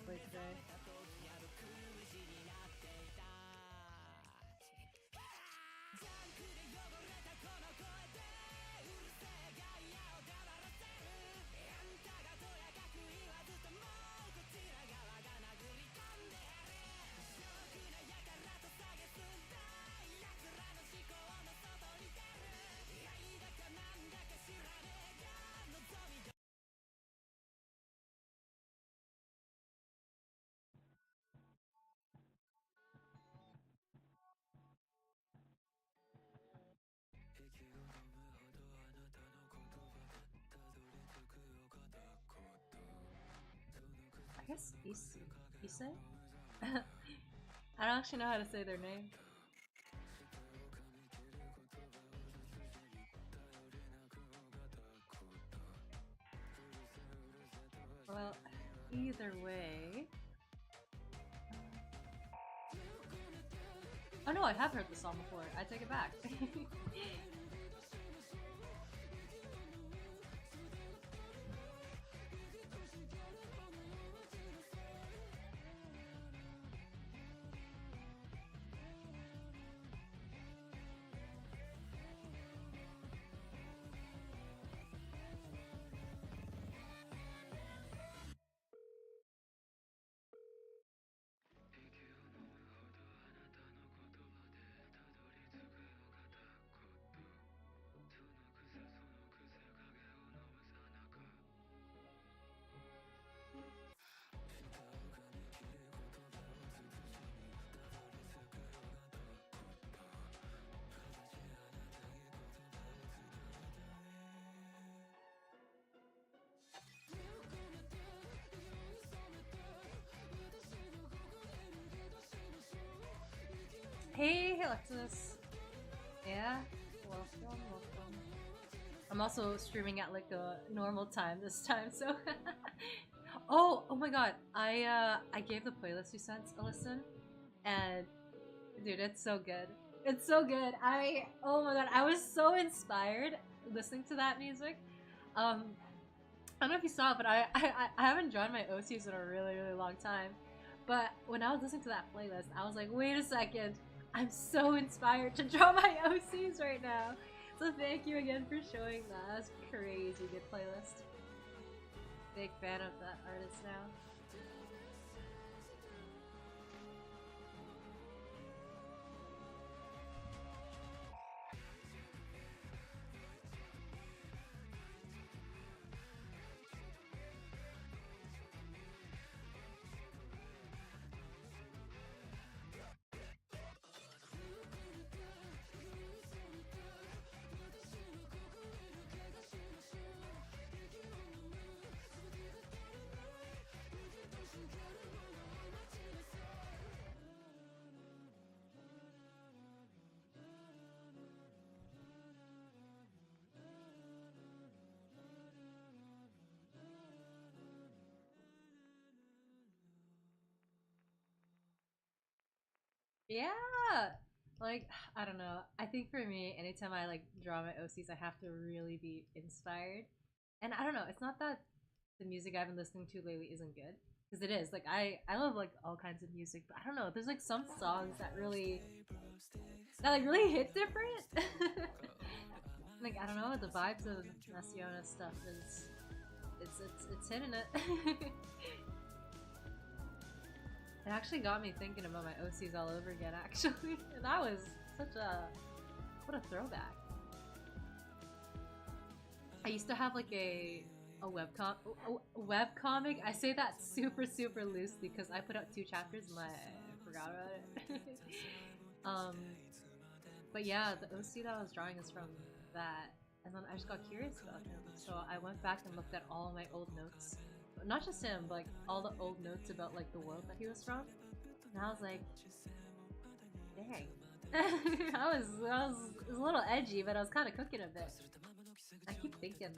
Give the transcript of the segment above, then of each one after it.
play today. I guess Issei? I don't actually know how to say their name. Well, either way... Oh no, I have heard the song before. I take it back. Hey, Alexis. Yeah, welcome. I'm also streaming at like a normal time this time, so. Oh my God! I gave the playlist you sent a listen, and dude, it's so good. It's so good. Oh my God, I was so inspired listening to that music. I don't know if you saw it, but I haven't joined my OCs in a really long time. But when I was listening to that playlist, I was like, wait a second. I'm so inspired to draw my OCs right now. So thank you again for showing that. That's crazy good playlist. Big fan of that artist now. Yeah! Like, I don't know. I think for me, anytime I like draw my OCs, I have to really be inspired. And I don't know, it's not that the music I've been listening to lately isn't good. Because it is. Like, I love like all kinds of music, but I don't know, there's like some songs that really hit different. Like, I don't know, the vibes of Naciona stuff is it's hitting it. It actually got me thinking about my OCs all over again, actually. And that was such a... what a throwback. I used to have like a webcomic. I say that super loosely because I put out 2 chapters and I forgot about it. But yeah, the OC that I was drawing is from that. And then I just got curious about him. So I went back and looked at all my old notes. Not just him, but like all the old notes about like the world that he was from. And I was like, dang. I was a little edgy, but I was kind of cooking a bit. I keep thinking,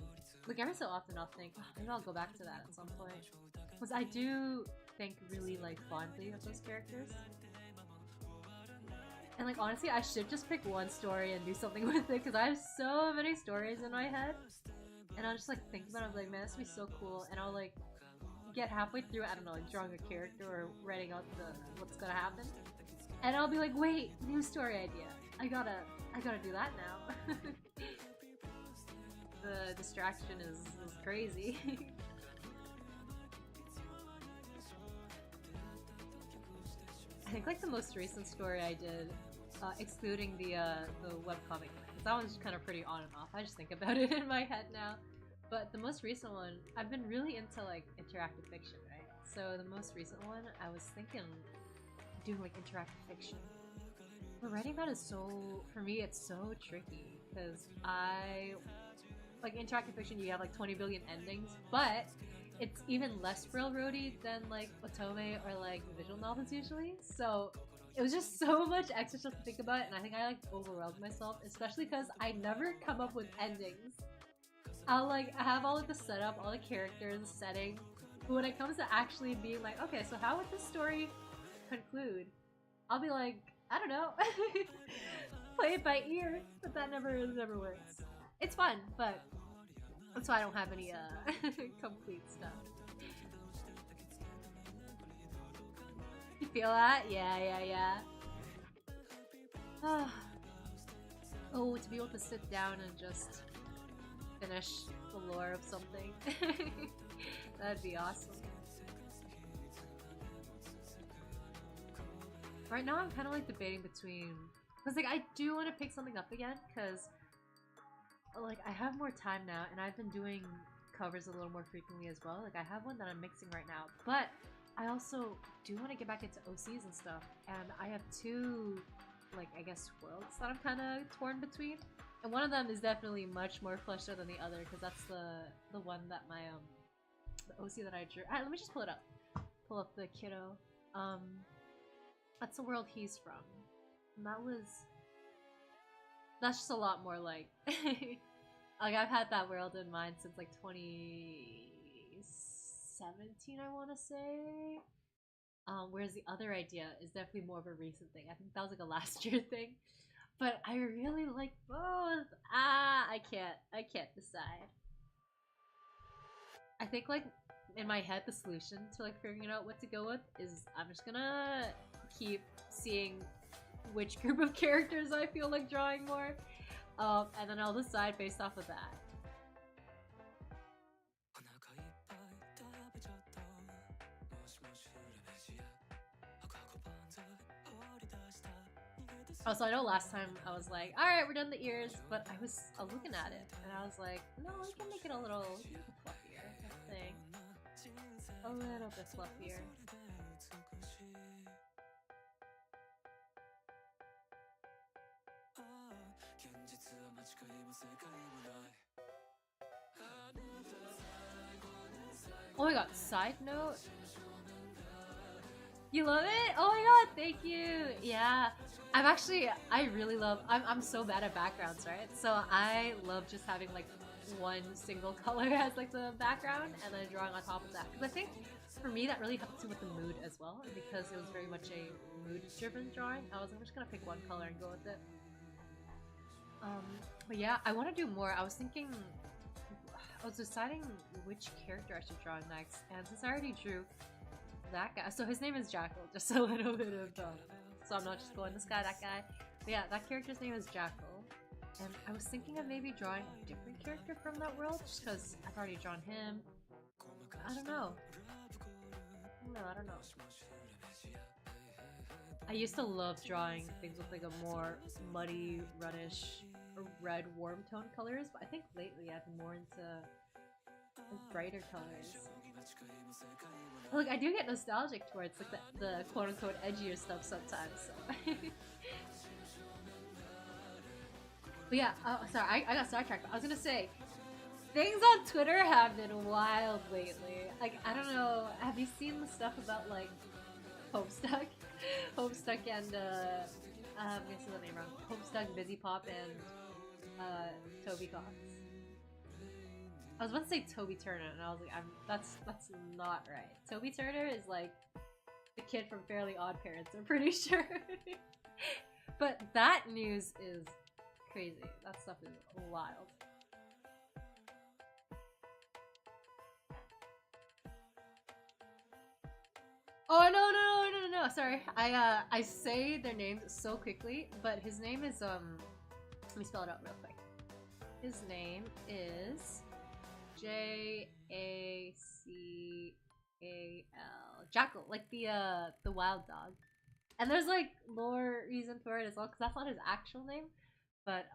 like every so often I'll think, oh, maybe I'll go back to that at some point. Because I do think really like fondly of those characters. And like honestly, I should just pick one story and do something with it because I have so many stories in my head. And I'll just like think about it, I was like, man, this would be so cool. And I'll like get halfway through, I don't know, like drawing a character or writing out what's gonna happen, and I'll be like, wait, new story idea. I gotta do that now. The distraction is crazy. I think like the most recent story I did, excluding the webcomic, because that one's kind of pretty on and off. I just think about it in my head now. But the most recent one, I've been really into like interactive fiction, right? So the most recent one, I was thinking doing like interactive fiction. But writing that is so, for me, it's so tricky because like interactive fiction, you have like 20 billion endings, but it's even less railroady than like otome or like visual novels usually. So it was just so much extra stuff to think about, and I think I like overwhelmed myself, especially because I never come up with endings. I'll like have all of the setup, all the characters, the setting, but when it comes to actually being like, okay, so how would this story conclude? I'll be like, I don't know, play it by ear, but that never works. It's fun, but that's why I don't have any complete stuff. You feel that? Yeah. Oh, to be able to sit down and just finish the lore of something. That'd be awesome. Right now I'm kind of like debating between, because like I do want to pick something up again, because like I have more time now and I've been doing covers a little more frequently as well. Like I have one that I'm mixing right now, but I also do want to get back into OCs and stuff, and I have two, like, I guess worlds that I'm kind of torn between, and one of them is definitely much more fleshed out than the other, because that's the one that my the OC that I drew. Alright, let me just pull it up. Pull up the kiddo. That's the world he's from. And that's just a lot more like like I've had that world in mind since like 2017, I want to say. Whereas the other idea is definitely more of a recent thing. I think that was like a last year thing. But I really like both. I can't decide. I think like in my head the solution to like figuring out what to go with is I'm just gonna keep seeing which group of characters I feel like drawing more, and then I'll decide based off of that. Also, I know last time I was like, alright, we're done the ears, but I was looking at it, and I was like, no, we can make it a little fluffier, I think. A little bit fluffier. Oh my god, side note? You love it? Oh my god, thank you! Yeah, I really love, I'm so bad at backgrounds, right? So I love just having like one single color as like the background and then drawing on top of that. Because I think for me that really helps me with the mood as well, and because it was very much a mood-driven drawing, I was like, I'm just gonna pick one color and go with it. But yeah, I want to do more. I was deciding which character I should draw next, and since I already drew that guy, so his name is Jackal, just a little bit of so I'm not just going this guy, that guy. But yeah, that character's name is Jackal, and I was thinking of maybe drawing a different character from that world, just because I've already drawn him. I don't know. I don't know. I used to love drawing things with like a more muddy, reddish, red, warm tone colors, but I think lately I've been more into brighter colors. Look, I do get nostalgic towards like the quote-unquote edgier stuff sometimes. So. But yeah, sorry, I got sidetracked. I was gonna say, things on Twitter have been wild lately. Like, I don't know, have you seen the stuff about like Homestuck? Homestuck and I'm gonna say the name wrong. Homestuck, Busy Pop, and Toby Cox. I was about to say Toby Turner, and I was like, that's not right. Toby Turner is like the kid from Fairly Odd Parents, I'm pretty sure. But that news is crazy. That stuff is wild. Oh no! Sorry, I say their names so quickly, but his name is Let me spell it out real quick. His name is Jacal. Jackal, like the wild dog. And there's like lore reason for it as well, because that's not his actual name. But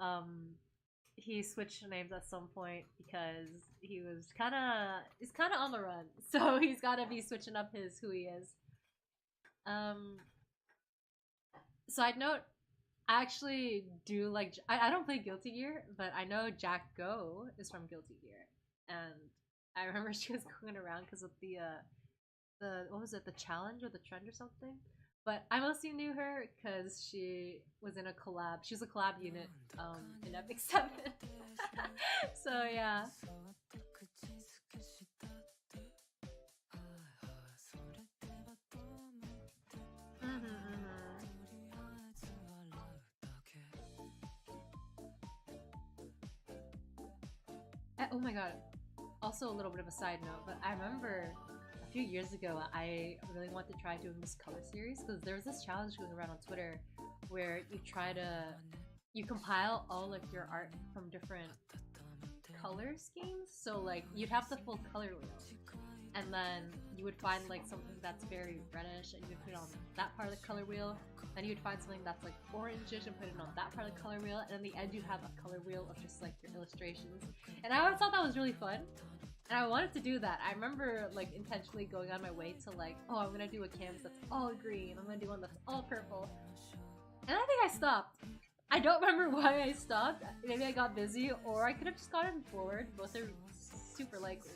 he switched names at some point because he's kind of on the run, so he's got to be switching up his who he is. Um, Side note, I actually do like I don't play Guilty Gear, but I know Jack Go is from Guilty Gear, and I remember she was going around because of the what was it, the challenge or the trend or something. But I mostly knew her because she was in a collab. She was a collab unit in Epic 7. So yeah. Oh my god. Also, a little bit of a side note, but I remember a few years ago I really wanted to try doing this color series because there was this challenge going around on Twitter where you compile all of your art from different color schemes. So like you'd have the full color wheel, and then you would find like something that's very reddish and you would put it on that part of the color wheel, and you would find something that's like orangish and put it on that part of the color wheel, and in the end you'd have a color wheel of just like your illustrations. And I always thought that was really fun, and I wanted to do that. I remember like intentionally going on my way to like, oh, I'm gonna do a canvas that's all green, I'm gonna do one that's all purple, and I think I stopped. I don't remember why I stopped. Maybe I got busy, or I could have just gotten forward. Both are super likely.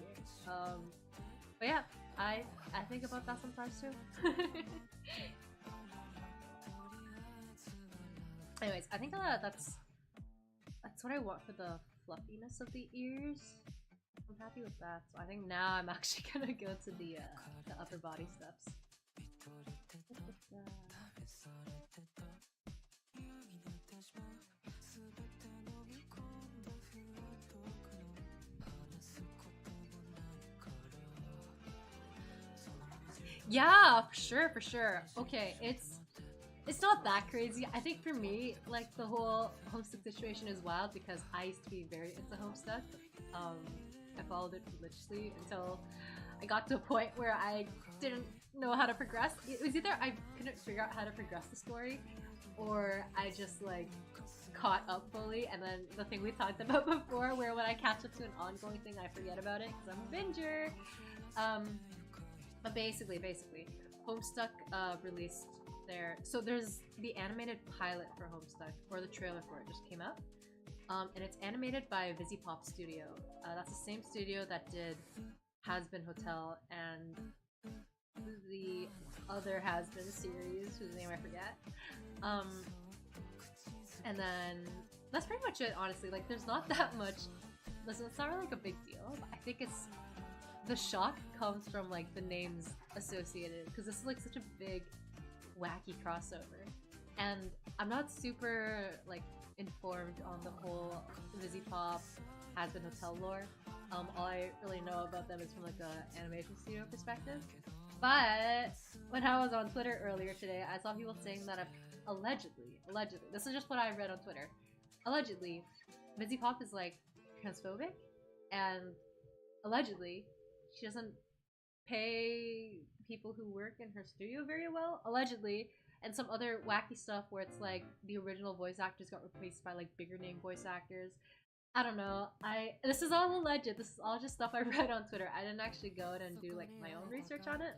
But yeah, I think about that sometimes too. Anyways, I think that's what I want for the fluffiness of the ears. I'm happy with that. So I think now I'm actually gonna go to the upper body steps. Yeah, for sure. Okay, it's not that crazy. I think for me, like the whole Homestuck situation is wild because I used to be very into Homestuck. I followed it religiously until I got to a point where I didn't know how to progress. It was either I couldn't figure out how to progress the story, or I just like caught up fully. And then the thing we talked about before, where when I catch up to an ongoing thing, I forget about it because I'm a binger. But basically, Homestuck released so there's the animated pilot for Homestuck, or the trailer for it just came out. And it's animated by Pop Studio. That's the same studio that did Has Been Hotel and the other Has Been series, whose name I forget. And then that's pretty much it, honestly. Like, there's not that much. Listen, it's not really like a big deal. But I think the shock comes from like the names associated, because this is like such a big, wacky crossover, and I'm not super like informed on the whole Pop Has Been Hotel lore. All I really know about them is from like a animation studio perspective. But when I was on Twitter earlier today, I saw people saying that allegedly, this is just what I read on Twitter. Allegedly, Pop is like transphobic, and allegedly she doesn't pay people who work in her studio very well, allegedly, and some other wacky stuff where it's like the original voice actors got replaced by like bigger name voice actors. I don't know. This is all alleged. This is all just stuff I read on Twitter. I didn't actually go in and do like my own research on it.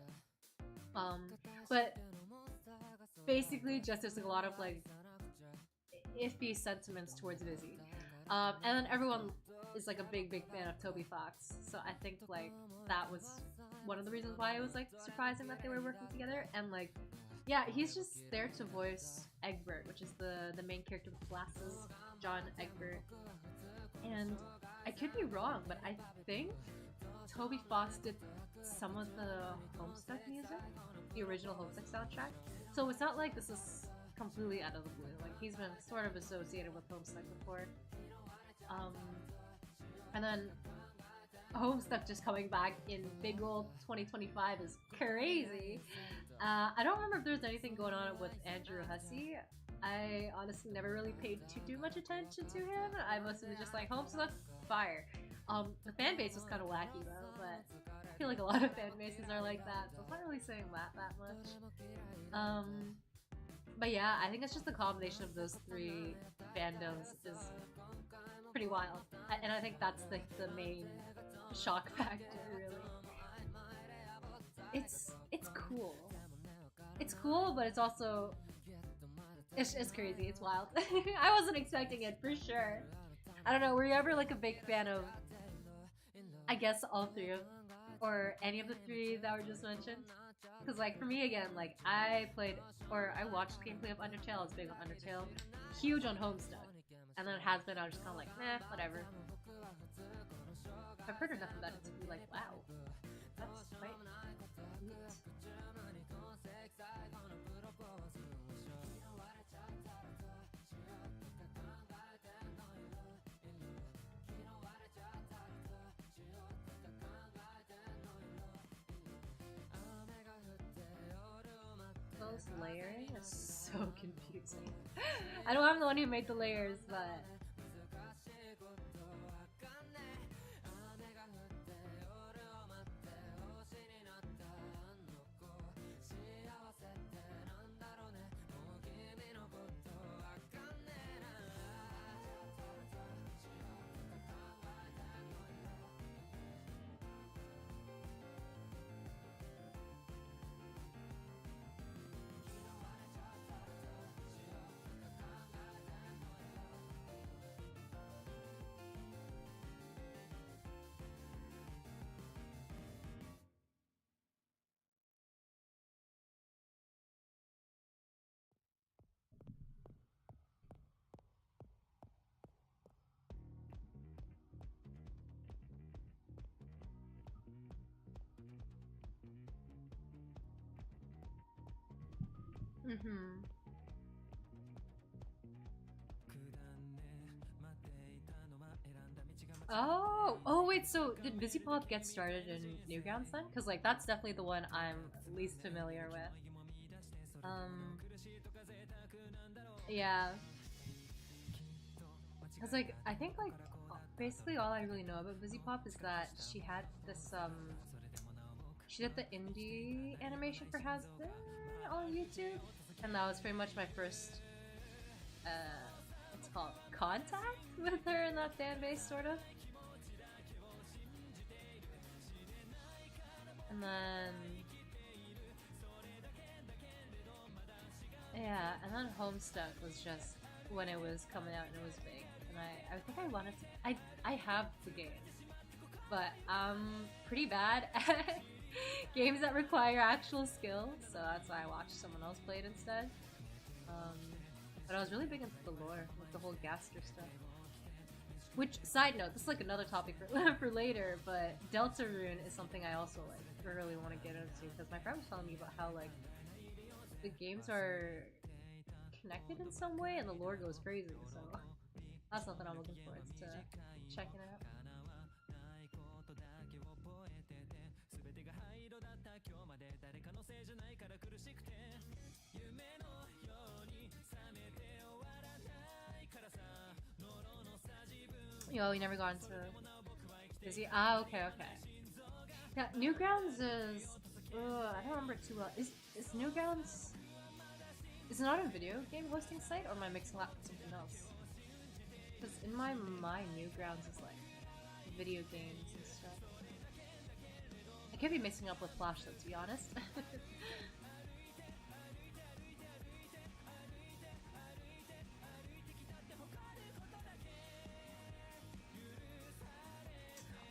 But basically, just there's like a lot of like iffy sentiments towards Vizzy. And then everyone is like a big fan of Toby Fox, so I think like that was one of the reasons why it was like surprising that they were working together. And like, yeah, he's just there to voice Egbert, which is the main character with glasses, John Egbert. And I could be wrong, but I think Toby Fox did some of the Homestuck music, the original Homestuck soundtrack. So it's not like this is completely out of the blue. Like, he's been sort of associated with Homestuck before. And then Homestuck just coming back in big old 2025 is crazy. I don't remember if there's anything going on with Andrew Hussey. I honestly never really paid too much attention to him. I mostly was just like, Homestuck, fire. The fan base was kind of wacky though, but I feel like a lot of fan bases are like that, so I'm not really saying that much. But yeah, I think it's just the combination of those three fandoms is pretty wild, and I think that's the main shock factor, really. It's cool. It's cool, but it's also it's crazy. It's wild. I wasn't expecting it for sure. I don't know. Were you ever like a big fan of? I guess all three of, or any of the three that were just mentioned. Because like for me again, like I played or I watched gameplay of Undertale. I was big on Undertale, huge on Homestuck, and then it has been. I was just kind of like, nah, whatever. I've heard enough about it to be like, wow, that's quite neat. Those layering is so confusing. I know I'm the one who made the layers, but mm-hmm. Oh wait, so did Busy Pop get started in Newgrounds then? Because like that's definitely the one I'm least familiar with. Yeah. Cause like I think like basically all I really know about Busy Pop is that she had this she did the indie animation for Hasbin on YouTube, and that was pretty much my first what's it called, contact with her in that fan base sort of. And then yeah, and then Homestuck was just when it was coming out and it was big. And I think I wanted to I have the game. But I'm pretty bad at games that require actual skill, so that's why I watched someone else play it instead. But I was really big into the lore, with the whole Gaster stuff. Which, side note, this is like another topic for, for later, but Deltarune is something I also like really want to get into, because my friend was telling me about how like the games are connected in some way and the lore goes crazy, so that's something I'm looking forward to checking out. Yo, we never got into Busy. Ah, okay. Yeah, Newgrounds is. I don't remember too well. Is Newgrounds? Is it not a video game hosting site, or am I mixing up with something else? Because in my mind, Newgrounds is like video games and stuff. I could be mixing up with Flash, though, to be honest.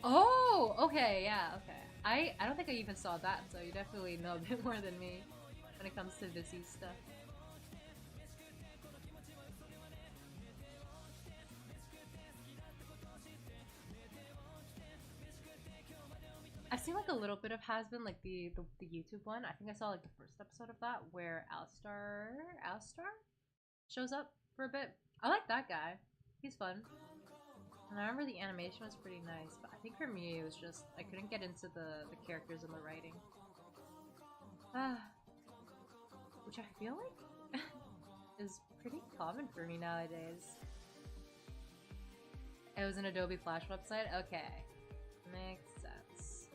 Oh, okay, yeah, okay. I don't think I even saw that, so you definitely know a bit more than me when it comes to Vizzy stuff. I've seen like a little bit of Has-Been, like the YouTube one. I think I saw like the first episode of that where Alistar shows up for a bit. I like that guy. He's fun. And I remember the animation was pretty nice, but I think for me it was just I couldn't get into the characters and the writing. Ah. which I feel like is pretty common for me nowadays. It was an Adobe Flash website? Okay. Makes sense.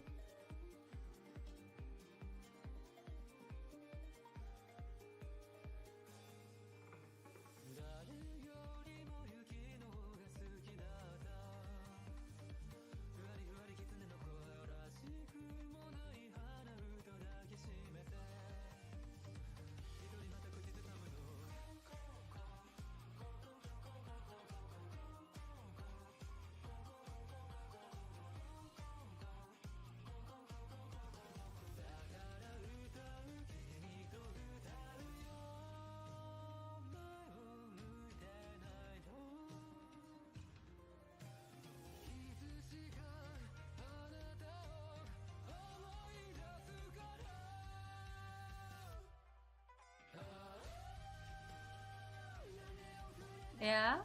Yeah?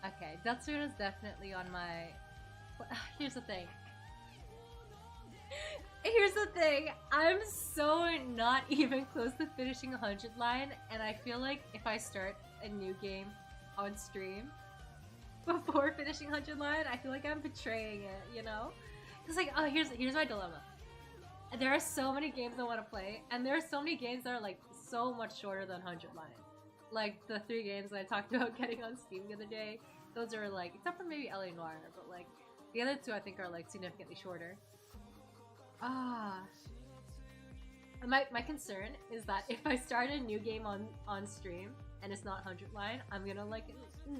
Okay, Deltarune is definitely on my... Here's the thing. Here's the thing. I'm so not even close to finishing 100 line, and I feel like if I start a new game on stream before finishing 100 line, I feel like I'm betraying it, you know? Because like, oh, here's my dilemma. There are so many games I want to play, and there are so many games that are like so much shorter than 100 line. Like the 3 games that I talked about getting on Steam the other day, those are like, except for maybe LA Noire, but like the other 2 I think are like significantly shorter. My concern is that if I start a new game on stream and it's not 100 line, I'm gonna like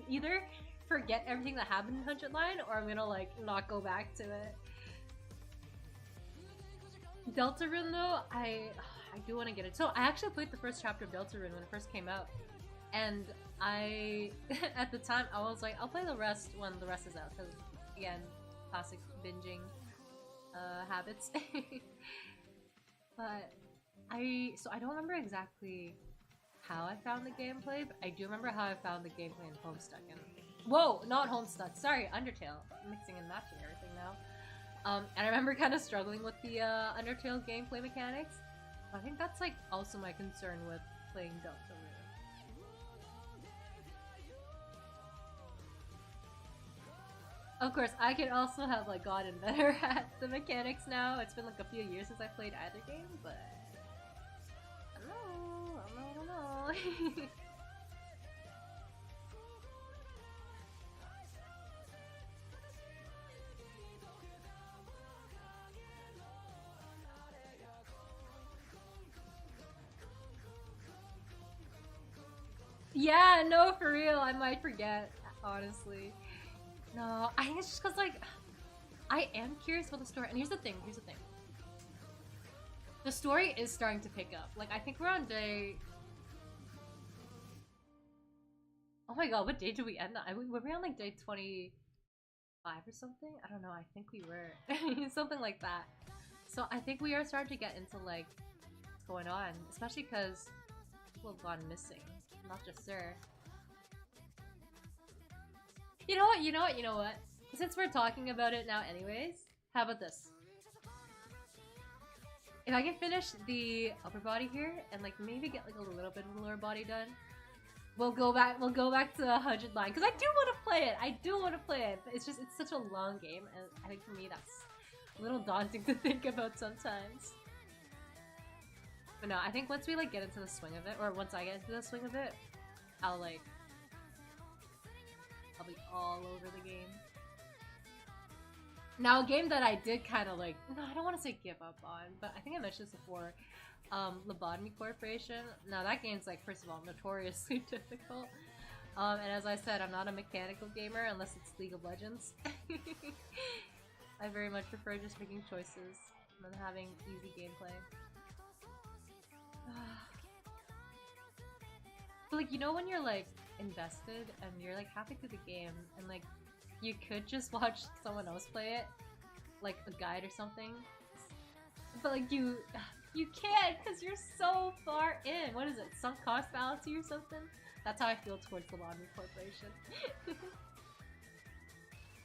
either forget everything that happened in 100 line, or I'm gonna like not go back to it. Deltarune though, I do want to get it. So I actually played the first chapter of Deltarune when it first came out. And I, at the time, I was like, I'll play the rest when the rest is out, because, again, classic binging habits. But so I don't remember exactly how I found the gameplay, but I do remember how I found the gameplay in Homestuck. And whoa, not Homestuck, sorry, Undertale. I'm mixing and matching everything now. And I remember kind of struggling with the Undertale gameplay mechanics. I think that's like also my concern with playing Deltarune. Of course, I could also have like gotten better at the mechanics now. It's been like a few years since I played either game, but I don't know. Yeah, no, for real, I might forget, honestly. No, I think it's just because, like, I am curious about the story. And here's the thing. The story is starting to pick up. Like, I think we're on day... Oh my god, what day did we end on? Were we on, like, day 25 or something? I don't know, I think we were. Something like that. So I think we are starting to get into, like, what's going on. Especially because people have gone missing. Not just Sir. You know what? Since we're talking about it now anyways, how about this? If I can finish the upper body here and like maybe get like a little bit of the lower body done, we'll go back to 100 line, because I do want to play it. It's just, it's such a long game, and I think for me that's a little daunting to think about sometimes. But no, I think once we like get into the swing of it, or once I get into the swing of it, I'll be all over the game. Now, a game that I did kind of like, no, I don't want to say give up on, but I think I mentioned this before, Lobotomy Corporation. Now, that game's like, first of all, notoriously difficult. And as I said, I'm not a mechanical gamer unless it's League of Legends. I very much prefer just making choices than having easy gameplay. But like, you know when you're like invested and you're like halfway through the game and like you could just watch someone else play it, like a guide or something, but like you can't because you're so far in. What is it, sunk cost fallacy or something? That's how I feel towards the Lobotomy Corporation.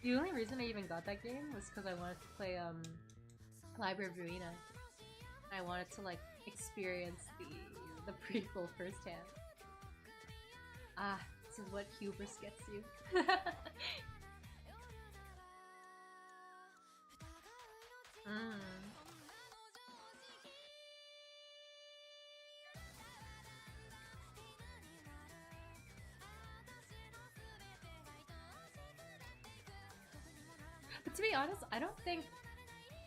The only reason I even got that game was because I wanted to play Library of Ruina. I wanted to like experience the prequel firsthand. Ah, this is what hubris gets you. But to be honest, I don't think...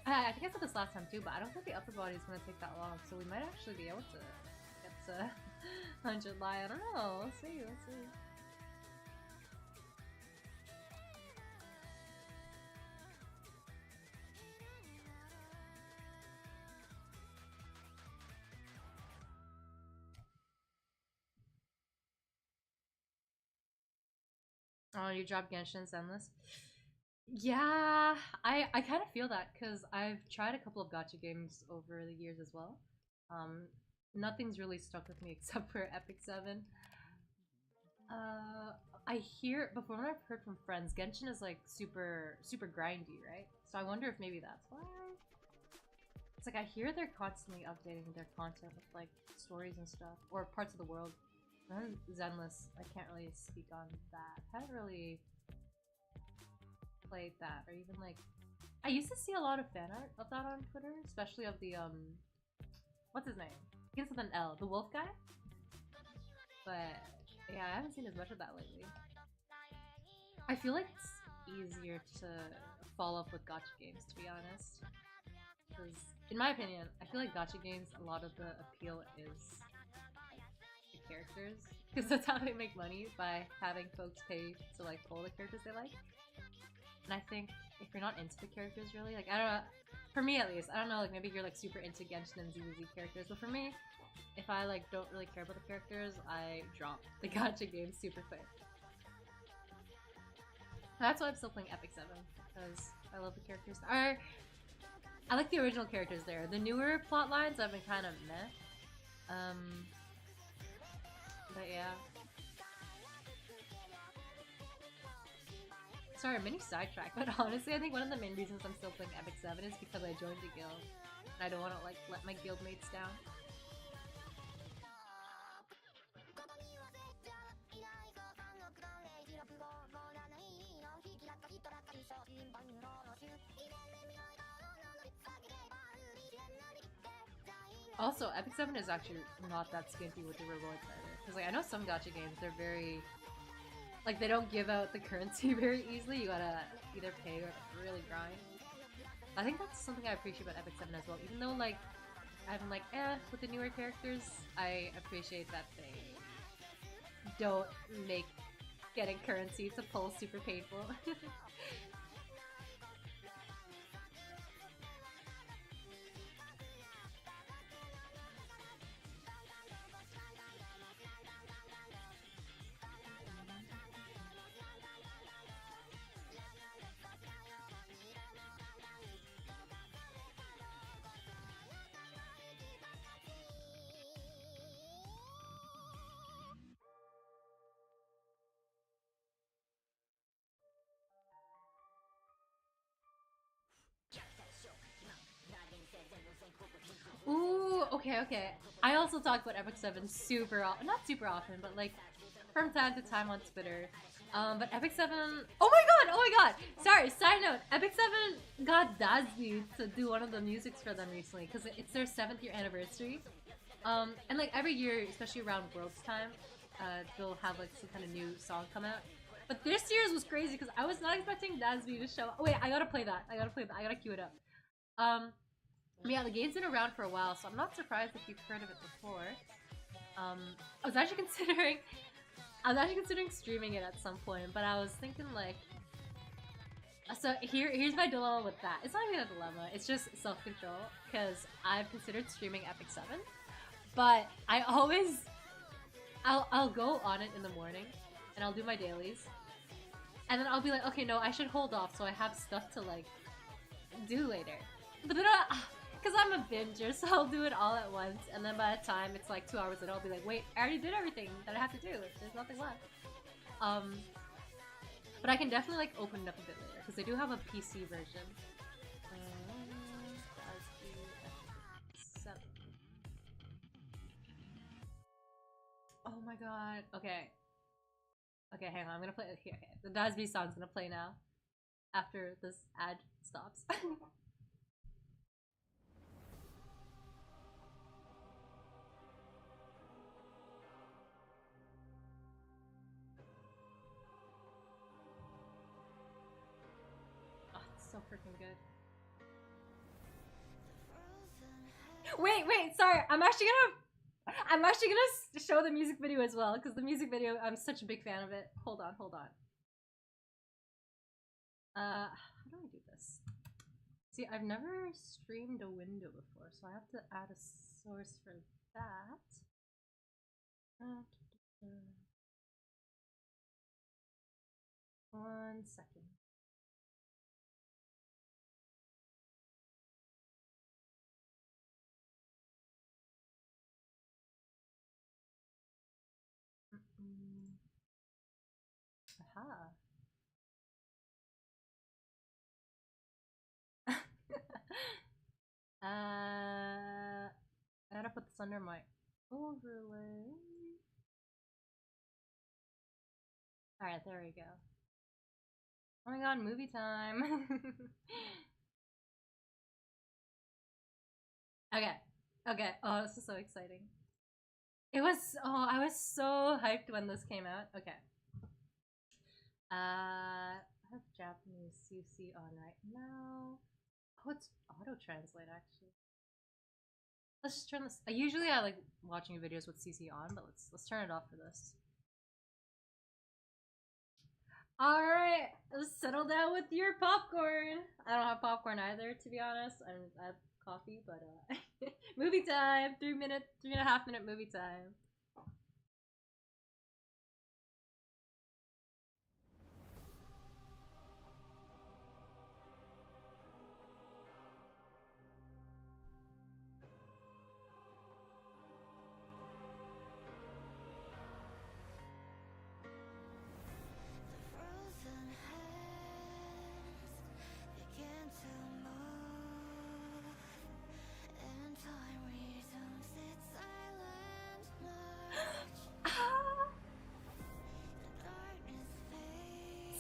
I think I said this last time too, but I don't think the upper body is going to take that long, so we might actually be able to get to 100 Lie. I don't know. Let's see. Let's see. Oh, you dropped Genshin's Endless? Yeah, I kind of feel that because I've tried a couple of gacha games over the years as well. Nothing's really stuck with me except for Epic 7. I hear, but from what I've heard from friends, Genshin is like super grindy, right? So I wonder if maybe that's why. It's like I hear they're constantly updating their content with like stories and stuff, or parts of the world. And Zenless, I can't really speak on that. I haven't really played that, or even like I used to see a lot of fan art of that on Twitter, especially of the what's his name? Begins with an L, the wolf guy. But yeah, I haven't seen as much of that lately. I feel like it's easier to follow up with gacha games, to be honest, because in my opinion, I feel like gacha games, a lot of the appeal is the characters, because that's how they make money, by having folks pay to like pull the characters they like. And I think if you're not into the characters really, like I don't know, for me at least, I don't know, like maybe you're like super into Genshin and ZZ characters, but for me, if I like don't really care about the characters, I drop the gacha game super quick. That's why I'm still playing Epic 7, because I love the characters. I like the original characters there. The newer plot lines have been kind of meh. But yeah. Sorry, mini sidetrack, but honestly I think one of the main reasons I'm still playing Epic 7 is because I joined a guild. And I don't want to like let my guildmates down. Also, Epic 7 is actually not that skimpy with the rewards either. Because like I know some gacha games, they're very... like they don't give out the currency very easily, you gotta either pay or really grind. I think that's something I appreciate about Epic 7 as well. Even though like, I'm like, with the newer characters, I appreciate that they don't make getting currency to pull super painful. Ooh, okay. I also talk about Epic 7 not super often, but like from time to time on Twitter. But Epic 7, oh my god! Sorry, side note, Epic 7 got Dazzy to do one of the musics for them recently, because it's their 7th year anniversary. And like every year, especially around Worlds time, they'll have like some kind of new song come out. But this year's was crazy, because I was not expecting Dazzy to show up. Oh, wait, I gotta play that, I gotta cue it up. Yeah, the game's been around for a while, so I'm not surprised if you've heard of it before. I was actually considering streaming it at some point, but I was thinking like, so here's my dilemma with that. It's not even a dilemma, it's just self-control, because I've considered streaming Epic 7, but I'll go on it in the morning, and I'll do my dailies, and then I'll be like, okay, no, I should hold off so I have stuff to like do later. But then because I'm a binger, so I'll do it all at once, and then by the time it's like 2 hours later, I'll be like, wait, I already did everything that I have to do. There's nothing left. But I can definitely like open it up a bit later, because they do have a PC version. Oh my god. Okay. Okay, hang on. I'm gonna play. Okay, okay. The Dasby song's gonna play now. After this ad stops. Oh, it's so freaking good. Wait, sorry. I'm actually gonna show the music video as well, because the music video, I'm such a big fan of it. Hold on. How do I do this? See, I've never streamed a window before, so I have to add a source for that. One second. Aha. I gotta put this under my overlay. Alright, there we go. Oh my god, movie time. Okay. Oh, this is so exciting. I was so hyped when this came out. Okay. I have Japanese CC on right now. Oh, it's auto-translate, actually. Let's just turn this. Usually I like watching videos with CC on, but let's turn it off for this. Alright, let's settle down with your popcorn. I don't have popcorn either, to be honest. I have coffee, but movie time. 3.5 minute movie time.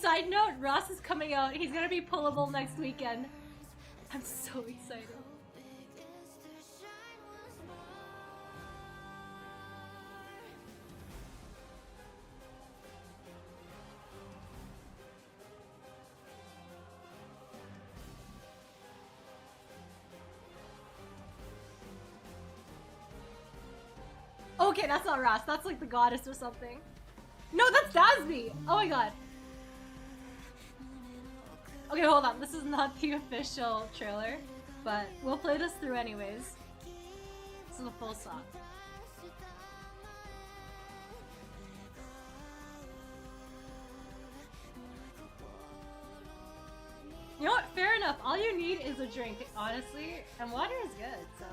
Side note, Ross is coming out. He's gonna be pullable next weekend. I'm so excited. Okay, that's not Ross. That's like the goddess or something. No, that's Dasby! Oh my god. Okay, hold on. This is not the official trailer, but we'll play this through anyways. This is the full song. You know what? Fair enough. All you need is a drink, honestly, and water is good, so...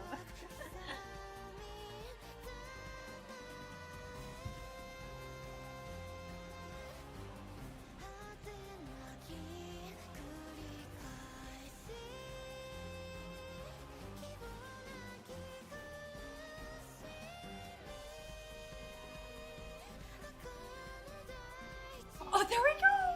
Oh, there we go!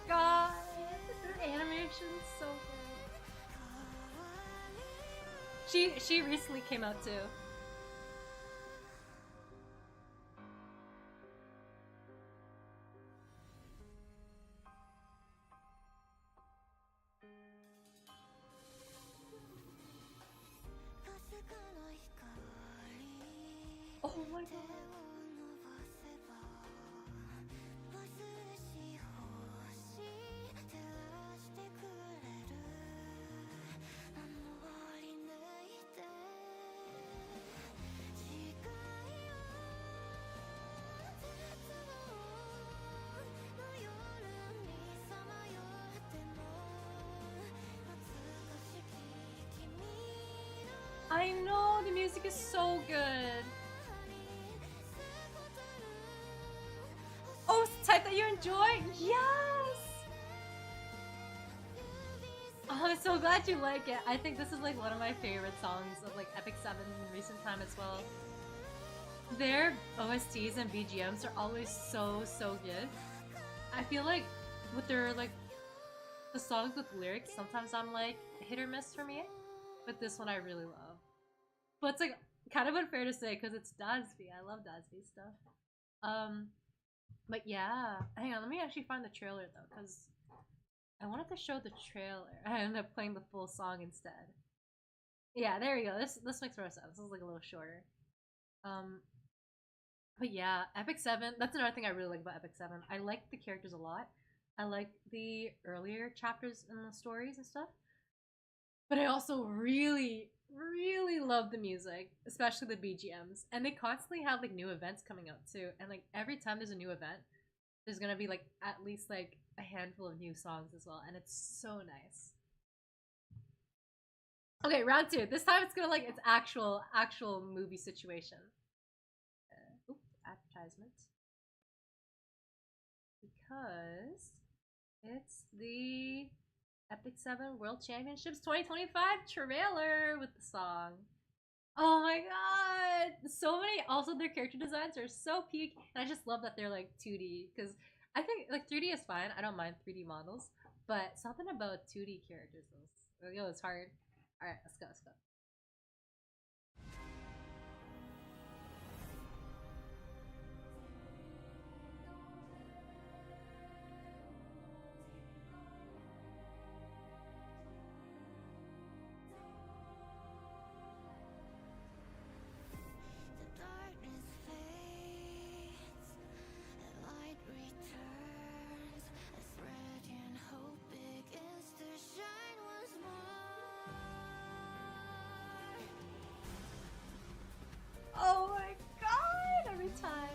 God, the animation's so good. She recently came out too. Oh my god. I know, the music is so good. Oh, type that you enjoy? Yes! Oh, I'm so glad you like it. I think this is like one of my favorite songs of like Epic 7 in recent time as well. Their OSTs and BGMs are always so good. I feel like with their like the songs with lyrics, sometimes I'm like hit or miss for me. But this one I really love. But it's like kind of unfair to say because it's Dasby. I love Dasby stuff. Um, but yeah, hang on. Let me actually find the trailer though, because I wanted to show the trailer. I ended up playing the full song instead. Yeah, there we go. This makes more sense. This is like a little shorter. But yeah, Epic 7. That's another thing I really like about Epic 7. I like the characters a lot. I like the earlier chapters in the stories and stuff. But I also really love the music, especially the BGMs. And they constantly have like new events coming out too. And like every time there's a new event, there's gonna be like at least like a handful of new songs as well. And it's so nice. Okay, round 2. This time it's gonna like it's actual movie situation. Advertisement. Because it's the Epic 7 World Championships 2025 trailer with the song. Oh my god! So many, also their character designs are so peak, and I just love that they're like 2D, because I think like 3D is fine, I don't mind 3D models, but something about 2D characters is, yo, it's hard. Alright, let's go. Oh my god, every time.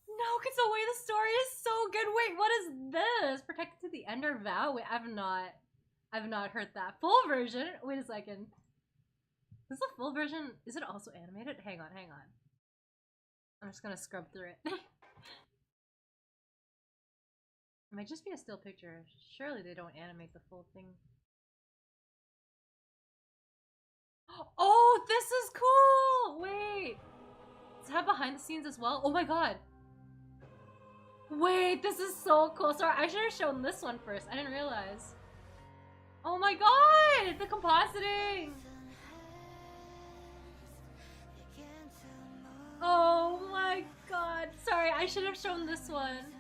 No, because the way the story is so good. Wait, what is this? Protected to the Ender Vow? Wait, I've not heard that full version. Wait a second. Is the full version? Is it also animated? Hang on. I'm just gonna scrub through it. It might just be a still picture. Surely they don't animate the full thing. Oh, this is cool! Wait. Does it have behind the scenes as well? Oh my god. Wait, this is so cool. Sorry, I should have shown this one first. I didn't realize. Oh my god! The compositing! Oh my god. Sorry, I should have shown this one.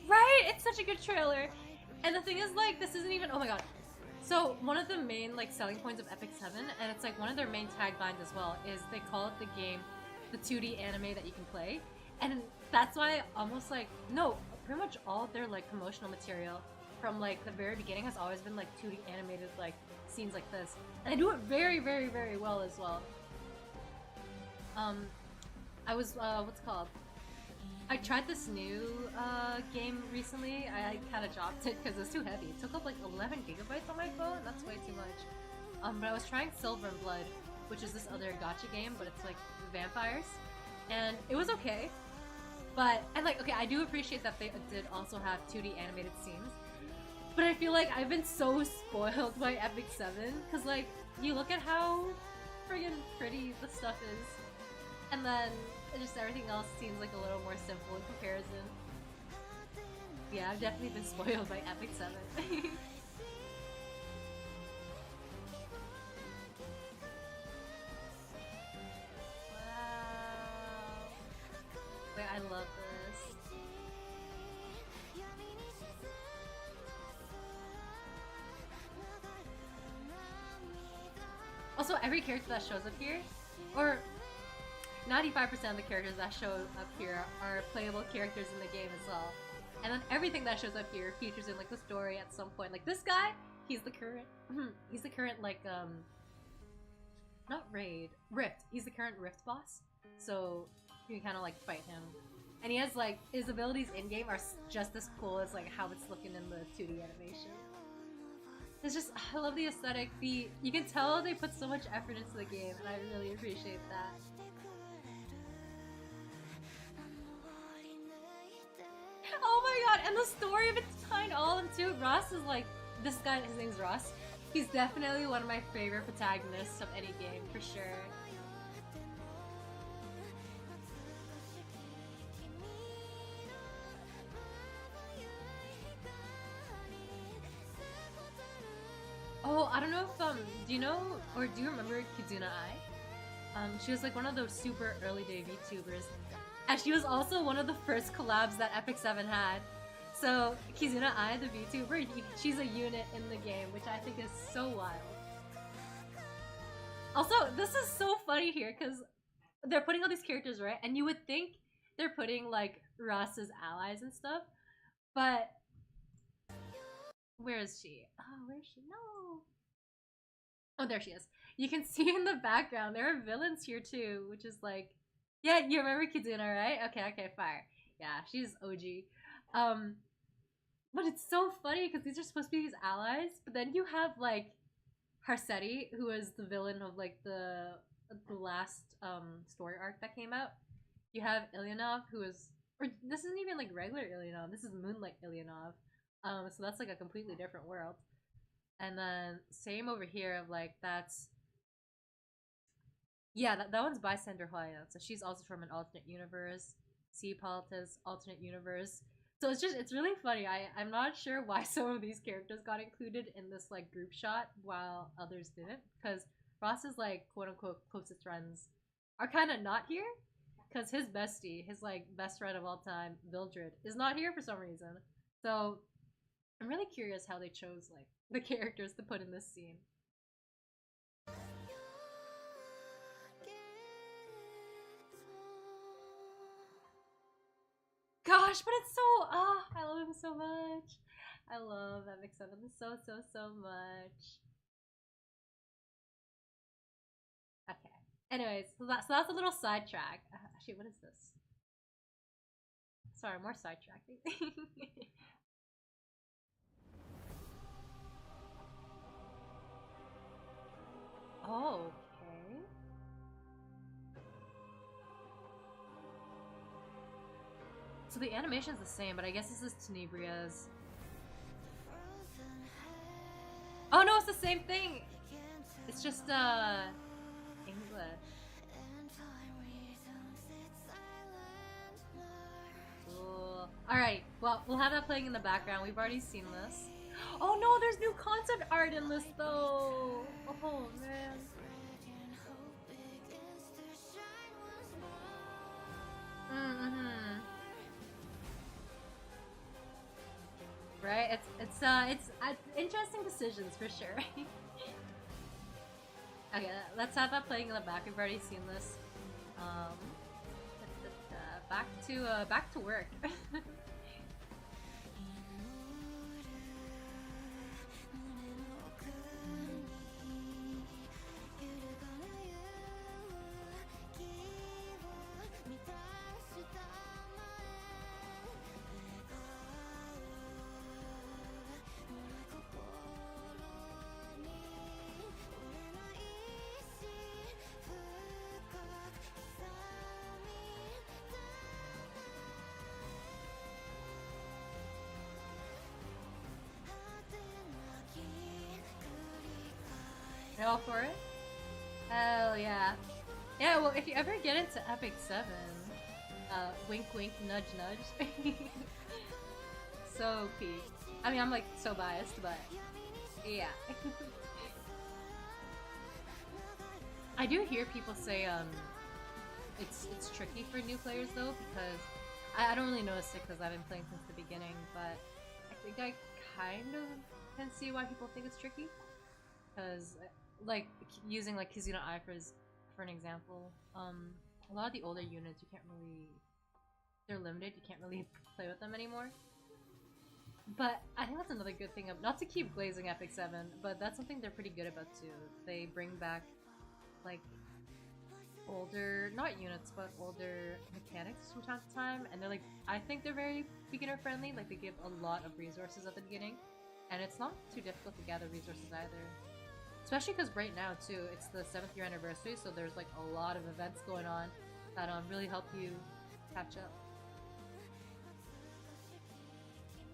Right? It's such a good trailer. And the thing is, like, this isn't even... Oh my god. So, one of the main, like, selling points of Epic 7, and it's, like, one of their main taglines as well, is they call it the game the 2D anime that you can play. And that's why almost, like... No, pretty much all of their, like, promotional material from, like, the very beginning has always been, like, 2D animated, like, scenes like this. And they do it very well as well. I was, what's it called? I tried this new game recently. I kind of dropped it because it was too heavy. It took up like 11 gigabytes on my phone. That's way too much. But I was trying Silver and Blood, which is this other gacha game, but it's like vampires, and it was okay. But and like okay, I do appreciate that they did also have 2D animated scenes. But I feel like I've been so spoiled by Epic 7 because like you look at how friggin' pretty the stuff is, and then just everything else seems like a little more simple in comparison. Yeah, I've definitely been spoiled by Epic 7. Wow. Wait, I love this. Also, every character that shows up here, or 95% of the characters that show up here are playable characters in the game as well. And then everything that shows up here features in like the story at some point. Like this guy, he's the current like not raid, Rift. He's the current Rift boss. So you can kind of like fight him. And he has like his abilities in game are just as cool as like how it's looking in the 2D animation. It's just, I love the aesthetic. You can tell they put so much effort into the game, and I really appreciate that. Oh my god, and the story behind all of them too. Ross is like, this guy, his name's Ross. He's definitely one of my favorite protagonists of any game, for sure. Oh, I don't know if, do you know, or do you remember Kizuna Ai? She was like one of those super early day VTubers. And she was also one of the first collabs that Epic 7 had. So, Kizuna Ai, the VTuber, she's a unit in the game, which I think is so wild. Also, this is so funny here, because they're putting all these characters, right? And you would think they're putting, like, Ross's allies and stuff. But where is she? Oh, where is she? No. Oh, there she is. You can see in the background, there are villains here too, which is like, yeah, you remember Kizuna, right? Okay, fire. Yeah, she's OG. But it's so funny because these are supposed to be these allies, but then you have like Harsetti, who is the villain of like the last story arc that came out. You have Ilyanov, who is, or this isn't even like regular Ilyanov. This is Moonlight Ilyanov. So that's like a completely different world. And then same over here of like that's, yeah, that one's bystander Heya. So she's also from an alternate universe. C Palta's alternate universe. So it's really funny. I'm not sure why some of these characters got included in this like group shot while others didn't. Because Ross's like quote unquote closest friends are kind of not here. Because his bestie, his like best friend of all time, Vildred, is not here for some reason. So I'm really curious how they chose like the characters to put in this scene. Gosh, but it's so, I love him so much. I love Epic 7 so much. Okay. Anyways, so that's a little sidetrack. Actually, what is this? Sorry, more sidetracking. Oh, okay. So the animation's the same, but I guess this is Tenebria's. Oh no, it's the same thing! It's just, English. Cool. Alright, well, we'll have that playing in the background. We've already seen this. Oh no, there's new concept art in this though! Oh man. Mm-hmm. Right? It's interesting decisions for sure. Okay, let's have that playing in the back. We've already seen this. Back to work. You all for it? Hell yeah. Yeah, well, if you ever get into Epic 7, wink wink, nudge nudge. so peak. I mean, I'm like so biased, but yeah. I do hear people say it's tricky for new players though, because I don't really notice it because I've been playing since the beginning, but I think I kind of can see why people think it's tricky. Because like using like Kizuna Eye for an example, a lot of the older units you can't really, they're limited. You can't really play with them anymore. But I think that's another good thing of, not to keep glazing Epic 7, but that's something they're pretty good about too. They bring back like older, not units, but older mechanics from time to time, and they're like, I think they're very beginner friendly. Like they give a lot of resources at the beginning, and it's not too difficult to gather resources either. Especially because right now too, it's the 7th year anniversary, so there's like a lot of events going on that really help you catch up.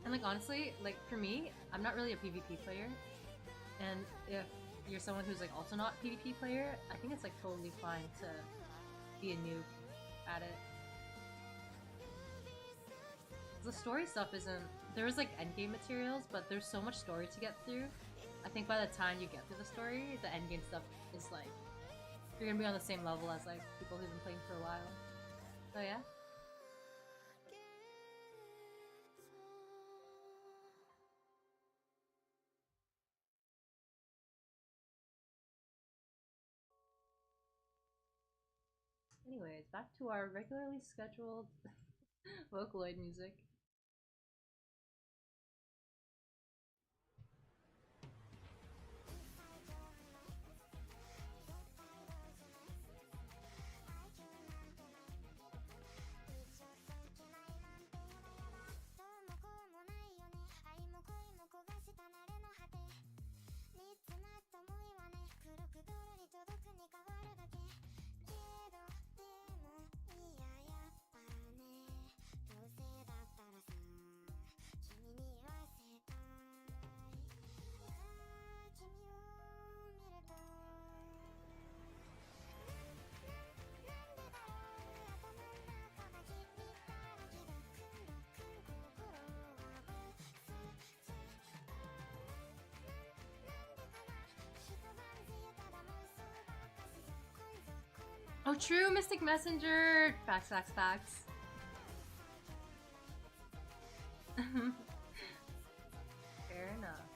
And like honestly, like for me, I'm not really a PvP player, and if you're someone who's like also not PvP player, I think it's like totally fine to be a noob at it. The story stuff isn't, there's like endgame materials, but there's so much story to get through. I think by the time you get through the story, the endgame stuff is like, you're gonna be on the same level as like people who've been playing for a while. So yeah. Anyways, back to our regularly scheduled Vocaloid music. Oh, true, Mystic Messenger! Facts, facts, facts. Fair enough.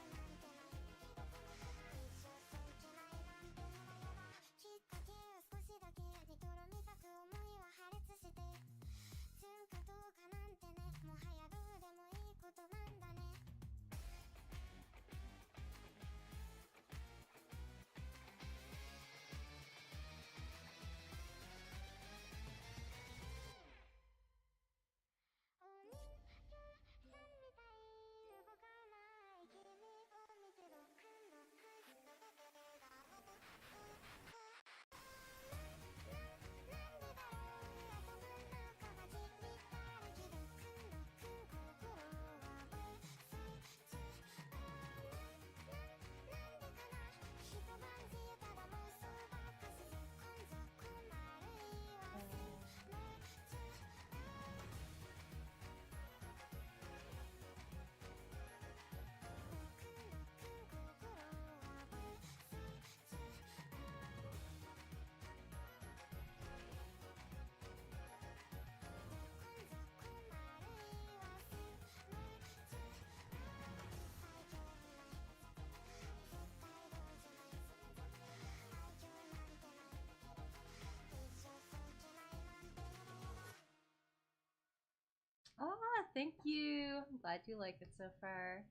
Oh, thank you. I'm glad you like it so far.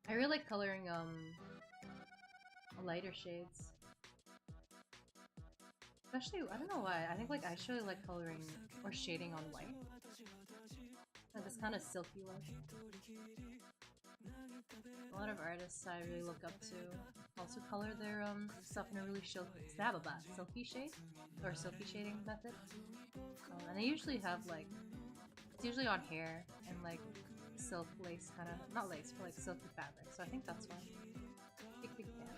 I really like coloring lighter shades. Especially, I don't know why. I think like I actually like coloring or shading on white. This kind of silky look. A lot of artists I really look up to also color their stuff in a really silky shade or silky shading method. And they usually have like, it's usually on hair and like silk lace kind of, not lace, but like silky fabric. So I think that's why. Big fan.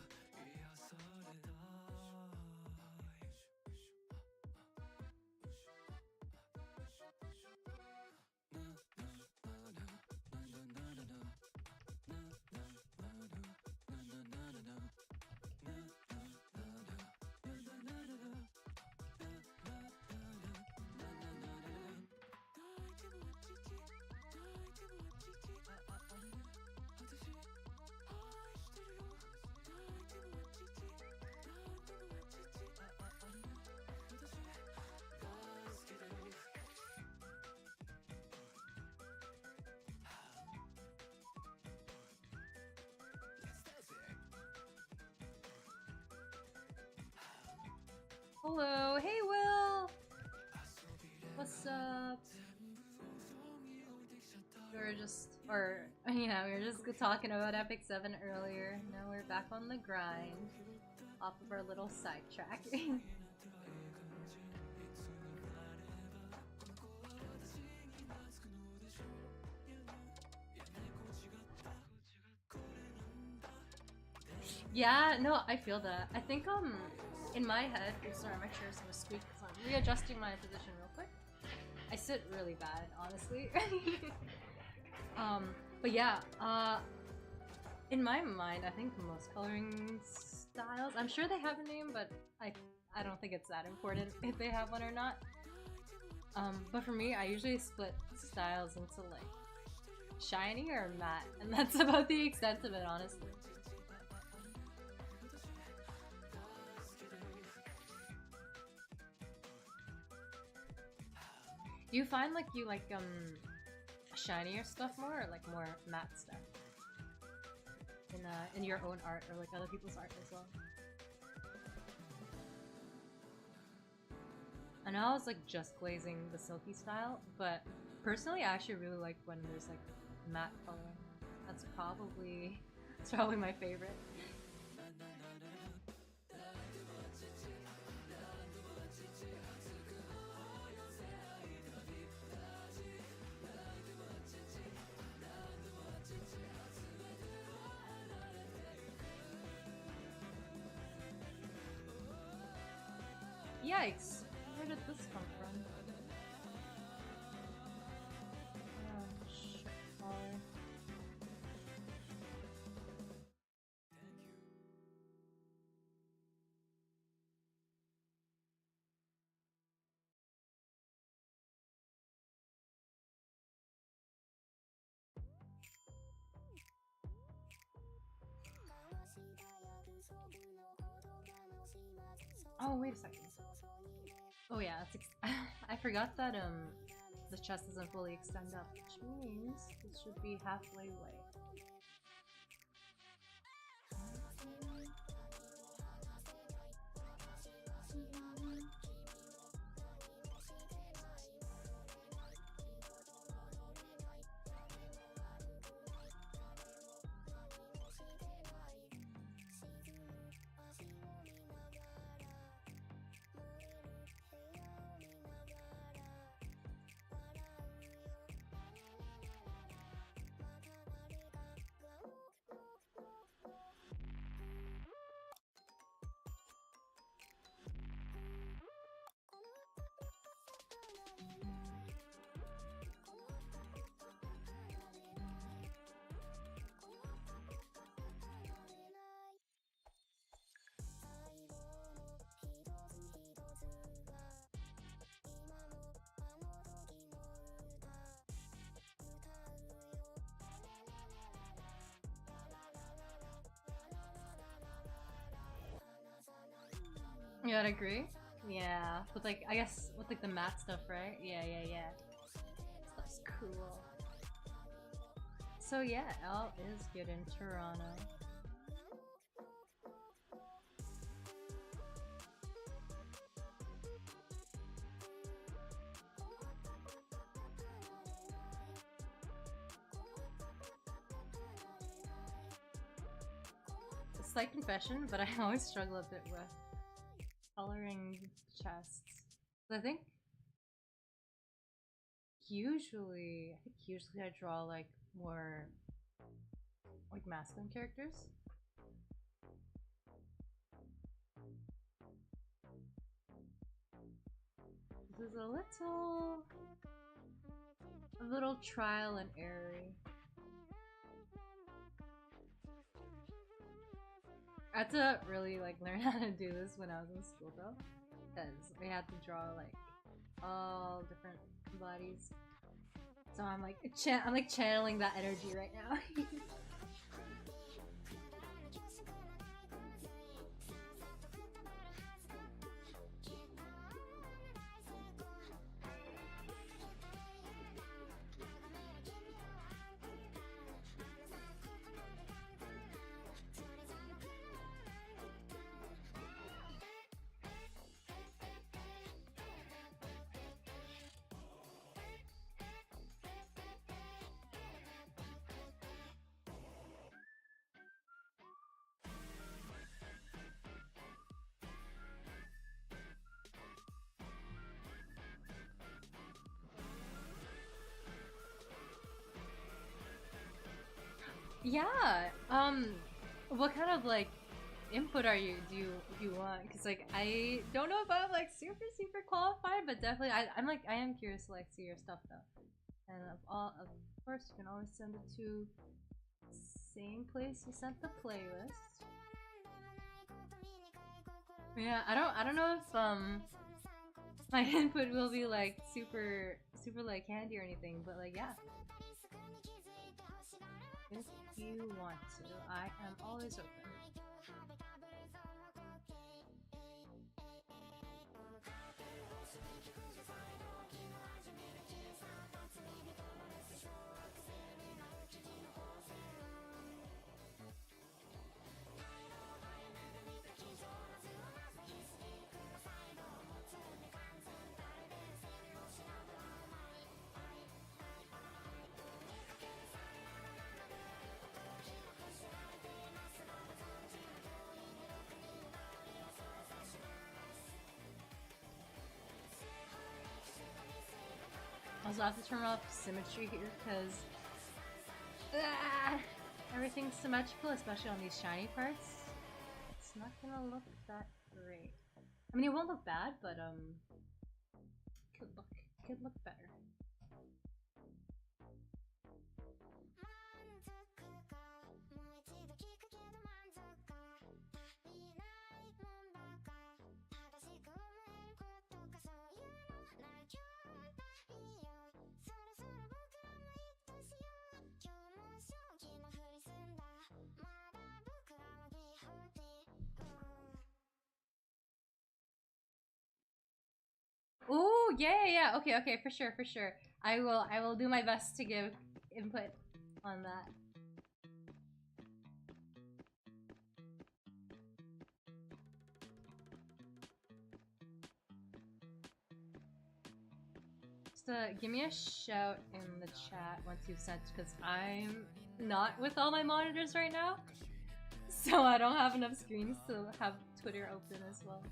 Hello, hey Will! What's up? We were just talking about Epic 7 earlier. Now we're back on the grind. Off of our little sidetrack. Yeah, no, I feel that. I think, in my head, sorry, my chair's gonna squeak because I'm readjusting my position real quick. I sit really bad, honestly. But yeah, in my mind, I think most coloring styles, I'm sure they have a name, but I don't think it's that important if they have one or not. But for me, I usually split styles into like shiny or matte, and that's about the extent of it, honestly. Do you find like you like shinier stuff more or like more matte stuff in your own art or like other people's art as well? I know I was like just glazing the silky style, but personally I actually really like when there's like matte coloring. It's probably my favorite. Yikes! Where did this come from? Oh, shit. Sorry. Oh, wait a second. Oh yeah, I forgot that the chest doesn't fully extend up, which means it should be halfway white. You would agree? Yeah, with like, I guess, with like the matte stuff, right? Yeah. Stuff's cool. So yeah, L is good in Toronto. Slight confession, but I always struggle a bit with coloring chests. I think usually I draw like more like masculine characters. This is a little trial and error. I had to really like learn how to do this when I was in school though, because we had to draw like all different bodies. So I'm like channeling that energy right now. Yeah. What kind of like input are you do you want? Because like I don't know if I'm like super qualified, but definitely I am curious to like see your stuff though. And of course you can always send it to same place you sent the playlist. Yeah, I don't know if my input will be like super like handy or anything, but like yeah, if you want to, I am always open. Also, I have to turn off symmetry here because everything's symmetrical, especially on these shiny parts. It's not gonna look that great. I mean, it won't look bad, but could look could look better. Oh yeah. Okay, for sure. I will do my best to give input on that. Just give me a shout in the chat once you've sent, because I'm not with all my monitors right now, so I don't have enough screens to have Twitter open as well.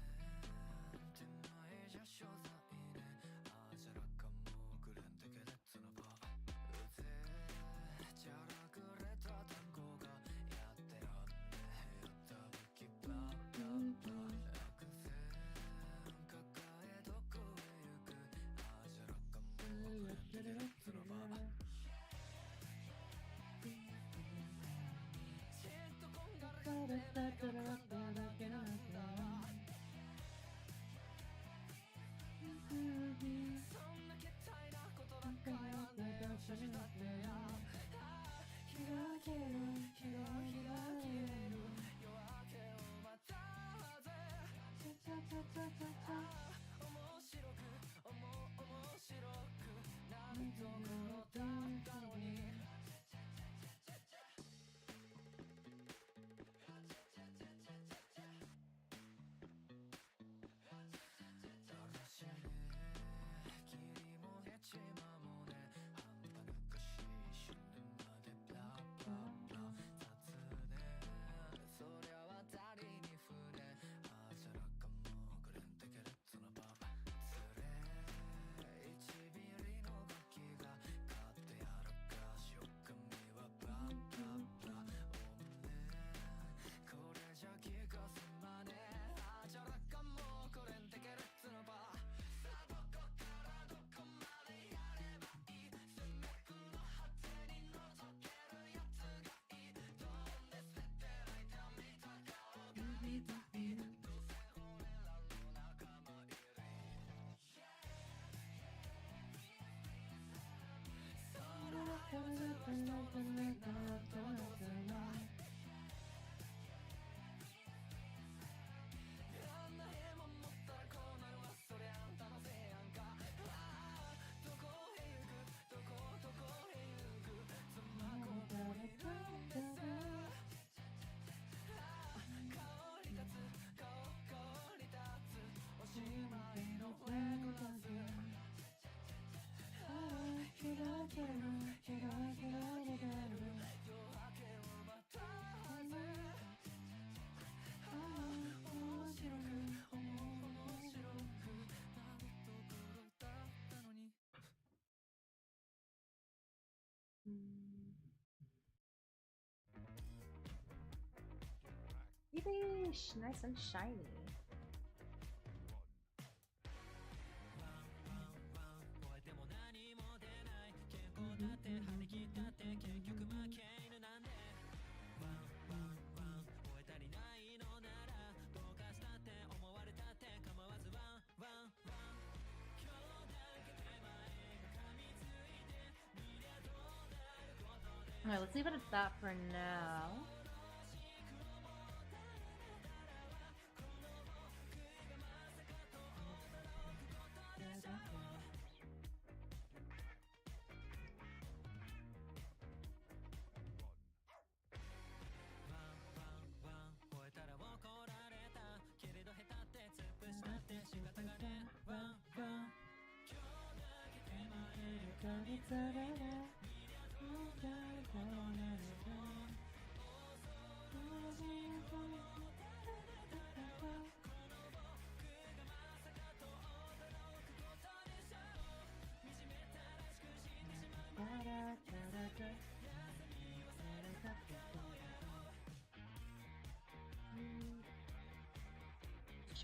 Yeesh, nice and shiny. Alright, let's leave it at that for now.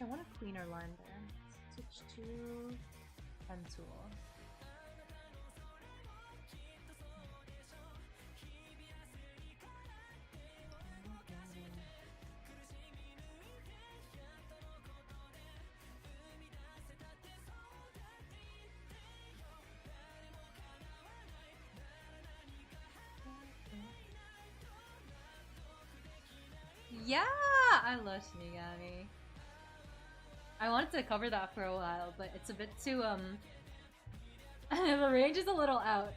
I want a cleaner line there. Switch to pen tool. Yeah, I love Shinigami. I wanted to cover that for a while, but it's a bit too the range is a little out.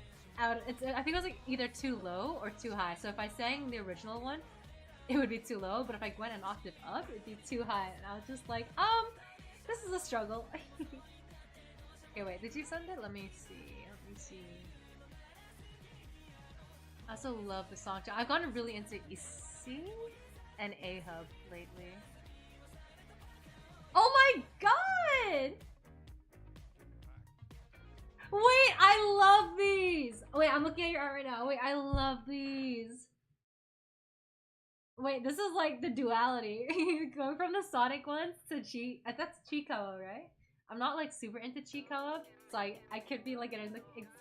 It's, I think it was like either too low or too high. So if I sang the original one, it would be too low. But if I went an octave up, it'd be too high. And I was just like, this is a struggle. Okay, wait, did you send it? Let me see. I also love the song. I've gotten really into EC and A-Hub lately. Oh my god! Wait, I love these! Wait, I'm looking at your art right now. Wait, I love these. Wait, this is like the duality. Going from the Sonic ones to that's Chikawa, right? I'm not like super into Chikawa, so I could be like in a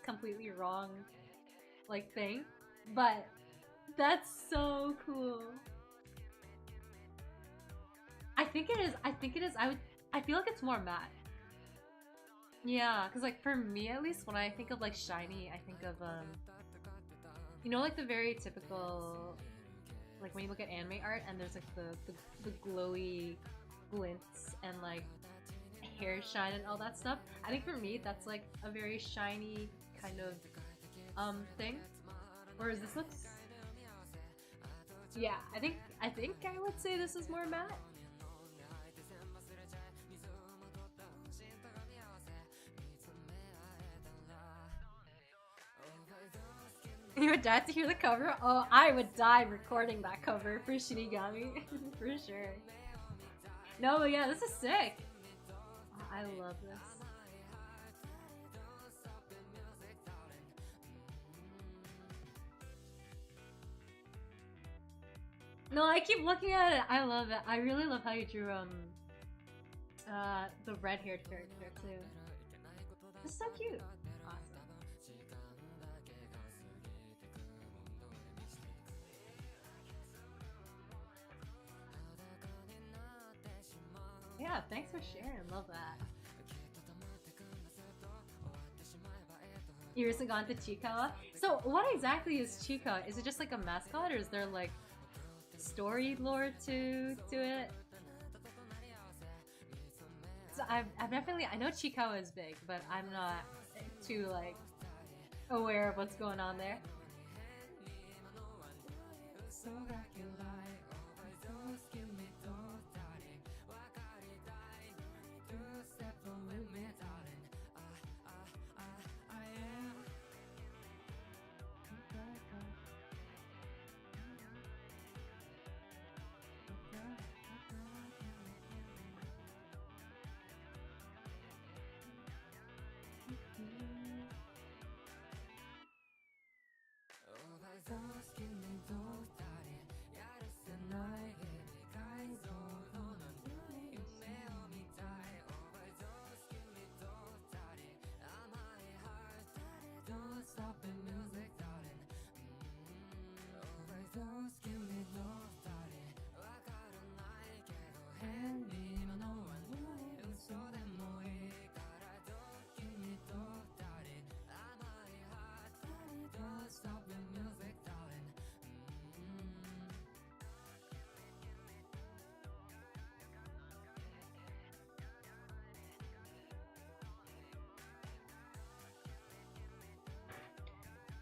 completely wrong like thing. But that's so cool. I think it is. I feel like it's more matte. Yeah, because like for me at least, when I think of like shiny, I think of you know, like the very typical, like when you look at anime art and there's like the glowy glints and like hair shine and all that stuff. I think for me that's like a very shiny kind of thing. Whereas this looks, yeah, I think I would say this is more matte. You would die to hear the cover? Oh, I would die recording that cover for Shinigami. For sure. No, but yeah, this is sick. Oh, I love this. No, I keep looking at it. I love it. I really love how you drew the red-haired character too. It's so cute. Awesome. Yeah, thanks for sharing. Love that. You recently gone to Chikawa? So what exactly is Chika? Is it just like a mascot, or is there like story lore to it? So I've definitely, I know Chikawa is big, but I'm not too like aware of what's going on there.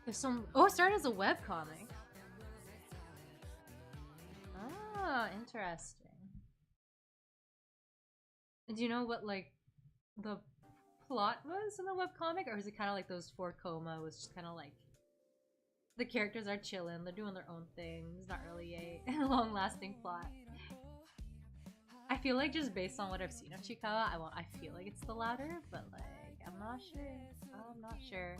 There's some. Oh, it started as a webcomic. Ah, interesting. And do you know what like the plot was in the webcomic, or is it kind of like those 4 Coma? Was just kind of like the characters are chilling, they're doing their own thing. There's not really a long-lasting plot. I feel like just based on what I've seen of Chikawa, I feel like it's the latter, but like I'm not sure. I'm not sure.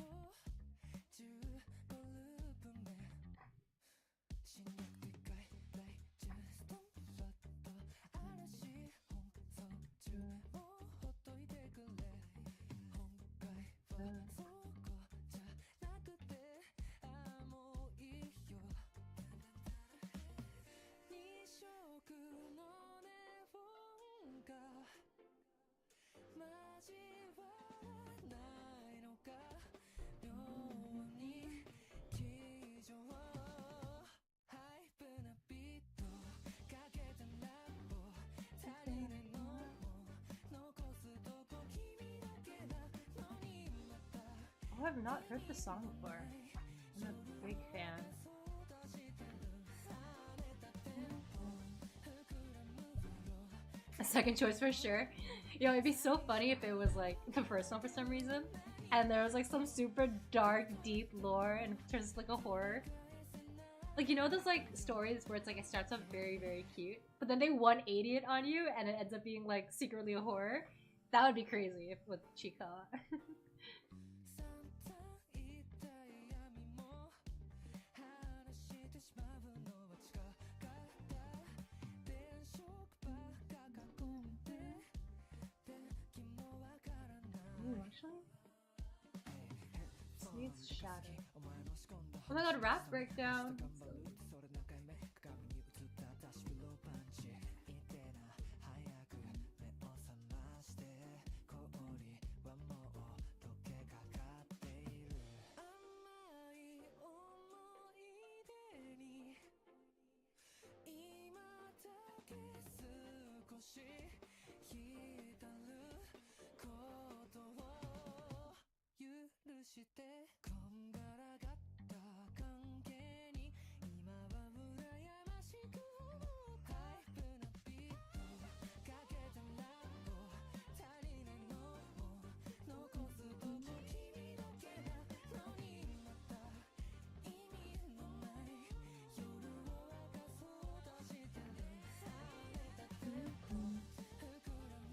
Oh, I've not heard the song before. I'm a big fan. A second choice for sure. Yo, it'd be so funny if it was like the first one for some reason, and there was like some super dark, deep lore, and it turns like a horror. Like, you know those like stories where it's like it starts off very, very cute, but then they 180 it on you, and it ends up being like secretly a horror. That would be crazy if with Chikawa. Needs shadow. Oh my god, rap breakdown.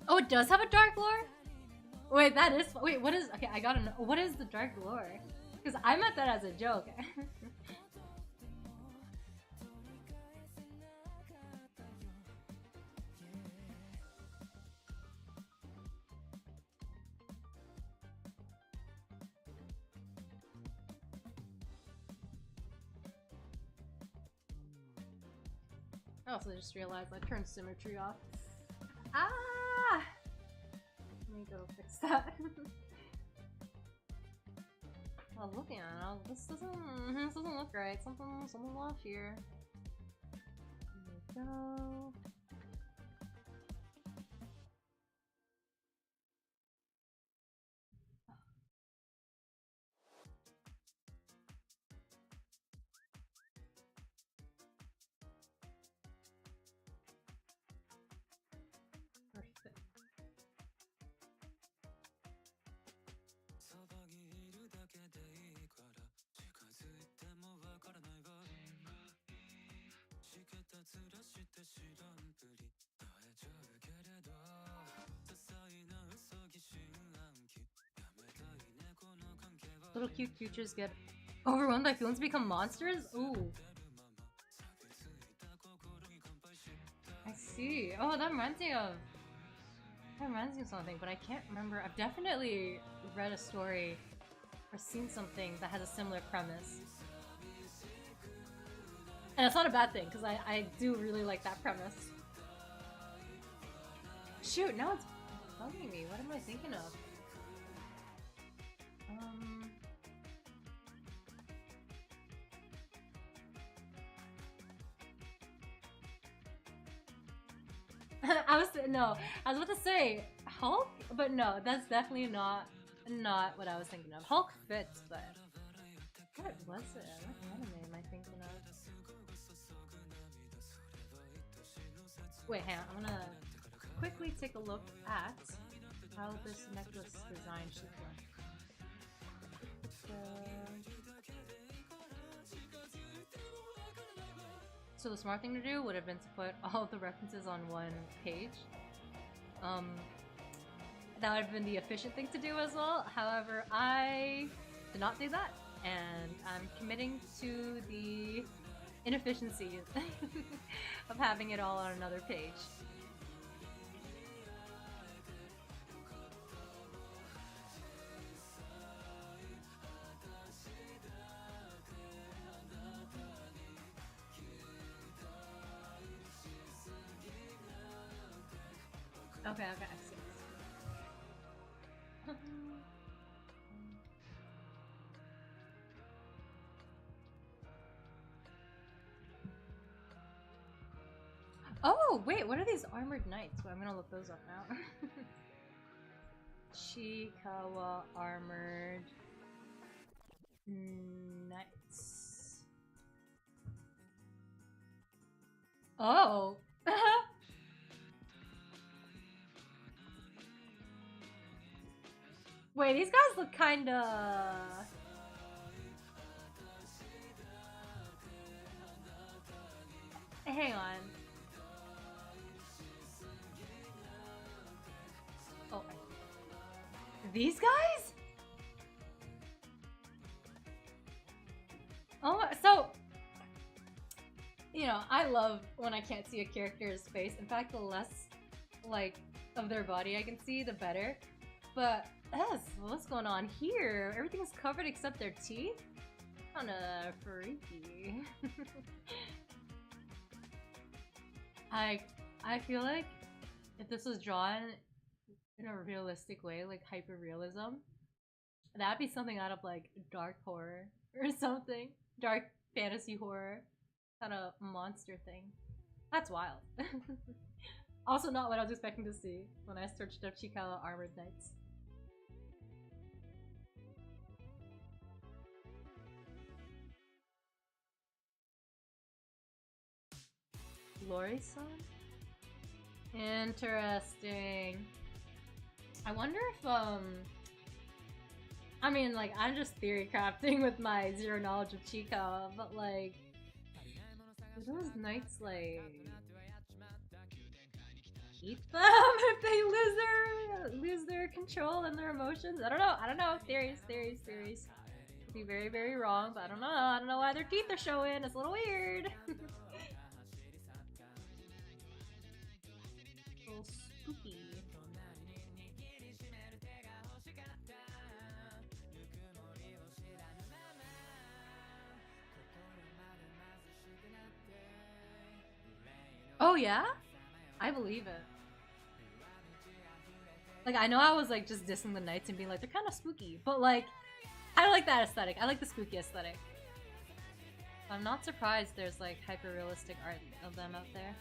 Oh, it does have a dark lore? Wait, that is. Wait, what is. Okay, I gotta know. What is the dark lore? Because I meant that as a joke. I also just realized I turned symmetry off. Ah! Let me go fix that. I'm looking at it. This doesn't look right. Something's off here. There we go. Perfect. Little cute creatures get overwhelmed by feelings, become monsters? Ooh. I see. Oh, that reminds me of something, but I can't remember. I've definitely read a story or seen something that has a similar premise. And it's not a bad thing, because I do really like that premise. Shoot, now it's bugging me. What am I thinking of? I was about to say Hulk, but no, that's definitely not what I was thinking of. Hulk fits, but Was it? What anime am I thinking of? Wait, hang on. I'm gonna quickly take a look at how this necklace design should look. So the smart thing to do would have been to put all of the references on one page. That would have been the efficient thing to do as well. However, I did not do that, and I'm committing to the inefficiencies of having it all on another page. Okay, I see. Oh, wait, what are these armored knights? Well, I'm gonna look those up now. Chikawa armored knights. Oh! Wait, these guys look kinda... Hang on. Oh. These guys? Oh, so... You know, I love when I can't see a character's face. In fact, the less, like, of their body I can see, the better. But, what's going on here? Everything is covered except their teeth? Kinda freaky. I feel like if this was drawn in a realistic way, like hyper-realism, that'd be something out of like dark horror or something. Dark fantasy horror. Kind of monster thing. That's wild. Also not what I was expecting to see when I searched up Chikawa Armored Knights. Lori-san? Interesting. I wonder if, I mean, like, I'm just theory crafting with my zero knowledge of Chikawa, but, like, do those knights, like, eat them if they lose their control and their emotions? I don't know. Theories. Could be very, very wrong, but I don't know why their teeth are showing. It's a little weird. A little spooky. Oh yeah? I believe it. Like, I know I was like just dissing the knights and being like, they're kind of spooky, but like, I don't like that aesthetic. I like the spooky aesthetic. I'm not surprised there's like hyper-realistic art of them out there.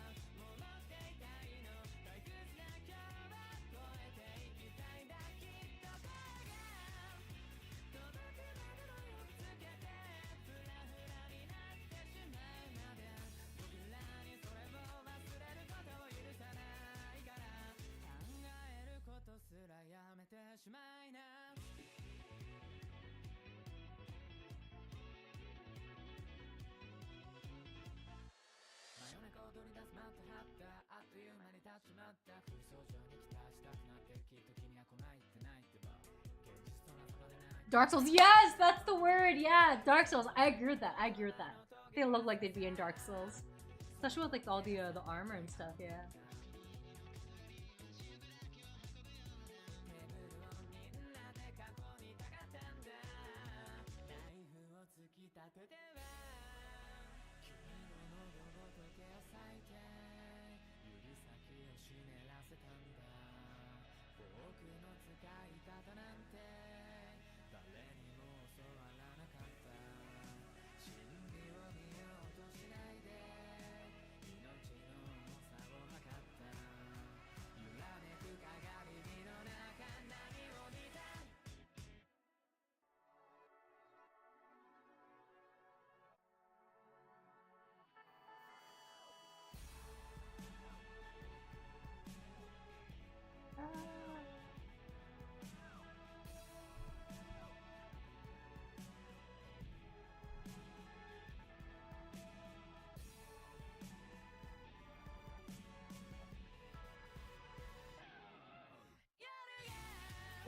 Dark Souls, yes, that's the word. Yeah, Dark Souls. I agree with that. They look like they'd be in Dark Souls, especially with like all the armor and stuff. Yeah.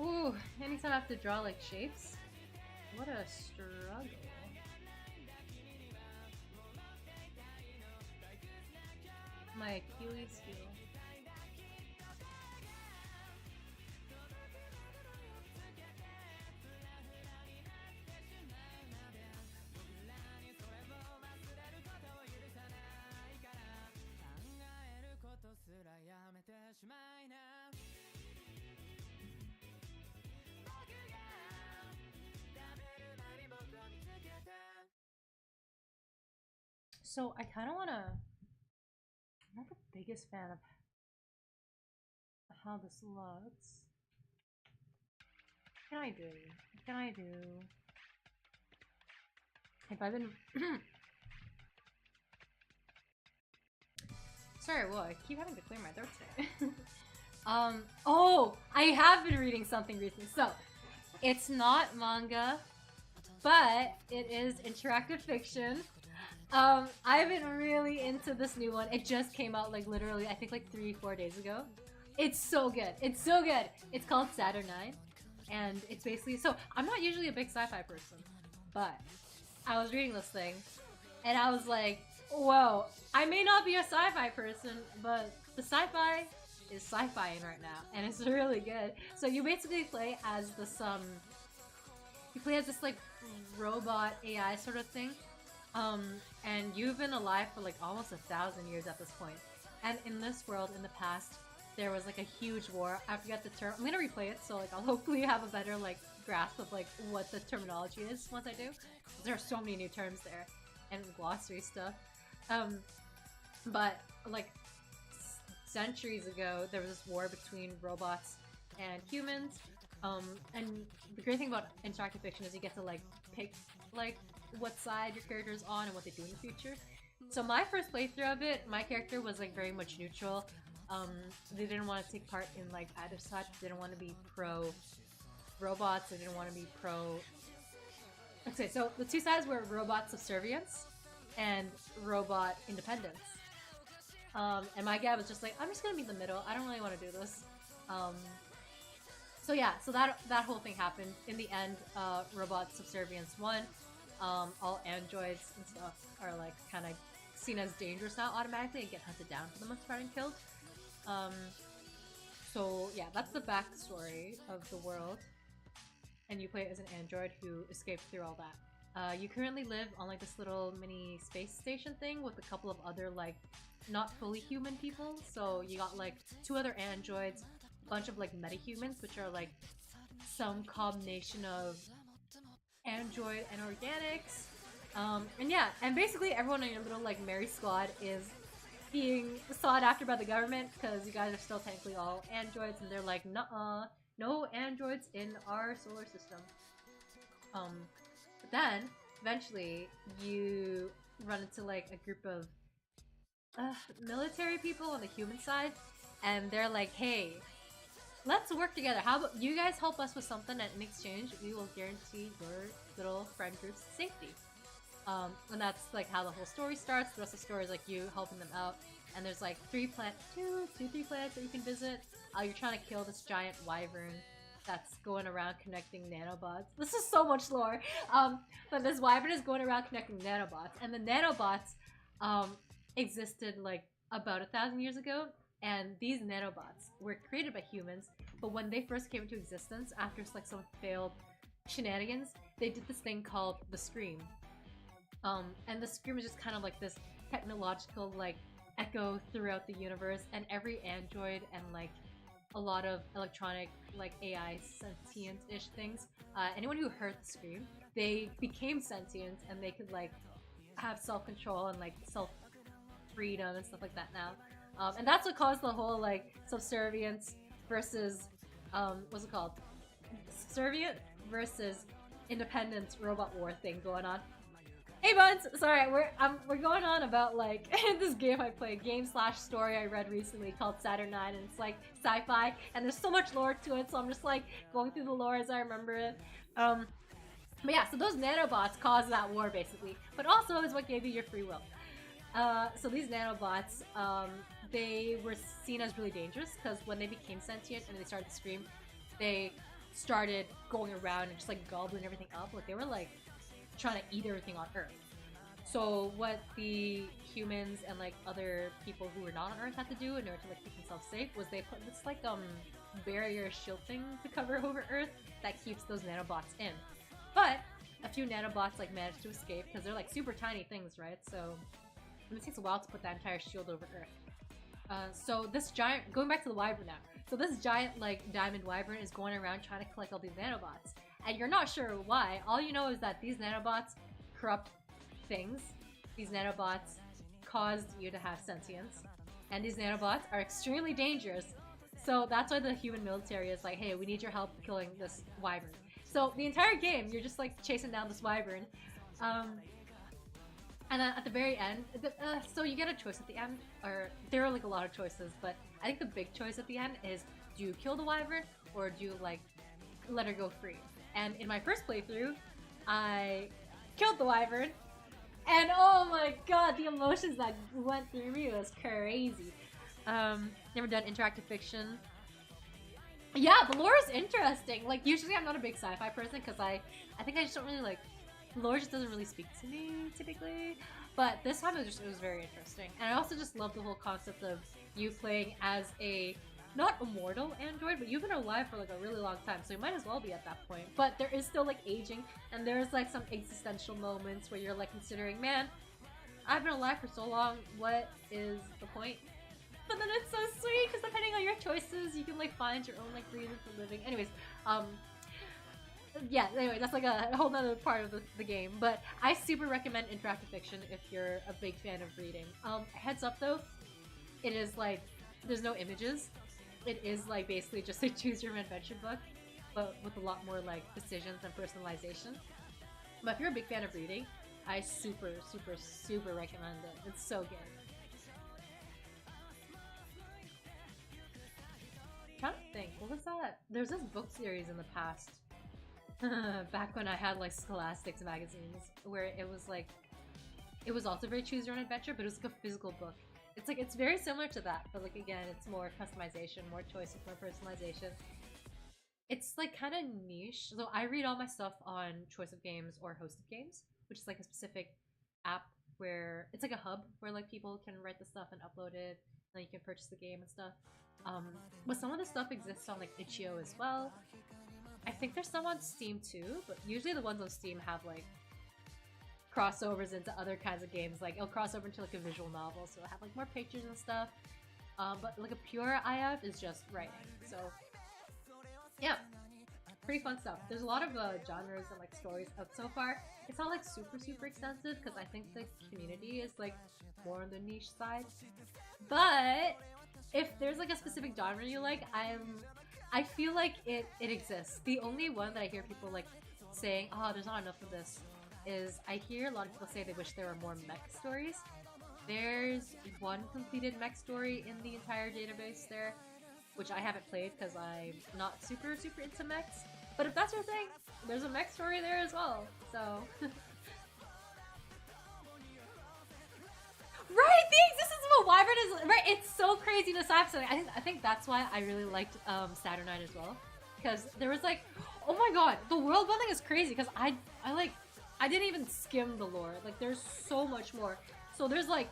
Ooh, anytime I have to draw like shapes. What a struggle. My Achilles heel. So I kind of want to. I'm not the biggest fan of how this looks. What can I do? What can I do? If I've been. Sorry, well, I keep having to clear my throat today. Oh, I have been reading something recently. So, it's not manga, but it is interactive fiction. I've been really into this new one. It just came out like literally, I think like 3-4 days ago. It's so good. It's so good. It's called Saturnine, and it's basically so. I'm not usually a big sci-fi person, but I was reading this thing, and I was like, whoa, I may not be a sci-fi person, but the sci-fi is sci-fi-ing right now, and it's really good. So you basically play as this, you play as this, like, robot AI sort of thing, and you've been alive for, like, almost 1,000 years at this point. And in this world, in the past, there was, like, a huge war. I forget the term. I'm gonna replay it, so, like, I'll hopefully have a better, like, grasp of, like, what the terminology is once I do. There are so many new terms there, and glossary stuff. But, like, centuries ago, there was this war between robots and humans. And the great thing about interactive fiction is you get to, like, pick, like, what side your character is on and what they do in the future. So my first playthrough of it, my character was, like, very much neutral. They didn't want to take part in, like, either side. They didn't want to be pro-robots. They didn't want to be pro... Okay, so the two sides were robot subservience and robot independence. And my guy was just like, I'm just gonna be in the middle. I don't really want to do this. So yeah, so that whole thing happened. In the end, robot subservience won. All androids and stuff are like kind of seen as dangerous now automatically and get hunted down for the most part and killed. So yeah, that's the backstory of the world. And you play as an android who escaped through all that. You currently live on like this little mini space station thing with a couple of other like not fully human people. So you got like 2 other androids, a bunch of like metahumans, which are like some combination of android and organics. And yeah, and basically everyone in your little like merry squad is being sought after by the government because you guys are still technically all androids, and they're like, nuh-uh, no androids in our solar system. But then eventually you run into like a group of military people on the human side, and they're like, hey, let's work together. How about you guys help us with something, and in exchange we will guarantee your little friend group's safety. And that's like how the whole story starts. The rest of the story is like you helping them out, and there's like 3 planets that you can visit. You're trying to kill this giant wyvern that's going around connecting nanobots. This is so much lore. But this wyvern is going around connecting nanobots, and the nanobots existed like about 1,000 years ago, and these nanobots were created by humans, but when they first came into existence after like some failed shenanigans, they did this thing called the Scream. And the Scream is just kind of like this technological like echo throughout the universe, and every android and like a lot of electronic like AI sentient-ish things, anyone who heard the Scream, they became sentient and they could like have self-control and like self-freedom and stuff like that now. And that's what caused the whole like subservience versus what's it called? Subservient versus independence robot war thing going on. Hey buds! Sorry, we're going on about like this game I played, game/story I read recently called Saturnine, and it's like sci-fi, and there's so much lore to it, so I'm just like going through the lore as I remember it. But yeah, so those nanobots caused that war basically, but also is what gave you your free will. So these nanobots, they were seen as really dangerous because when they became sentient and they started to scream, they started going around and just like gobbling everything up. Like they were like trying to eat everything on Earth. So what the humans and like other people who were not on Earth had to do in order to like keep themselves safe was they put this like barrier shield thing to cover over Earth that keeps those nanobots in. But a few nanobots like managed to escape because they're like super tiny things, right? So it takes a while to put that entire shield over Earth. So this giant, going back to the wyvern now. So this giant like diamond wyvern is going around trying to collect all these nanobots, and you're not sure why. All you know is that these nanobots corrupt things. These nanobots caused you to have sentience, and these nanobots are extremely dangerous. So that's why the human military is like, hey, we need your help killing this wyvern. So the entire game, you're just like chasing down this wyvern. And then at the very end, so you get a choice at the end, or there are like a lot of choices, but I think the big choice at the end is, do you kill the wyvern or do you like let her go free? And in my first playthrough, I killed the wyvern, and oh my god, the emotions that went through me was crazy. Never done interactive fiction. Yeah, the lore is interesting. Like usually I'm not a big sci-fi person because I think I just don't really like, lore just doesn't really speak to me typically, but this time it was very interesting. And I also just love the whole concept of you playing as a not immortal android, but you've been alive for like a really long time, so you might as well be at that point. But there is still like aging, and there's like some existential moments where you're like considering, man, I've been alive for so long, what is the point? But then it's so sweet because depending on your choices, you can like find your own like reason for living. Anyways, yeah, anyway, that's like a whole nother part of the game, but I super recommend interactive fiction if you're a big fan of reading. Heads up though, it is like, there's no images. It is like basically just a choose your own adventure book, but with a lot more like decisions and personalization. But if you're a big fan of reading, I super recommend it. It's so good. I'm trying to think, what was that? There's this book series in the past. Back when I had like Scholastic's magazines, where it was like, it was also very choose your own adventure, but it was like a physical book. It's like, it's very similar to that, but like again, it's more customization, more choices, more personalization. It's like kind of niche. So I read all my stuff on Choice of Games or Host of Games, which is like a specific app where it's like a hub where like people can write the stuff and upload it, and then you can purchase the game and stuff. But some of the stuff exists on like itch.io as well. I think there's some on Steam too, but usually the ones on Steam have like crossovers into other kinds of games. Like it'll cross over into like a visual novel, so it'll have like more pictures and stuff. But like a pure IF is just writing. So yeah, pretty fun stuff. There's a lot of genres and like stories up so far. It's not like super extensive because I think the community is like more on the niche side. But if there's like a specific genre you like, I feel like it exists. The only one that I hear people like saying, oh, there's not enough of this, is I hear a lot of people say they wish there were more mech stories. There's one completed mech story in the entire database there, which I haven't played because I'm not super into mechs. But if that's your thing, there's a mech story there as well. So right, the existence of a wyvern is right. It's so crazy to sci-fi something. I think that's why I really liked Saturnine as well, because there was like, oh my god, the world building is crazy. Because I didn't even skim the lore. Like there's so much more. So there's a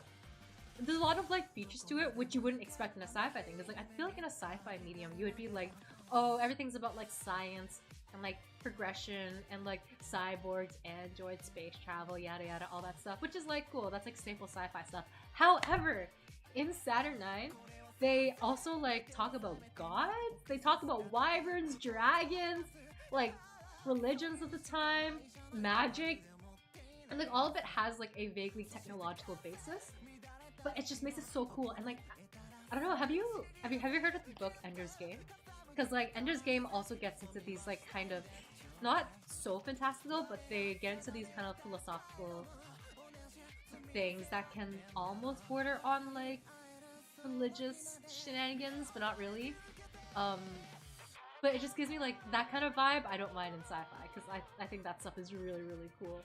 lot of like features to it which you wouldn't expect in a sci-fi thing. Because like I feel like in a sci-fi medium you would be like, oh, everything's about like science and like progression and like cyborgs, androids, space travel, yada yada, all that stuff, which is like cool. That's like staple sci-fi stuff. However, in Saturnine, they also like talk about gods. They talk about wyverns, dragons, like religions of the time, magic, and like all of it has like a vaguely technological basis, but it just makes it so cool. And like, I don't know, have you heard of the book Ender's Game? Because like Ender's Game also gets into these like kind of not so fantastical, but they get into these kind of philosophical things that can almost border on like religious shenanigans, but not really. But it just gives me like that kind of vibe. I don't mind in sci-fi because I think that stuff is really cool.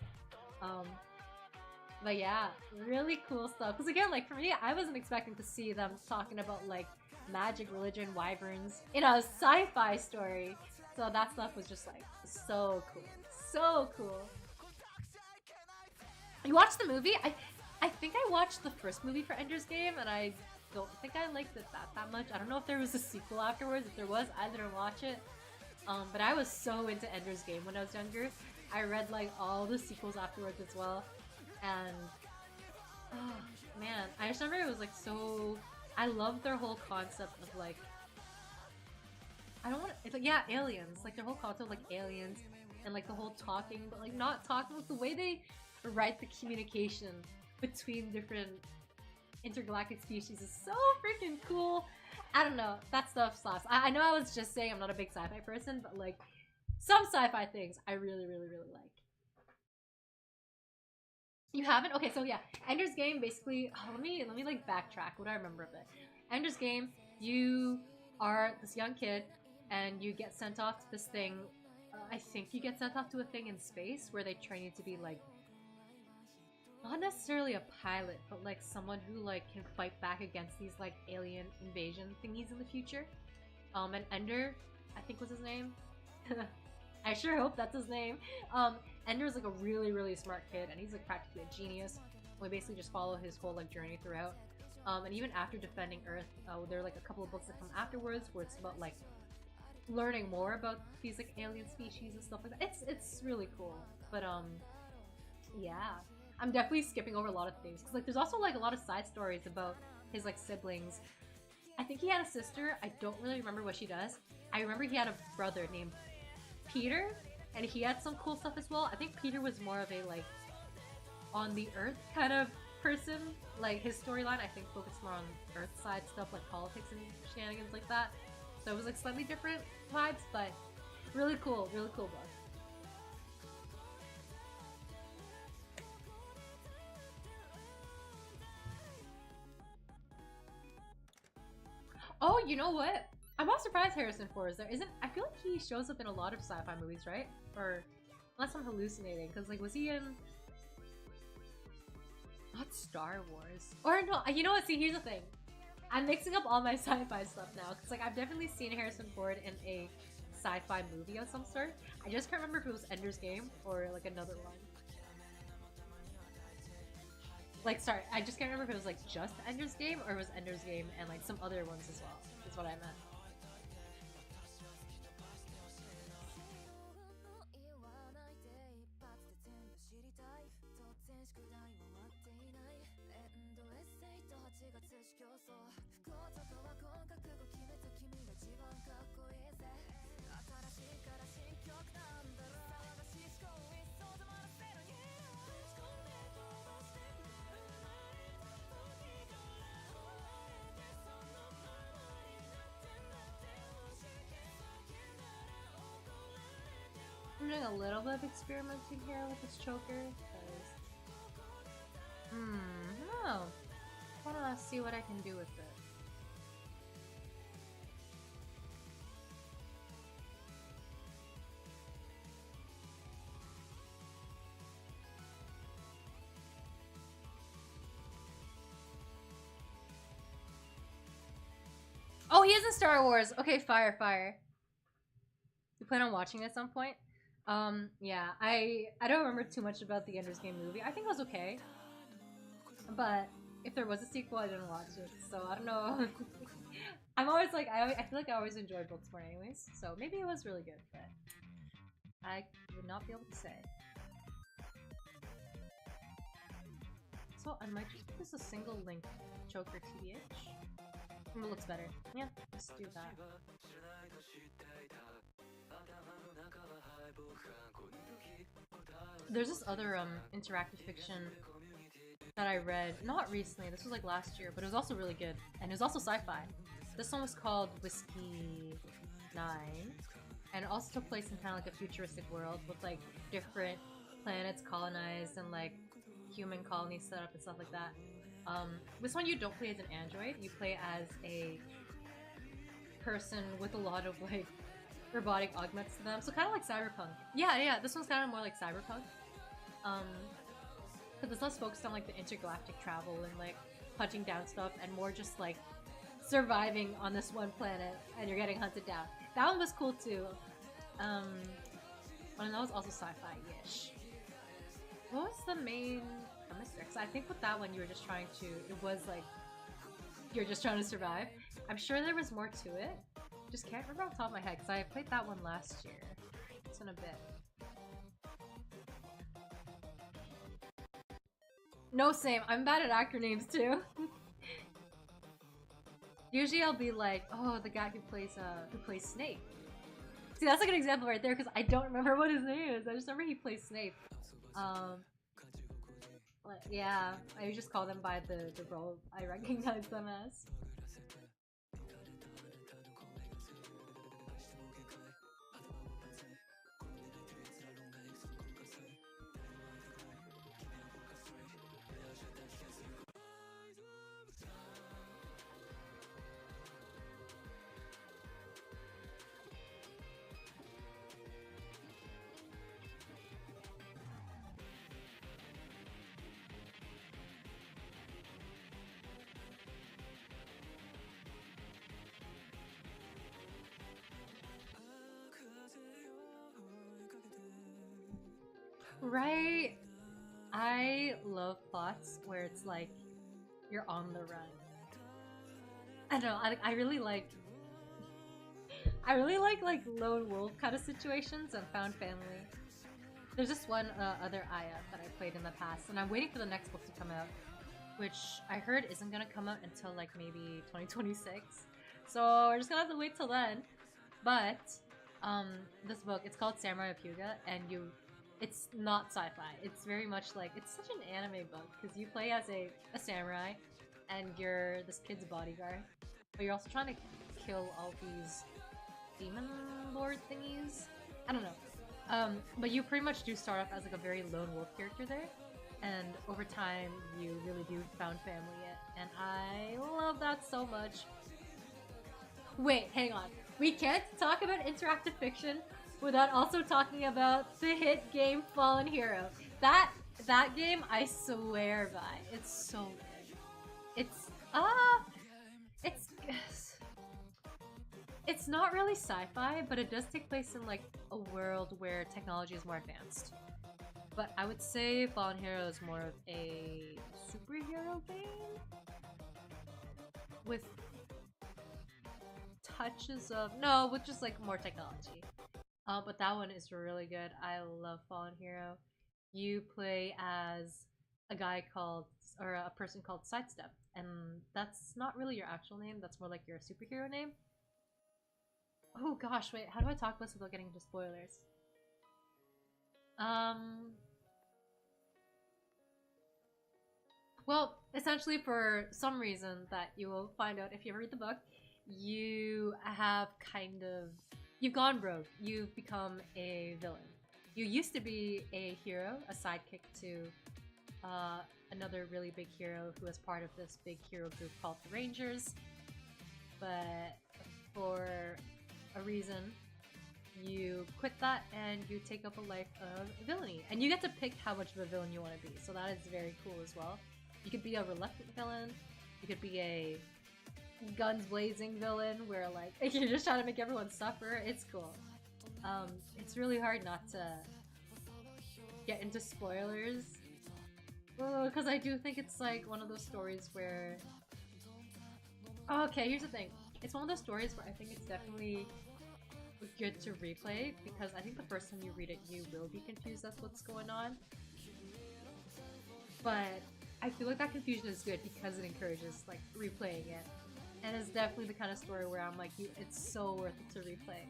But yeah, really cool stuff. Because again, like for me, I wasn't expecting to see them talking about like magic, religion, wyverns in a sci-fi story. So that stuff was just like so cool. So cool. You watched the movie? I think I watched the first movie for Ender's Game, and I don't think I liked it that much. I don't know if there was a sequel afterwards. If there was, I didn't watch it. But I was so into Ender's Game when I was younger. I read like all the sequels afterwards as well, and oh man, I just remember it was like so. I loved their whole concept of like, I don't want it's like, yeah, aliens, like their whole concept of like aliens and like the whole talking, but like not talking, with the way they write the communication between different intergalactic species is so freaking cool. I don't know, that stuff slaps. I know I was just saying I'm not a big sci-fi person, but like some sci-fi things I really like. You haven't? Okay, so yeah, Ender's Game basically. Oh, let me like backtrack. What do I remember of it? Ender's Game. You are this young kid, and you get sent off to this thing. I think you get sent off to a thing in space where they train you to be like, not necessarily a pilot, but like someone who like can fight back against these like alien invasion thingies in the future. And Ender, I think was his name. I sure hope that's his name. Ender's like a really smart kid, and he's like practically a genius. We basically just follow his whole like journey throughout. And even after defending Earth, there are like a couple of books that come afterwards where it's about like learning more about these like alien species and stuff like that. It's really cool. But yeah, I'm definitely skipping over a lot of things because like there's also like a lot of side stories about his like siblings. I think he had a sister. I don't really remember what she does. I remember he had a brother named Peter, and he had some cool stuff as well. I think Peter was more of a like on the Earth kind of person. Like his storyline, I think, focused more on Earth side stuff, like politics and shenanigans like that. So it was like slightly different vibes, but really cool book. Oh, you know what? I'm not surprised Harrison Ford is there. I feel like he shows up in a lot of sci-fi movies, right? Or unless I'm hallucinating, because like was he in not Star Wars? Or no, you know what? See, here's the thing. I'm mixing up all my sci-fi stuff now, because like I've definitely seen Harrison Ford in a sci-fi movie of some sort. I just can't remember if it was Ender's Game or like another one. Like, sorry, I just can't remember if it was like just Ender's Game or it was Ender's Game and like some other ones as well. Is what I meant. I'm doing a little bit of experimenting here with this choker, because I don't know. I wanna see what I can do with it. Oh, he is in Star Wars! Okay, fire. You plan on watching it at some point? Yeah, I don't remember too much about the Ender's Game movie. I think it was okay. But if there was a sequel, I didn't watch it, so I don't know. I'm always like, I feel like I always enjoy books more anyways, so maybe it was really good, but I would not be able to say. So I might just put this a single link choker TBH. It looks better. Yeah, let's do that. There's this other interactive fiction that I read, not recently, this was like last year, but it was also really good, and it was also sci-fi. This one was called Whiskey 9, and it also took place in kind of like a futuristic world with like different planets colonized and like human colonies set up and stuff like that. This one you don't play as an android, you play as a person with a lot of like robotic augments to them, so kind of like cyberpunk. Yeah, this one's kind of more like cyberpunk. Because it's less focused on like the intergalactic travel and like hunting down stuff, and more just like surviving on this one planet and you're getting hunted down. That one was cool too. Um, but that was also sci-fi-ish. What was the main premise there? Because I think with that one you were just trying to, it was like, you're just trying to survive. I'm sure there was more to it. Just can't remember off the top of my head because I played that one last year. It's been a bit. No, same. I'm bad at actor names too. Usually I'll be like, oh, the guy who plays Snape. See, that's a good example right there because I don't remember what his name is. I just remember he plays Snape. Yeah, I just call them by the role I recognize them as. Right? I love plots where it's like you're on the run. I don't know, I really like like lone wolf kind of situations and found family. There's this one other Aya that I played in the past, and I'm waiting for the next book to come out, which I heard isn't gonna come out until like maybe 2026. So we're just gonna have to wait till then. But this book, it's called Samurai of Hyuga, and it's not sci-fi. It's very much like, it's such an anime book because you play as a samurai and you're this kid's bodyguard, but you're also trying to kill all these demon lord thingies. I don't know. But you pretty much do start off as like a very lone wolf character there, and over time you really do found family it, and I love that so much. Wait, hang on. We can't talk about interactive fiction without also talking about the hit game Fallen Hero. That game I swear by. It's so good. It's not really sci-fi, but it does take place in like a world where technology is more advanced. But I would say Fallen Hero is more of a superhero game with touches of with just like more technology. But that one is really good. I love Fallen Hero. You play as a guy called, or a person called Sidestep, and that's not really your actual name. That's more like your superhero name. Oh gosh, wait, how do I talk about this without getting into spoilers? Well, essentially for some reason that you will find out if you ever read the book, you have you've gone rogue. You've become a villain. You used to be a hero, a sidekick to another really big hero who was part of this big hero group called the Rangers. But for a reason, you quit that and you take up a life of villainy. And you get to pick how much of a villain you want to be, so that is very cool as well. You could be a reluctant villain, you could be a guns blazing villain where like you're just trying to make everyone suffer. It's cool. It's really hard not to get into spoilers because I do think it's like one of those stories where okay, here's the thing, it's one of those stories where I think it's definitely good to replay because I think the first time you read it you will be confused as what's going on, but I feel like that confusion is good because it encourages like replaying it. And it's definitely the kind of story where I'm like, it's so worth it to replay.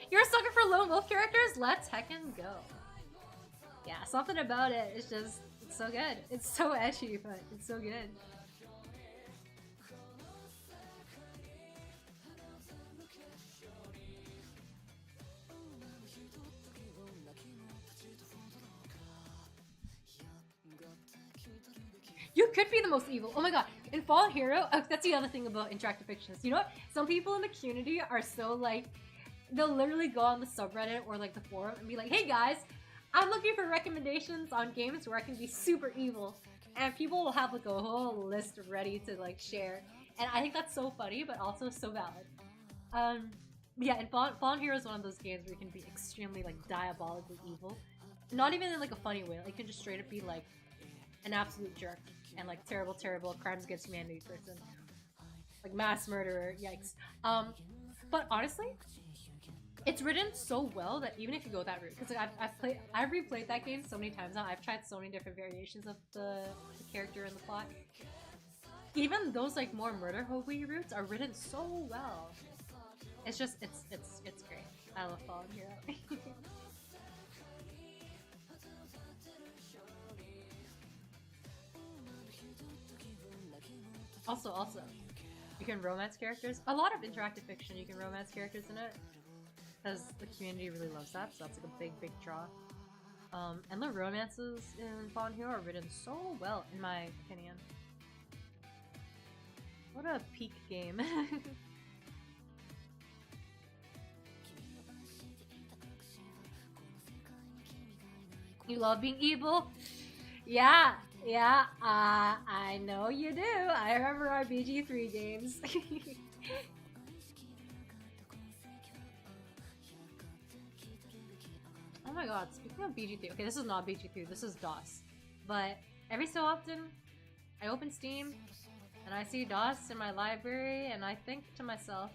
You're a sucker for lone wolf characters? Let's heckin' go. Yeah, something about it. It's just, it's so good. It's so edgy, but it's so good. You could be the most evil. Oh my god. In Fallen Hero, that's the other thing about interactive fiction. You know what? Some people in the community are so like, they'll literally go on the subreddit or like the forum and be like, hey guys, I'm looking for recommendations on games where I can be super evil. And people will have like a whole list ready to like share. And I think that's so funny, but also so valid. Yeah, and Fallen Hero is one of those games where you can be extremely like diabolically evil. Not even in like a funny way. Like you can just straight up be like an absolute jerk and like terrible, terrible crimes against humanity person. Like mass murderer, yikes. But honestly, it's written so well that even if you go that route, because like, I've replayed that game so many times now. I've tried so many different variations of the character and the plot. Even those like more murder hobo routes are written so well. It's just it's great. I love Fallen Hero. Also, you can romance characters. A lot of interactive fiction, you can romance characters in it, because the community really loves that. So that's like a big draw. And the romances in Fallen Hero are written so well, in my opinion. What a peak game. You love being evil? Yeah, I know you do. I remember our BG3 games. Oh my god, speaking of BG3, okay, this is not BG3, this is DOS. But every so often, I open Steam, and I see DOS in my library, and I think to myself,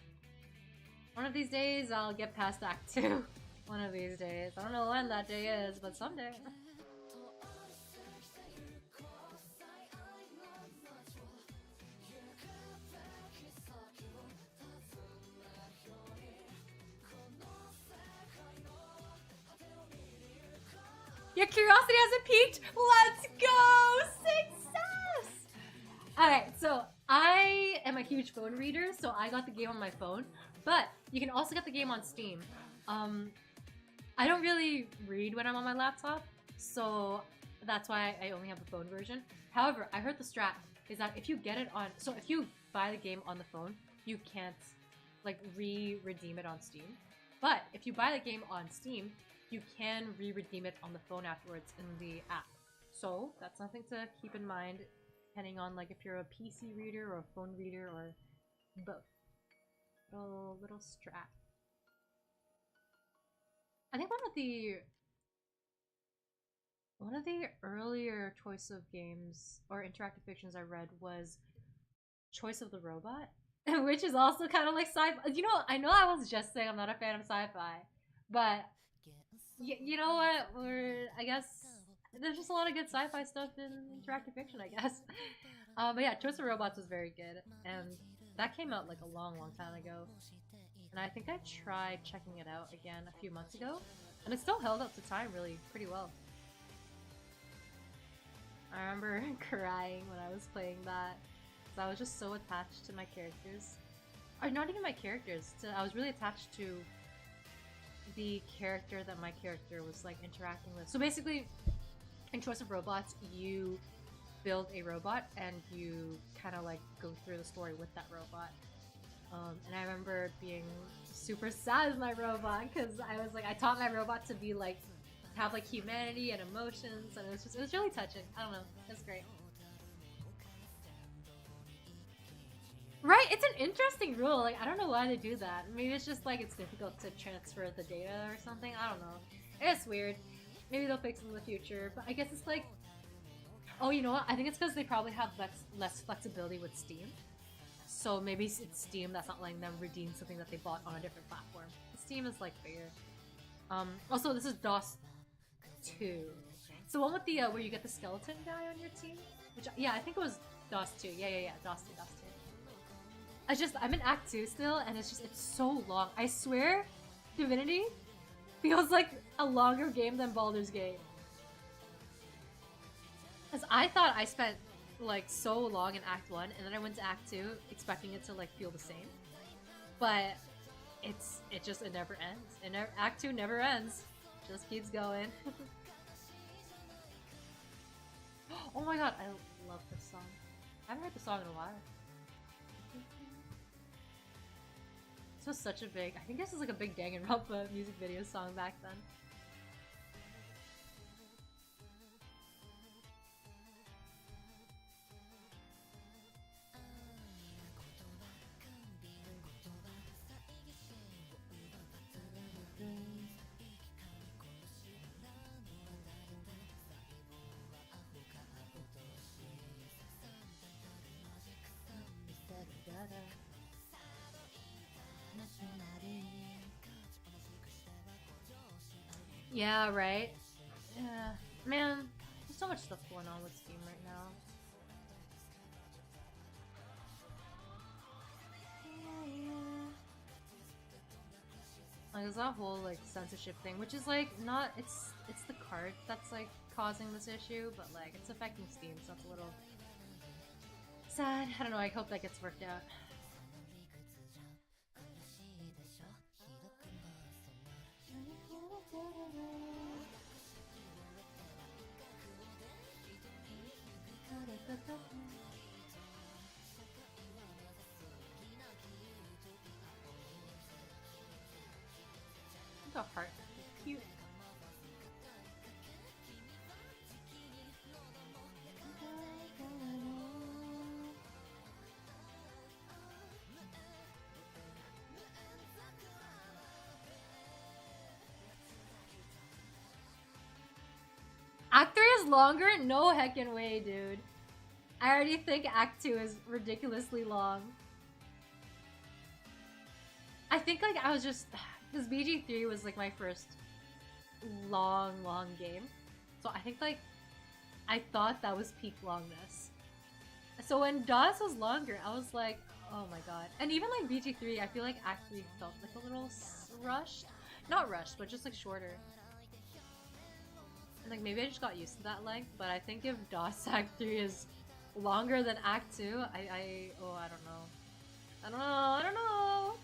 one of these days I'll get past Act 2. One of these days. I don't know when that day is, but someday. Your curiosity hasn't peaked? Let's go! Success! Alright, so I am a huge phone reader, so I got the game on my phone. But you can also get the game on Steam. I don't really read when I'm on my laptop, so that's why I only have the phone version. However, I heard the strat is that if you get it on... So if you buy the game on the phone, you can't like redeem it on Steam. But if you buy the game on Steam, you can redeem it on the phone afterwards in the app. So that's something to keep in mind, depending on like if you're a PC reader or a phone reader or both. Little strat. I think one of the earlier choice of games or interactive fictions I read was Choice of the Robot, which is also kind of like sci-fi. You know, I know I was just saying I'm not a fan of sci-fi, but you know what? I guess there's just a lot of good sci-fi stuff in interactive fiction, I guess. But yeah, Choice of Robots was very good, and that came out like a long time ago. And I think I tried checking it out again a few months ago, and it still held up to time really pretty well. I remember crying when I was playing that, because I was just so attached to my characters. Or not even my characters, I was really attached to the character that my character was like interacting with. So basically, in Choice of Robots, you build a robot and you kind of like go through the story with that robot. And I remember being super sad as my robot, because I was like, I taught my robot to be like, have like humanity and emotions, and it was really touching. I don't know, it's great. Right, it's an interesting rule. Like, I don't know why they do that. Maybe it's just like it's difficult to transfer the data or something. I don't know. It's weird. Maybe they'll fix it in the future, but I guess it's like, oh, you know what? I think it's because they probably have less flexibility with Steam. So maybe it's Steam that's not letting them redeem something that they bought on a different platform. Steam is like bigger. Also, this is DOS 2. So one with the where you get the skeleton guy on your team, which yeah, I think it was DOS 2. Yeah, DOS 2. I'm in Act 2 still, and it's so long. I swear, Divinity feels like a longer game than Baldur's Gate. Because I thought I spent like so long in Act 1, and then I went to Act 2 expecting it to like feel the same. But it never ends. Act 2 never ends. Just keeps going. Oh my god, I love this song. I haven't heard the song in a while. This was such a big, I think this was like a big Danganronpa music video song back then. Yeah, right? Yeah. Man, there's so much stuff going on with Steam right now. Like, there's that whole like censorship thing, which is like not it's the card that's like causing this issue, but like it's affecting Steam, so that's a little sad. I don't know, I hope that gets worked out. Look how heart cute. Act 3 is longer? No heckin' way, dude. I already think Act 2 is ridiculously long. I think like I was just... Because BG3 was like my first long game. So I think like I thought that was peak longness. So when DOS was longer, I was like, oh my god. And even like BG3, I feel like Act 3 felt like a little rushed. Not rushed, but just like shorter. And like maybe I just got used to that length, but I think if DOS Act 3 is longer than Act 2, I don't know. I don't know.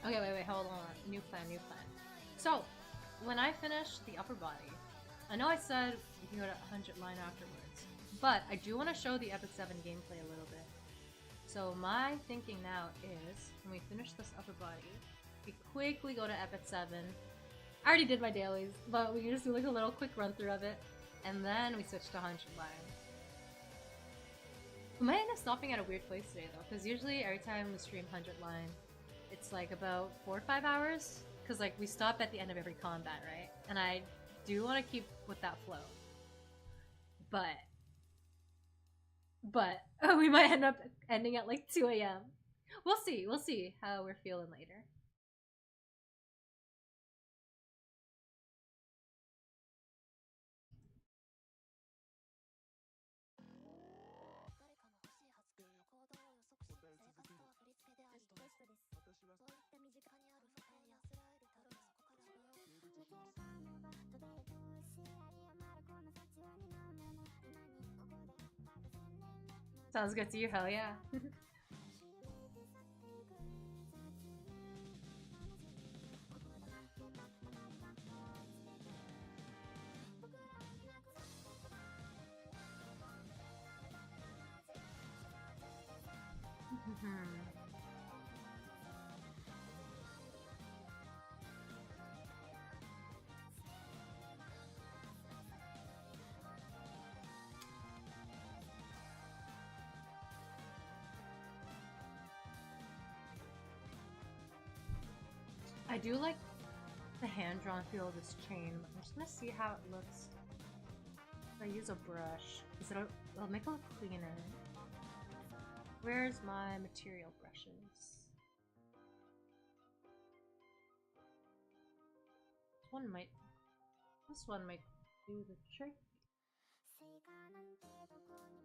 Okay, wait, hold on. New plan. So, when I finish the upper body, I know I said you can go to 100 line afterwards, but I do want to show the Epic 7 gameplay a little bit. So my thinking now is, when we finish this upper body, we quickly go to Epic 7. I already did my dailies, but we can just do like a little quick run through of it, and then we switch to 100 line. We might end up stopping at a weird place today though, because usually every time we stream 100 line, it's like about 4 or 5 hours, because like we stop at the end of every combat, right? And I do want to keep with that flow, but we might end up ending at like 2 a.m. We'll see how we're feeling later. Sounds good to you, hell yeah. I do like the hand-drawn feel of this chain, but I'm just gonna see how it looks if I use a brush. It'll make it look cleaner. Where's my material brushes? This one might do the trick.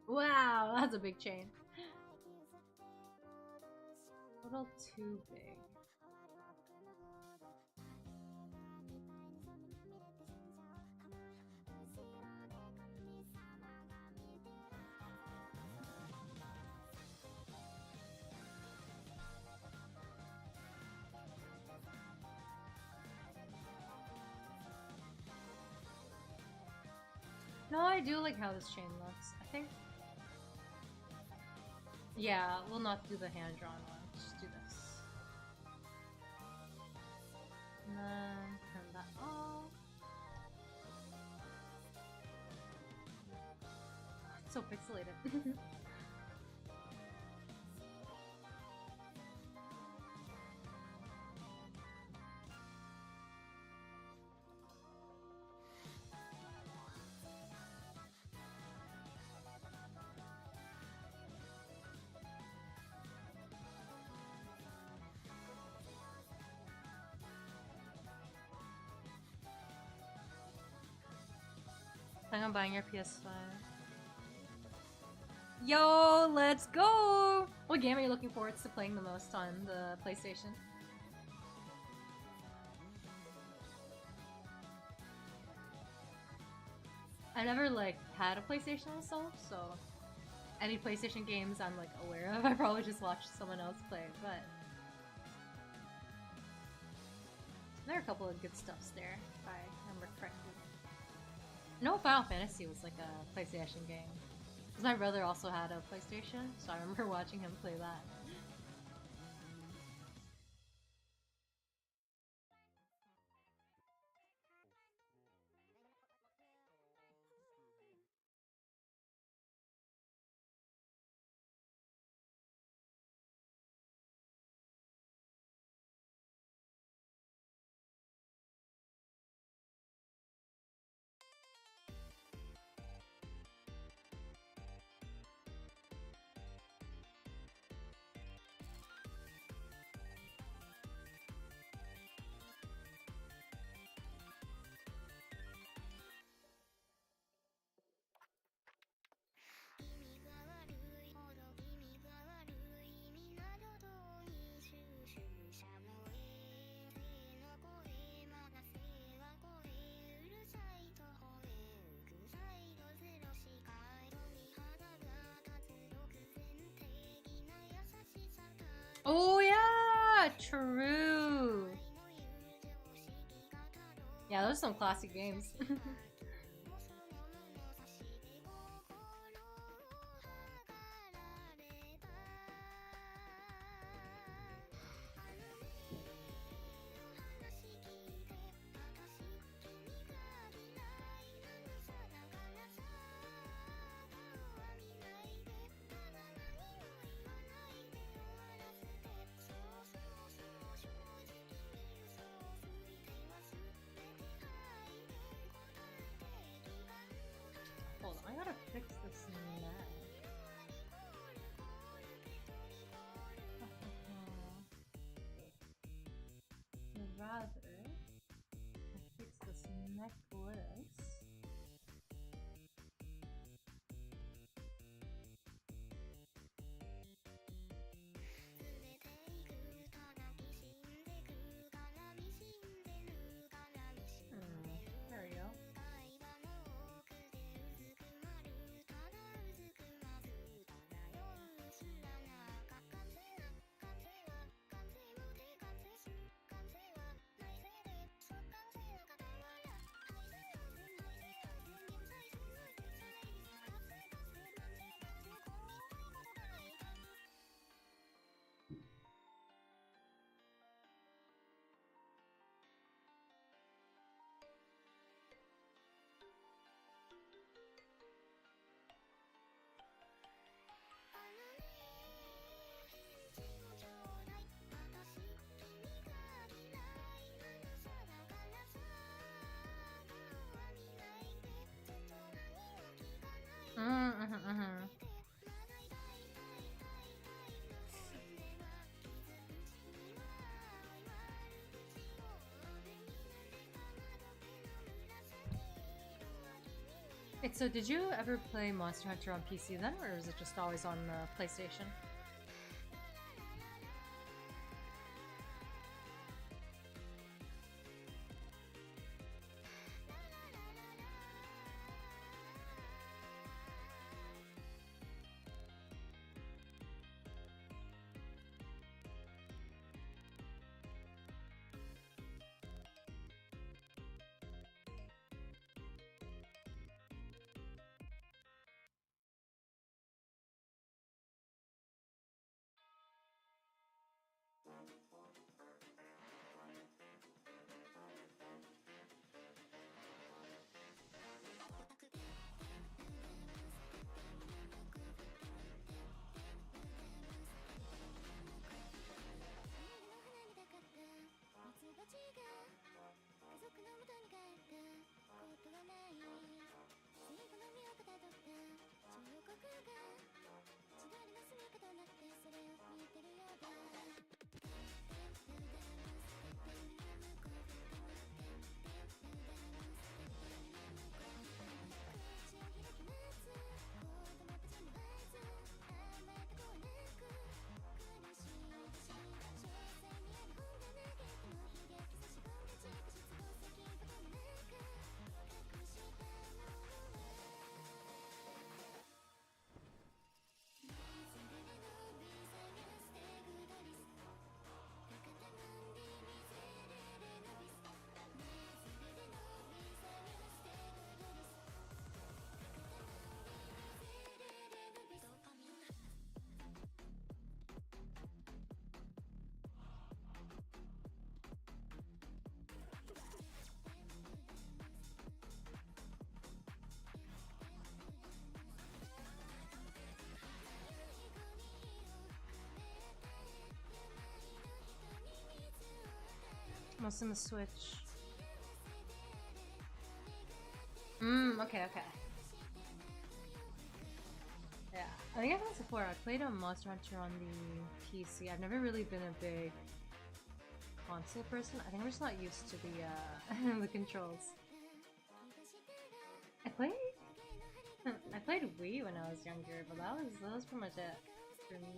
Wow, that's a big chain. A little too big. No, I do like how this chain looks. I think... Yeah, we'll not do the hand-drawn one. Just do this. And then turn that off. It's so pixelated. Plan on buying your PS5. Yo, let's go! What game are you looking forward to playing the most on the PlayStation? I never like had a PlayStation myself, so any PlayStation games I'm like aware of, I probably just watched someone else play, but there are a couple of good stuffs there, if I remember correctly. No, Final Fantasy was like a PlayStation game. Because my brother also had a PlayStation, so I remember watching him play that. Oh yeah, true. Yeah, those are some classic games. Hold on, I gotta fix this now. Rather, I fix this necklace. There we go. Wait, so did you ever play Monster Hunter on PC then, or is it just always on the PlayStation? what's in the Switch? Okay, okay. Yeah, I think I've done this before. I played a Monster Hunter on the PC. I've never really been a big console person. I think I'm just not used to the the controls. I played I played Wii when I was younger, but that was pretty much it for me.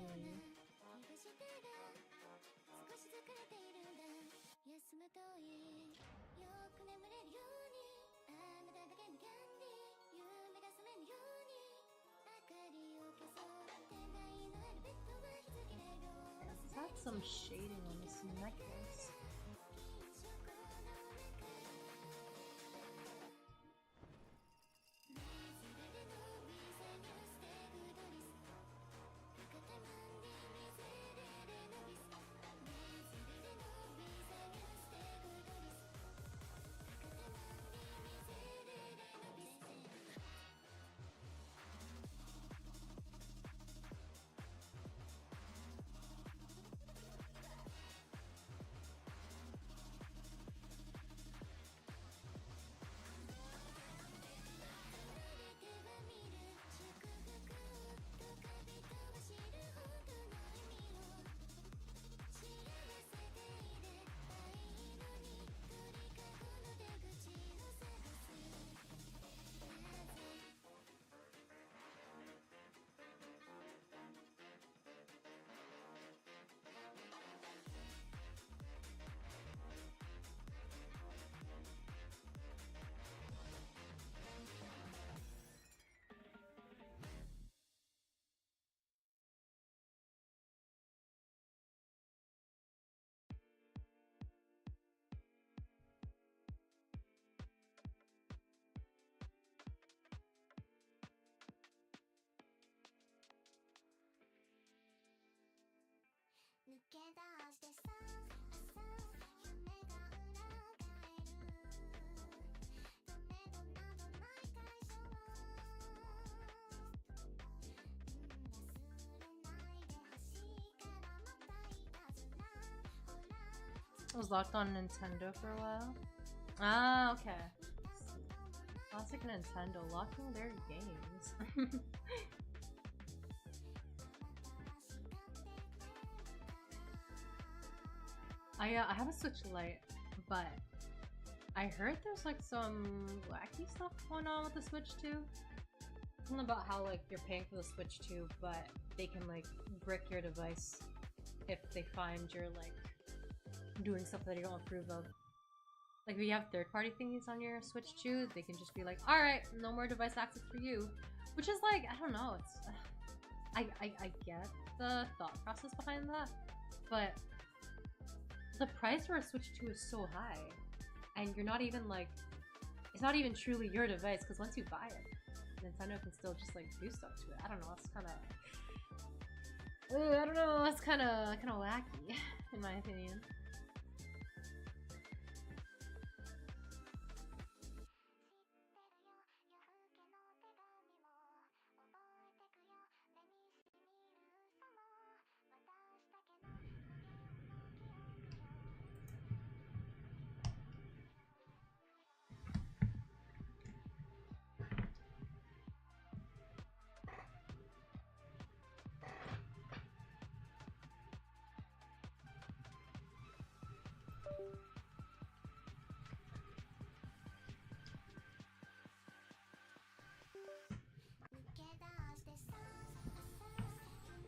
It's got some shading on this necklace. I was locked on Nintendo for a while. Ah, okay. Classic Nintendo, locking their games. I have a Switch Lite, but I heard there's like some wacky stuff going on with the Switch 2. Something about how like you're paying for the Switch 2, but they can like brick your device if they find you're like doing stuff that you don't approve of. Like if you have third-party thingies on your Switch 2, they can just be like, alright, no more device access for you. Which is like, I don't know, it's... I get the thought process behind that, but the price for a Switch 2 is so high, and you're not even like... It's not even truly your device, because once you buy it, Nintendo can still just like do stuff to it. I don't know, it's kind of... I don't know, that's kind of wacky, in my opinion.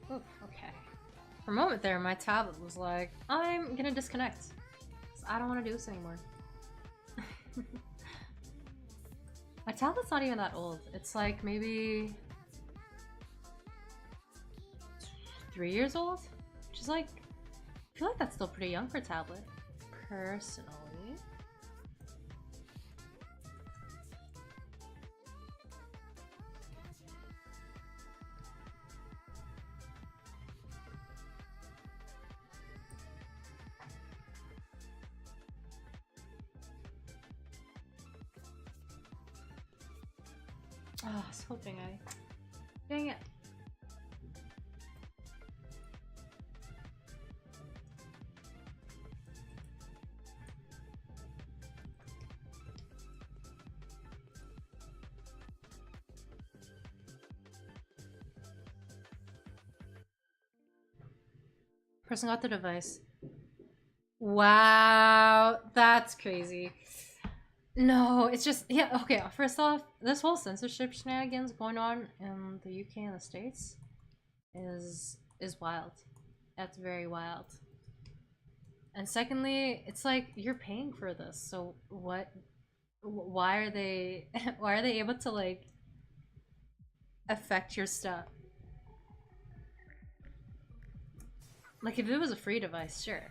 Ooh, okay. For a moment there, my tablet was like, I'm gonna disconnect. I don't want to do this anymore. My tablet's not even that old. It's like maybe 3 years old? Which is like, I feel like that's still pretty young for a tablet, personally. Oh, I was hoping Dang it. Person got the device. Wow, that's crazy. No, it's just yeah. Okay, first off, this whole censorship shenanigans going on in the UK and the States is wild. That's very wild. And secondly, it's like you're paying for this, so what? Why are they? Why are they able to like affect your stuff? Like if it was a free device, sure,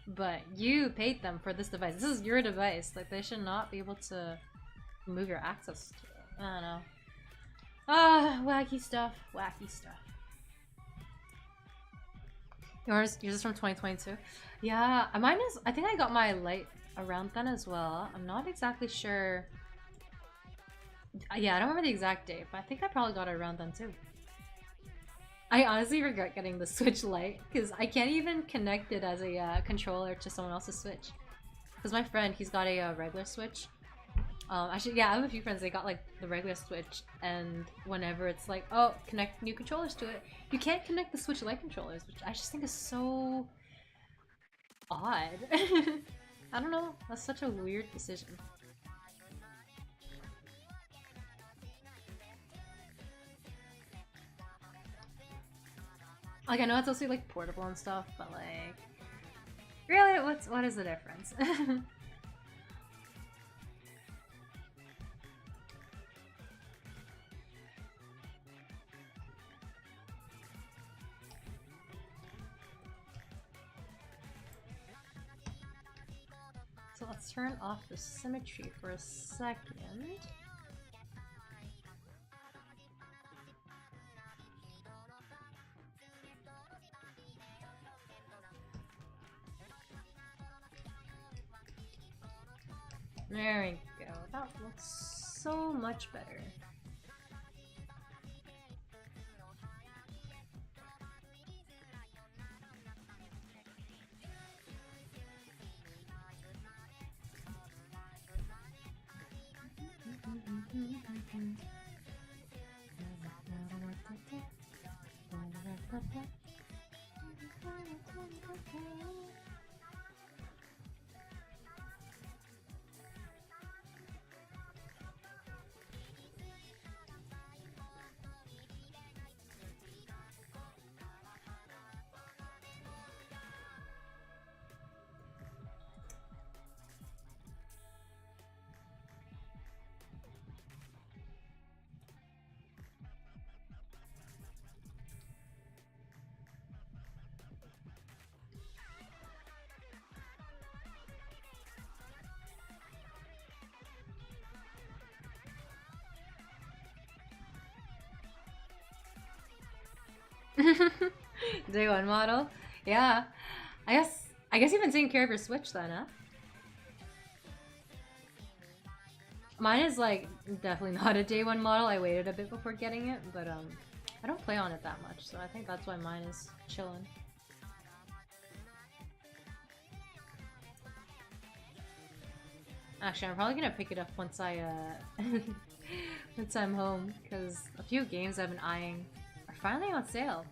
but you paid them for this device. This is your device. Like they should not be able to move your access to it. I don't know. Ah, wacky stuff. Wacky stuff. Yours is from 2022. Yeah, mine is. I think I got my light around then as well. I'm not exactly sure. Yeah, I don't remember the exact date, but I think I probably got it around then too. I honestly regret getting the Switch Lite because I can't even connect it as a controller to someone else's Switch. Because my friend, he's got a regular Switch. Actually, yeah, I have a few friends. They got like the regular Switch, and whenever it's like, oh, connect new controllers to it, you can't connect the Switch Lite controllers, which I just think is so odd. I don't know. That's such a weird decision. Like I know it's supposed to be like portable and stuff, but like, really, what is the difference? So let's turn off the symmetry for a second. There we go. That looks so much better. Day one model. Yeah. I guess you've been taking care of your Switch then, huh? Mine is like definitely not a day one model. I waited a bit before getting it, but I don't play on it that much, so I think that's why mine is chilling. Actually, I'm probably gonna pick it up once I once I'm home, because a few games I've been eyeing are finally on sale.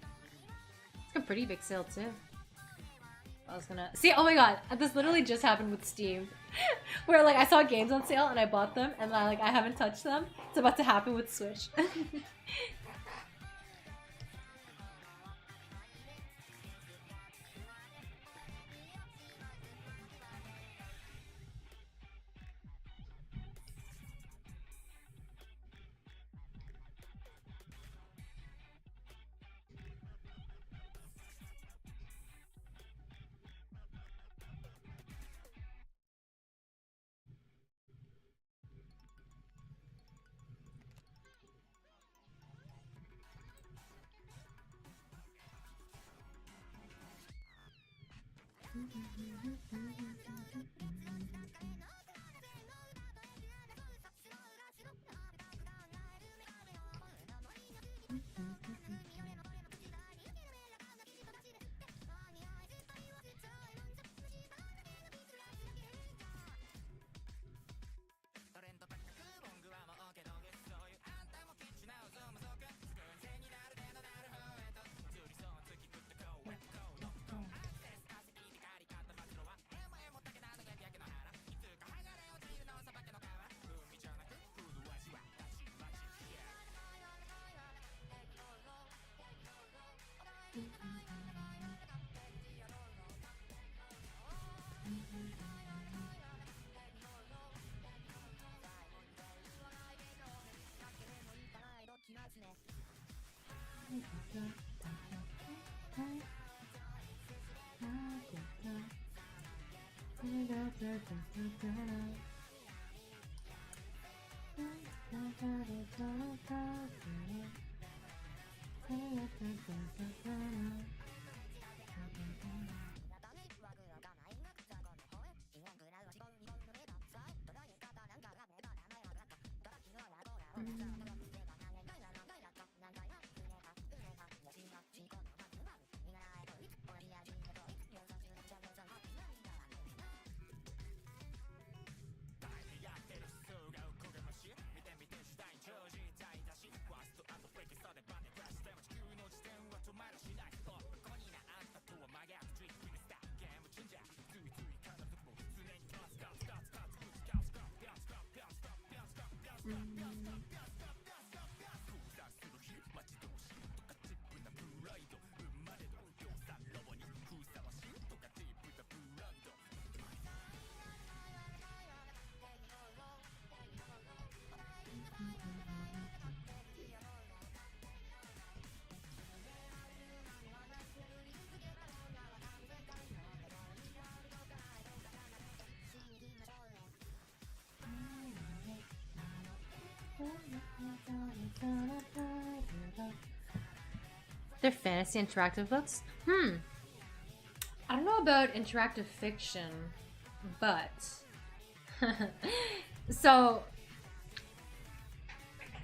It's a pretty big sale too. I was gonna see. Oh my god, this literally just happened with Steam, where like I saw games on sale and I bought them, and I haven't touched them. It's about to happen with Switch. They're fantasy interactive books? I don't know about interactive fiction, but so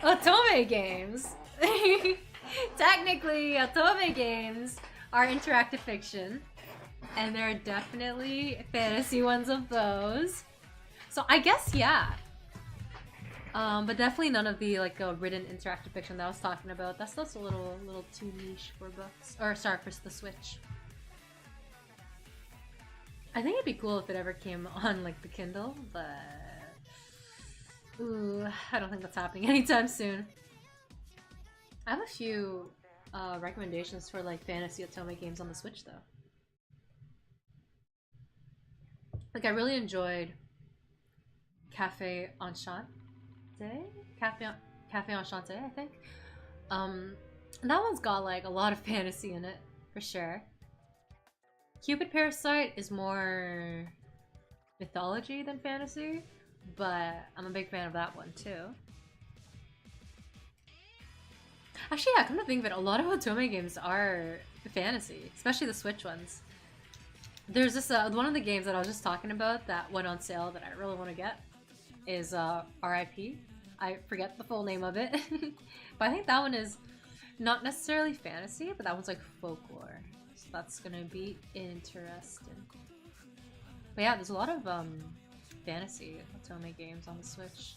Otome games. Technically, Otome games are interactive fiction, and there are definitely fantasy ones of those. So I guess yeah. But definitely none of the like written interactive fiction that I was talking about. That's a little too niche for books, or sorry, for the Switch. I think it'd be cool if it ever came on like the Kindle, but ooh, I don't think that's happening anytime soon. I have a few recommendations for like fantasy Otome games on the Switch though. Like I really enjoyed Cafe Enchante, Cafe Enchanté, I think. That one's got like a lot of fantasy in it for sure. Cupid Parasite is more mythology than fantasy, but I'm a big fan of that one too. Actually, yeah, come to think of it, a lot of Otome games are fantasy, especially the Switch ones. There's this one of the games that I was just talking about that went on sale that I really want to get is RIP. I forget the full name of it, but I think that one is not necessarily fantasy, but that one's like folklore. So that's gonna be interesting. But yeah, there's a lot of fantasy Otome games on the Switch.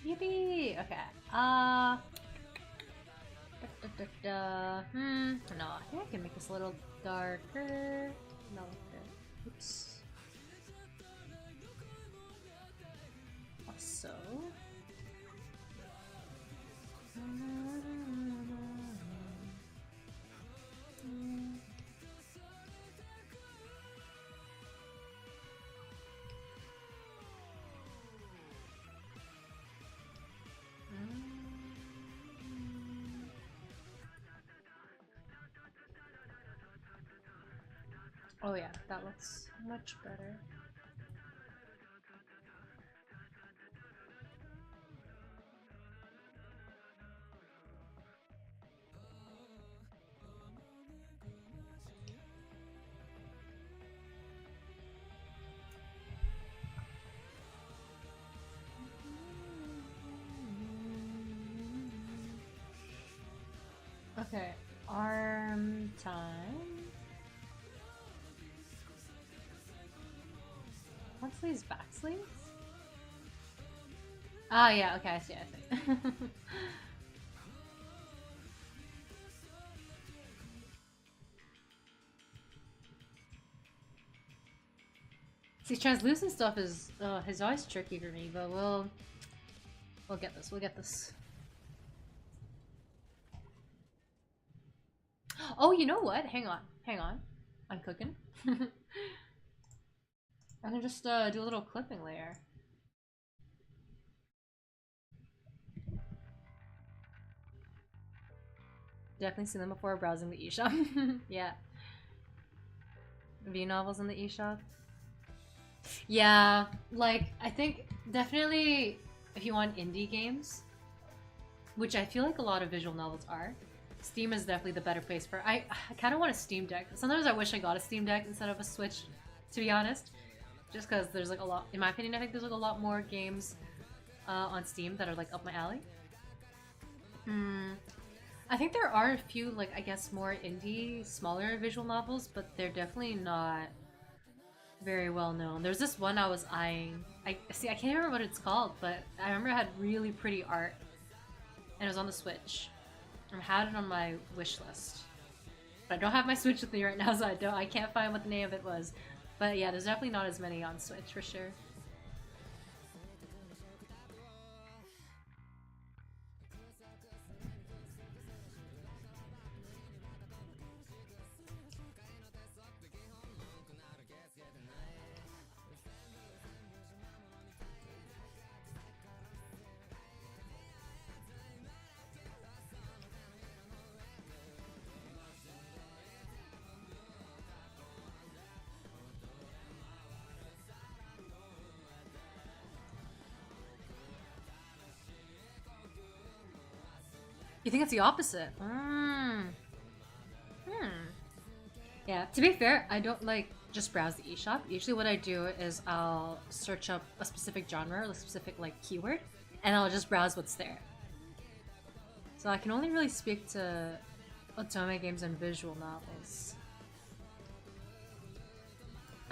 Yippee! Okay. No, I think I can make this a little darker. No, okay. Oops. So. Oh yeah, that looks much better. Okay, arm time. Front sleeves, back sleeves? Ah, yeah, okay, I see, I see. See, translucent stuff is always tricky for me, but we'll get this. We'll get this. Oh, you know what? Hang on, hang on. I'm cooking. I can just do a little clipping layer. Definitely seen them before browsing the eShop. Yeah. V novels in the eShop. Yeah, like I think definitely if you want indie games, which I feel like a lot of visual novels are, Steam is definitely the better place for. I kind of want a Steam Deck. Sometimes I wish I got a Steam Deck instead of a Switch, to be honest. Just because there's like a lot, in my opinion, I think there's like a lot more games on Steam that are like up my alley. I think there are a few, like, I guess more indie, smaller visual novels, but they're definitely not very well known. There's this one I was eyeing. I can't remember what it's called, but I remember it had really pretty art, and it was on the Switch. I had it on my wish list, but I don't have my Switch with me right now, so I can't find what the name of it was. But yeah, there's definitely not as many on Switch for sure. You think it's the opposite? Yeah, to be fair, I don't like just browse the eShop. Usually what I do is I'll search up a specific genre or a specific like keyword, and I'll just browse what's there. So I can only really speak to otome games and visual novels.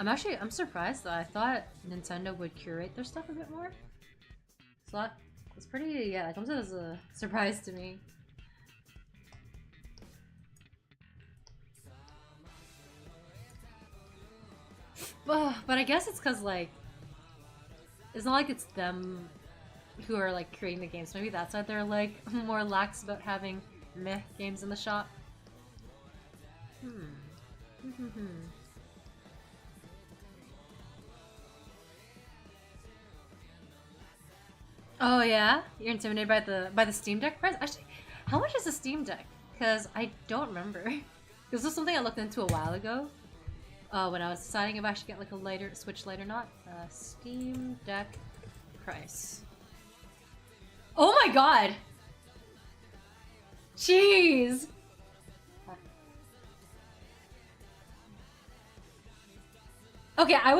I'm surprised though. I thought Nintendo would curate their stuff a bit more. So that's pretty, yeah, it comes as a surprise to me. But I guess it's because, like, it's not like it's them who are, like, creating the games. Maybe that's why they're, like, more lax about having meh games in the shop. Oh yeah? You're intimidated by the Steam Deck price? Actually, how much is a Steam Deck? Because I don't remember. This was something I looked into a while ago. When I was deciding if I should get like a lighter Switch Lite or not. Steam Deck price. Oh my god! Jeez! Okay, I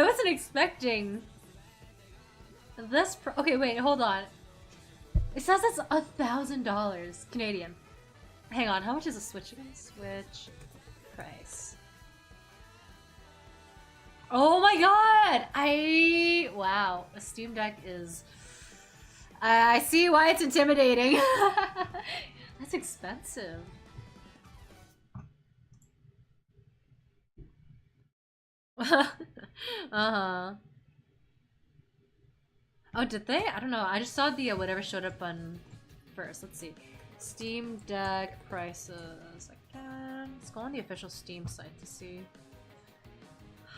wasn't expecting this. Okay, wait, hold on. It says it's $1,000 Canadian. Hang on, how much is a Switch again? Switch price. Oh my god! Wow, a Steam Deck is... I see why it's intimidating. That's expensive. Uh-huh. Oh, did they? I don't know. I just saw the whatever showed up on first. Let's see. Steam Deck prices. Let's go on the official Steam site to see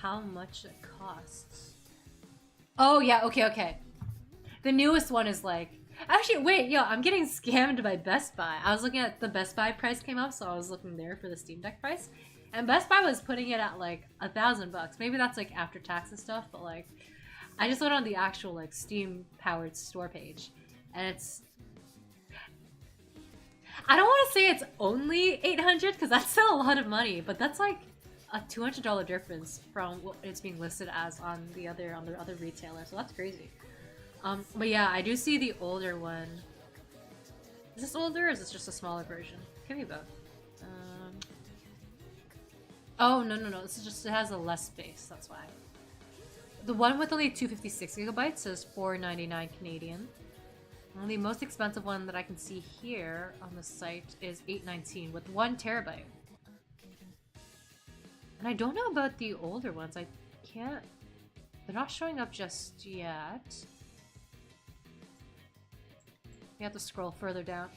how much it costs. Oh, yeah. Okay. The newest one is like... Actually, wait. Yo, I'm getting scammed by Best Buy. I was looking at the Best Buy price came up, so I was looking there for the Steam Deck price. And Best Buy was putting it at like $1,000. Maybe that's like after tax and stuff, but like... I just went on the actual like Steam-powered store page, and it's... I don't want to say it's only $800 because that's still a lot of money, but that's like a $200 difference from what it's being listed as on the other retailer, so that's crazy. But yeah, I do see the older one Is this older or is this just a smaller version? Could be both. Oh, no, no, no. This is just, it has a less space, that's why. The one with only 256 gigabytes is $4.99 Canadian. And the most expensive one that I can see here on the site is $8.19 with 1 terabyte. And I don't know about the older ones. I can't... They're not showing up just yet. You have to scroll further down.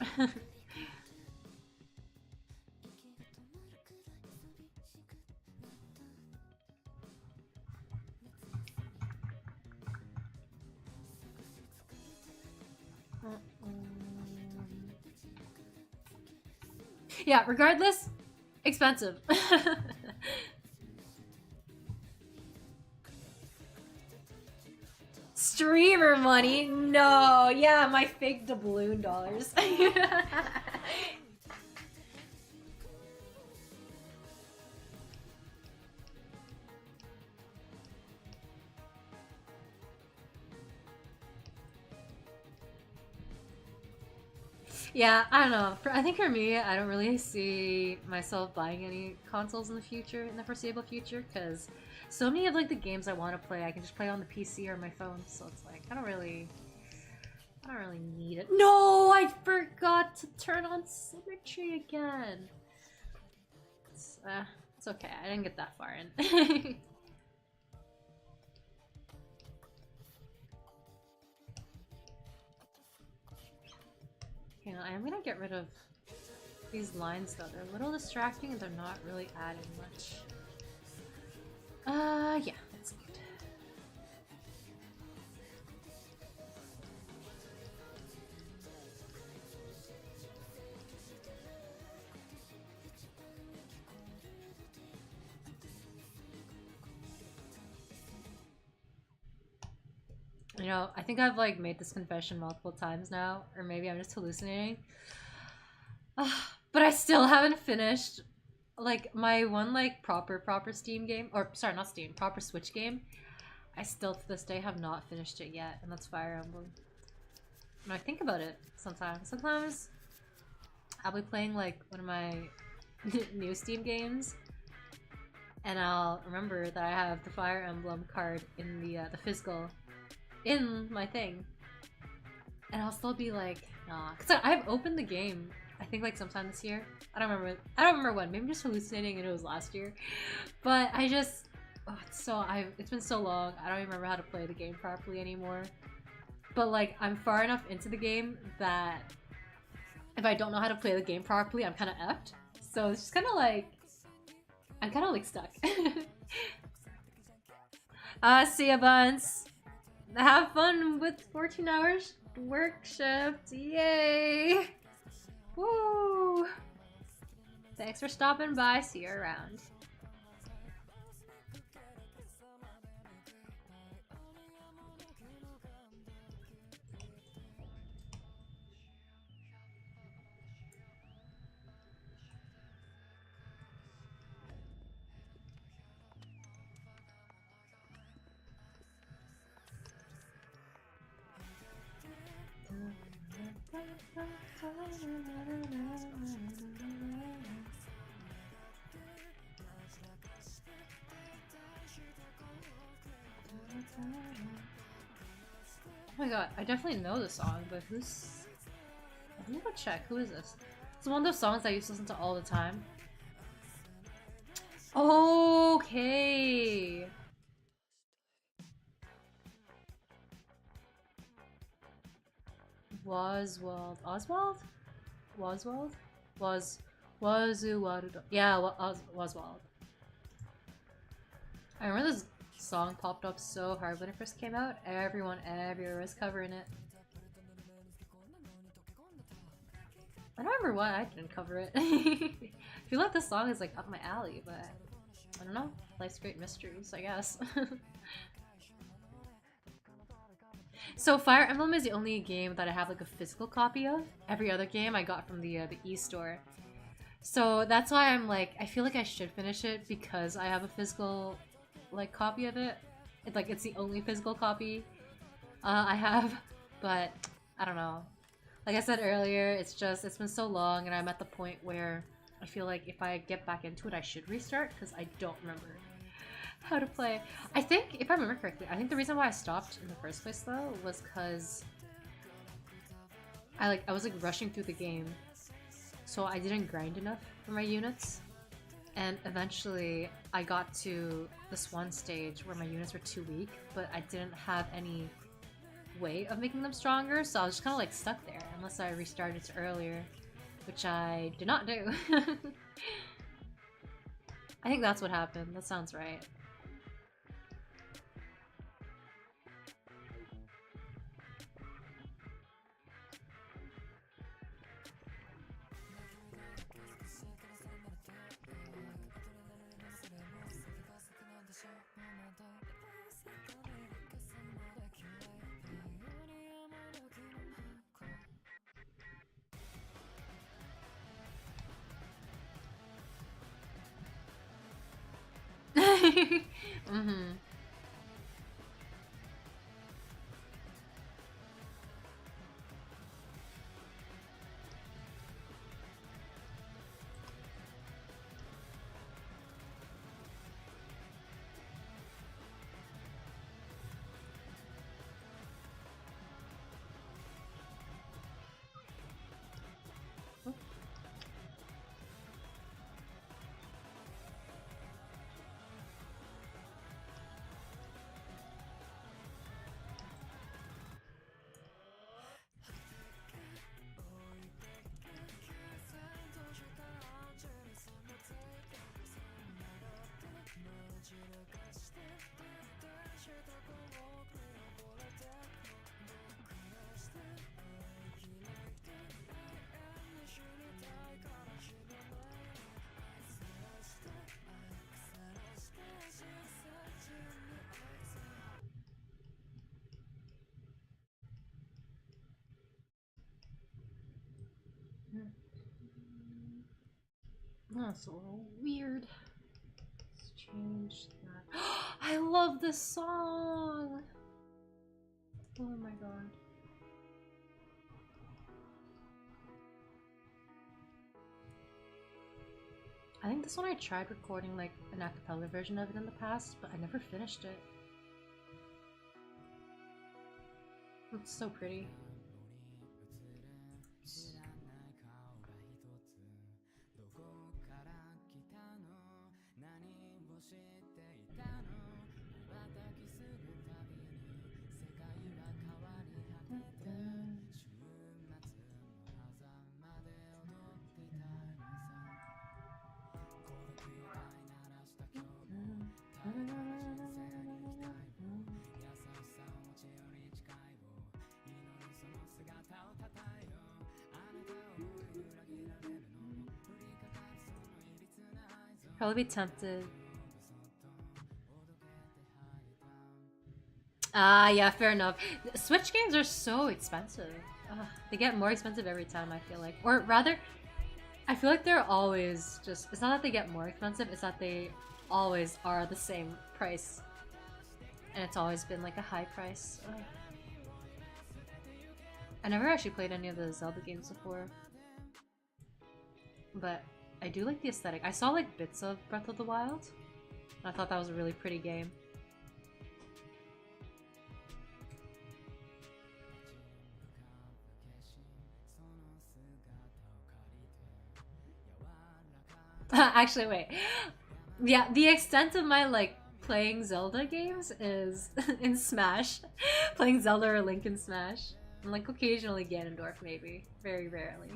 Yeah, regardless, expensive. Streamer money? No, yeah, my fake doubloon dollars. Yeah, I don't know. I think for me, I don't really see myself buying any consoles in the future, in the foreseeable future, because so many of like the games I want to play, I can just play on the PC or my phone. So it's like I don't really need it. No, I forgot to turn on symmetry again. It's okay. I didn't get that far in. I am gonna get rid of these lines though. They're a little distracting and they're not really adding much. Yeah, that's good. You know, I think I've like made this confession multiple times now, or maybe I'm just hallucinating. But I still haven't finished like my one like proper Steam game, or sorry, not Steam, proper Switch game. I still to this day have not finished it yet, and that's Fire Emblem. And I think about it sometimes. Sometimes I'll be playing like one of my new Steam games, and I'll remember that I have the Fire Emblem card in the physical in my thing, and I'll still be like, nah, because I've opened the game. I think like sometime this year. I don't remember when. Maybe I'm just hallucinating and it was last year. But I just, it's been so long. I don't even remember how to play the game properly anymore. But like I'm far enough into the game that if I don't know how to play the game properly, I'm kind of effed. So it's just kind of like I'm kind of like stuck. See ya, Buns. Have fun with 14 hours work shift. Yay! Woo! Thanks for stopping by. See you around. Oh my god, I definitely know the song, but who's... Let me go check. Who is this? It's one of those songs I used to listen to all the time. Okay! Oswald? Yeah, Oswald. I remember this song popped up so hard when it first came out. Everyone everywhere was covering it. I don't remember why I didn't cover it. I feel like this song is like up my alley, but I don't know. Life's great mysteries, I guess. So Fire Emblem is the only game that I have like a physical copy of. Every other game I got from the e-store. So that's why I'm like, I feel like I should finish it because I have a physical like copy of it. It's the only physical copy I have, but I don't know. Like I said earlier, it's been so long and I'm at the point where I feel like if I get back into it, I should restart because I don't remember how to play. I think, if I remember correctly, I think the reason why I stopped in the first place though was because I was like rushing through the game, so I didn't grind enough for my units. And eventually I got to this one stage where my units were too weak, but I didn't have any way of making them stronger, so I was just kind of like stuck there unless I restarted to earlier, which I did not do. I think that's what happened. That sounds right. Mm-hmm. That's a little weird. Let's change that. I love this song! Oh my god. I think this one I tried recording like an a cappella version of it in the past, but I never finished it. It's so pretty. Probably be tempted. Ah, yeah, fair enough. Switch games are so expensive. Ugh, they get more expensive every time, I feel like. Or rather, I feel like they're always just... It's not that they get more expensive, it's that they always are the same price. And it's always been like a high price. Ugh. I never actually played any of the Zelda games before. But I do like the aesthetic. I saw like bits of Breath of the Wild. And I thought that was a really pretty game. Actually, wait. Yeah, the extent of my like playing Zelda games is in Smash. Playing Zelda or Link in Smash. And like occasionally Ganondorf maybe. Very rarely.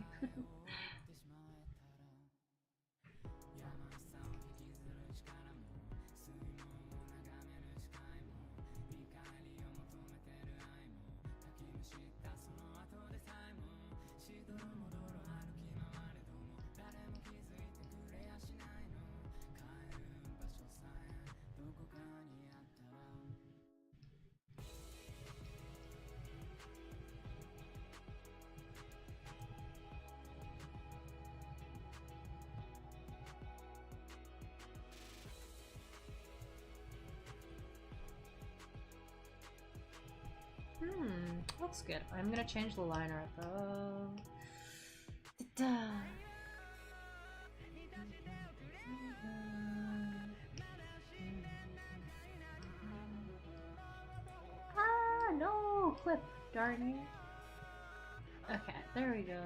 Looks good. I'm gonna change the liner art though. Ta-da. Ah, no! Clip, darn you. Okay, there we go.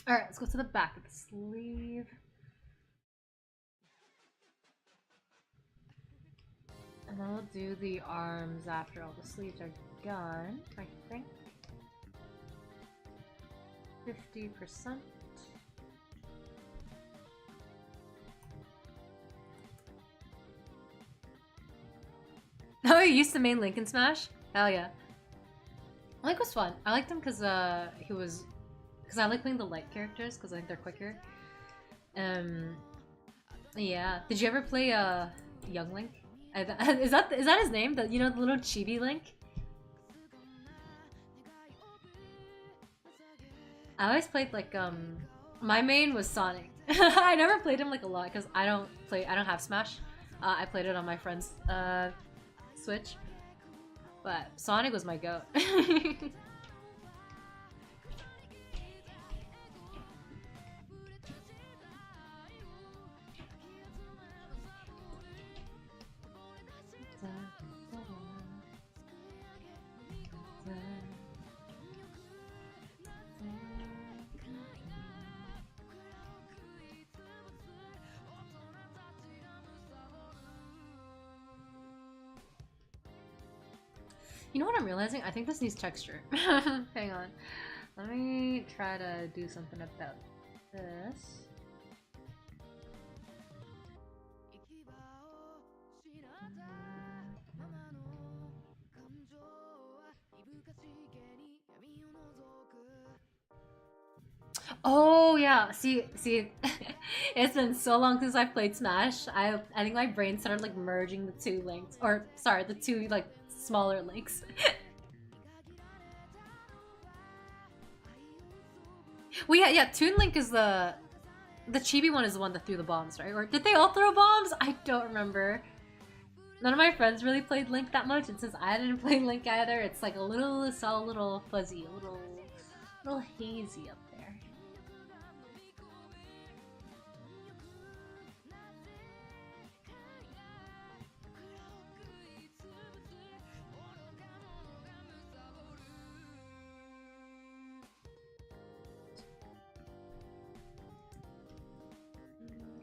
Alright, let's go to the back of the sleeve. And then we'll do the arms after all the sleeves are done, I think. 50%. Oh, you used the main Link in Smash? Hell yeah. Link was fun. I liked him because he was... Because I like playing the light characters because I think they're quicker. Yeah. Did you ever play Young Link? Is that his name? The, you know, the little chibi Link? I always played like my main was Sonic. I never played him like a lot because I don't have Smash. I played it on my friend's Switch. But Sonic was my goat. You know what I'm realizing? I think this needs texture. Hang on. Let me try to do something about this. Oh yeah, see, it's been so long since I've played Smash. I think my brain started like merging the two links, or sorry, the two like smaller links. Well, yeah, Toon Link is the chibi one is the one that threw the bombs, right? Or did they all throw bombs? I don't remember. None of my friends really played Link that much, and since I didn't play Link either, it's like it's all a little fuzzy, a little hazy up there.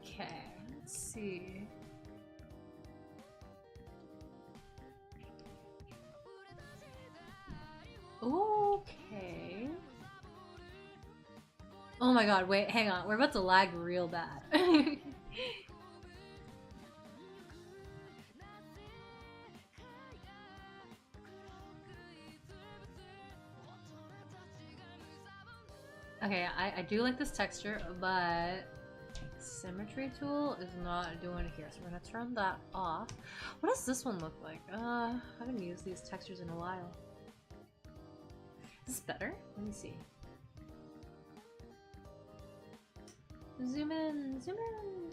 Okay, let's see. Okay. Oh my god, wait, hang on. We're about to lag real bad. Okay, I do like this texture, but symmetry tool is not doing it here, so we're gonna turn that off. What does this one look like? I haven't used these textures in a while. Is this better? Let me see. Zoom in, zoom in.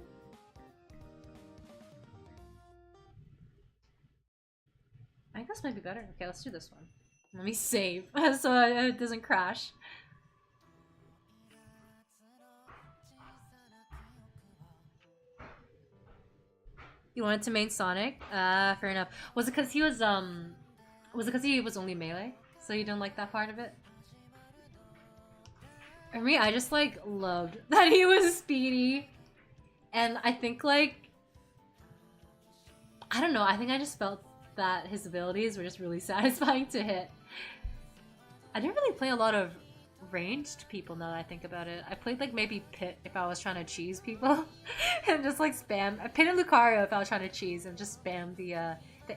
I think this might be better. Okay, let's do this one. Let me save so it doesn't crash. You wanted to main Sonic? Fair enough. Was it because he was he was only melee? So you didn't like that part of it? For me, I just like loved that he was speedy. And I think like I don't know, I think I just felt that his abilities were just really satisfying to hit. I didn't really play a lot of ranged people now that I think about it. I played like maybe Pit if I was trying to cheese people and just like spam Pit and Lucario if I was trying to cheese and just spam the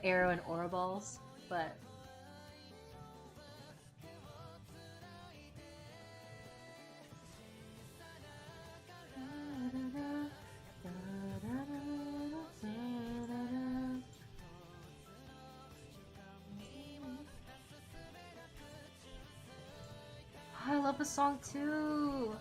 arrow and aura balls. But I love the song too.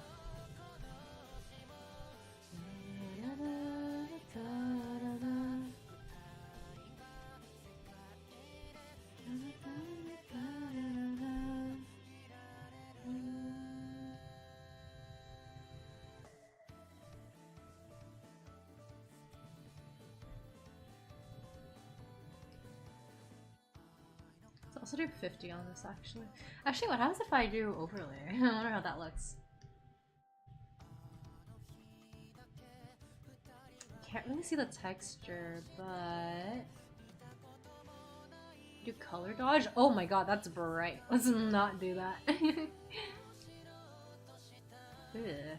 Let's also do 50 on this actually. Actually, what happens if I do overlay? I wonder how that looks. Can't really see the texture, but do color dodge? Oh my god, that's bright. Let's not do that. Ugh.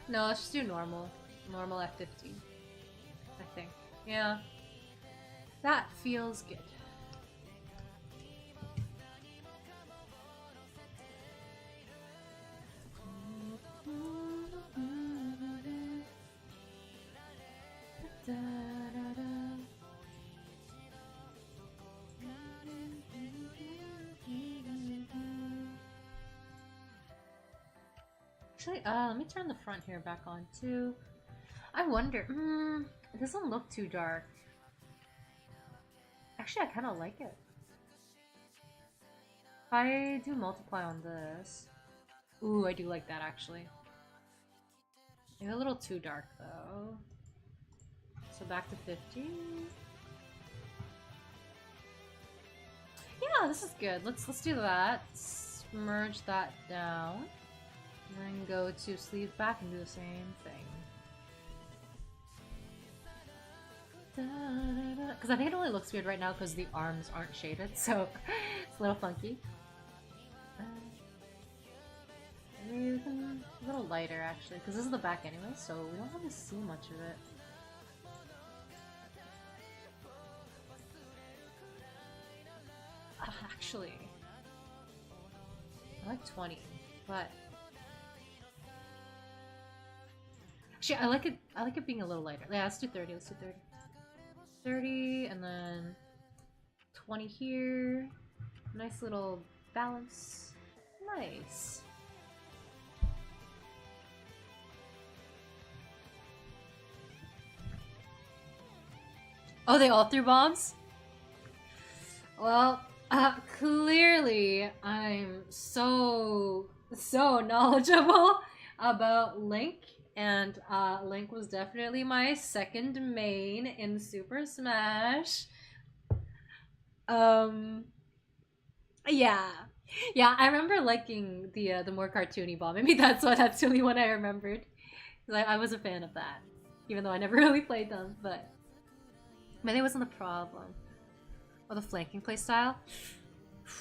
No, let's just do normal. Normal at 50. I think. Yeah. That feels good. Actually, let me turn the front here back on too. I wonder, it doesn't look too dark. Actually, I kind of like it. If I do multiply on this, ooh, I do like that actually. Maybe a little too dark though. So back to 50. Yeah, this is good. Let's do that. Merge that down. And then go to sleeve back and do the same thing. Because I think it only looks weird right now because the arms aren't shaded, so it's a little funky. Maybe a little lighter actually, because this is the back anyway, so we don't really see much of it. Actually, I like 20, but actually I like it being a little lighter. Yeah, let's do 30. Let's do 30. 30 and then 20 here. Nice little balance. Nice. Oh, they all threw bombs? Well, clearly I'm so knowledgeable about Link, and Link was definitely my second main in Super Smash. Yeah. Yeah, I remember liking the more cartoony bomb. Maybe that's the only one I remembered. I was a fan of that. Even though I never really played them, but maybe it wasn't the problem. Oh, the flanking playstyle?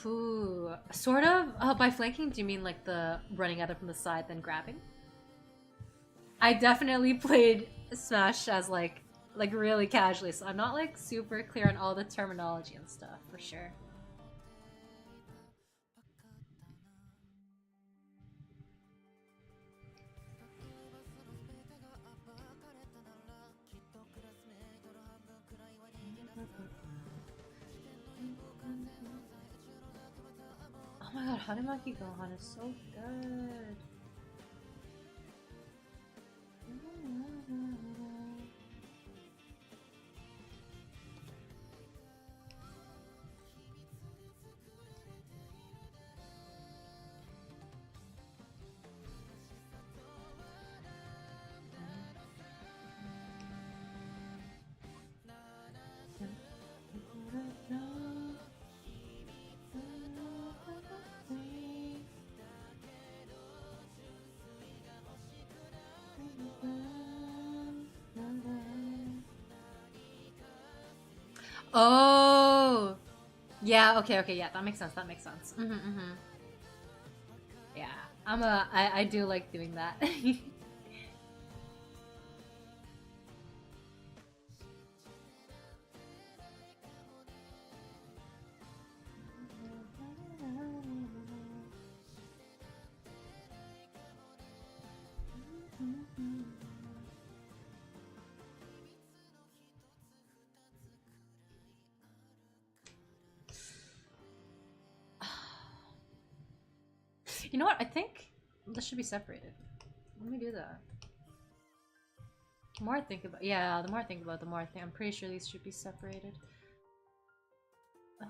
Ooh, sort of. By flanking, do you mean like the running either from the side then grabbing? I definitely played Smash as like really casually, so I'm not like super clear on all the terminology and stuff for sure. Oh my god, Hanumaki Gohan is so good. Oh, yeah. Okay, okay, yeah. That makes sense. That makes sense. Yeah, I do like doing that. You know what? I think this should be separated. Let me do that. The more I think about, yeah, the more I think about, the more I think. I'm pretty sure these should be separated. Uh,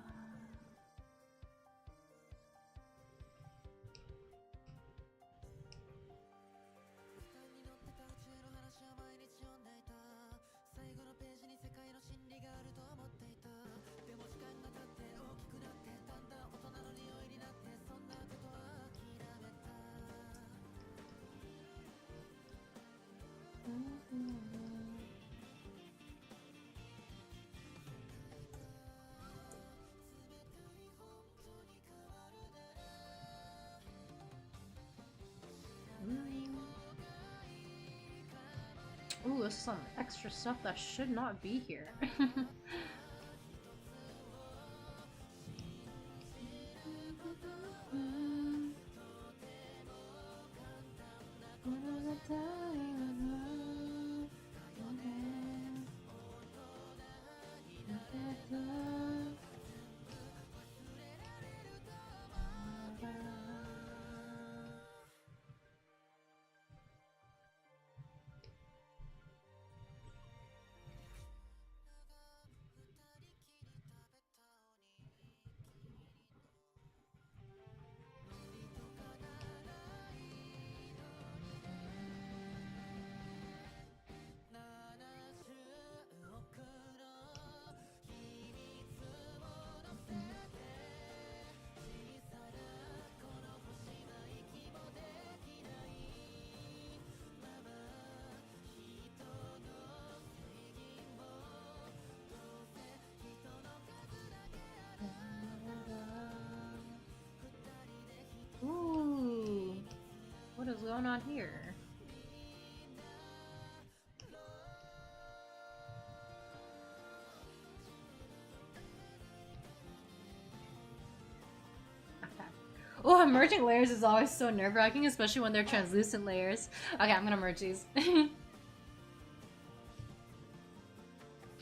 Ooh, this is some extra stuff that should not be here. Ooh, what is going on here? Oh, merging layers is always so nerve-wracking, especially when they're translucent layers. Okay, I'm gonna merge these.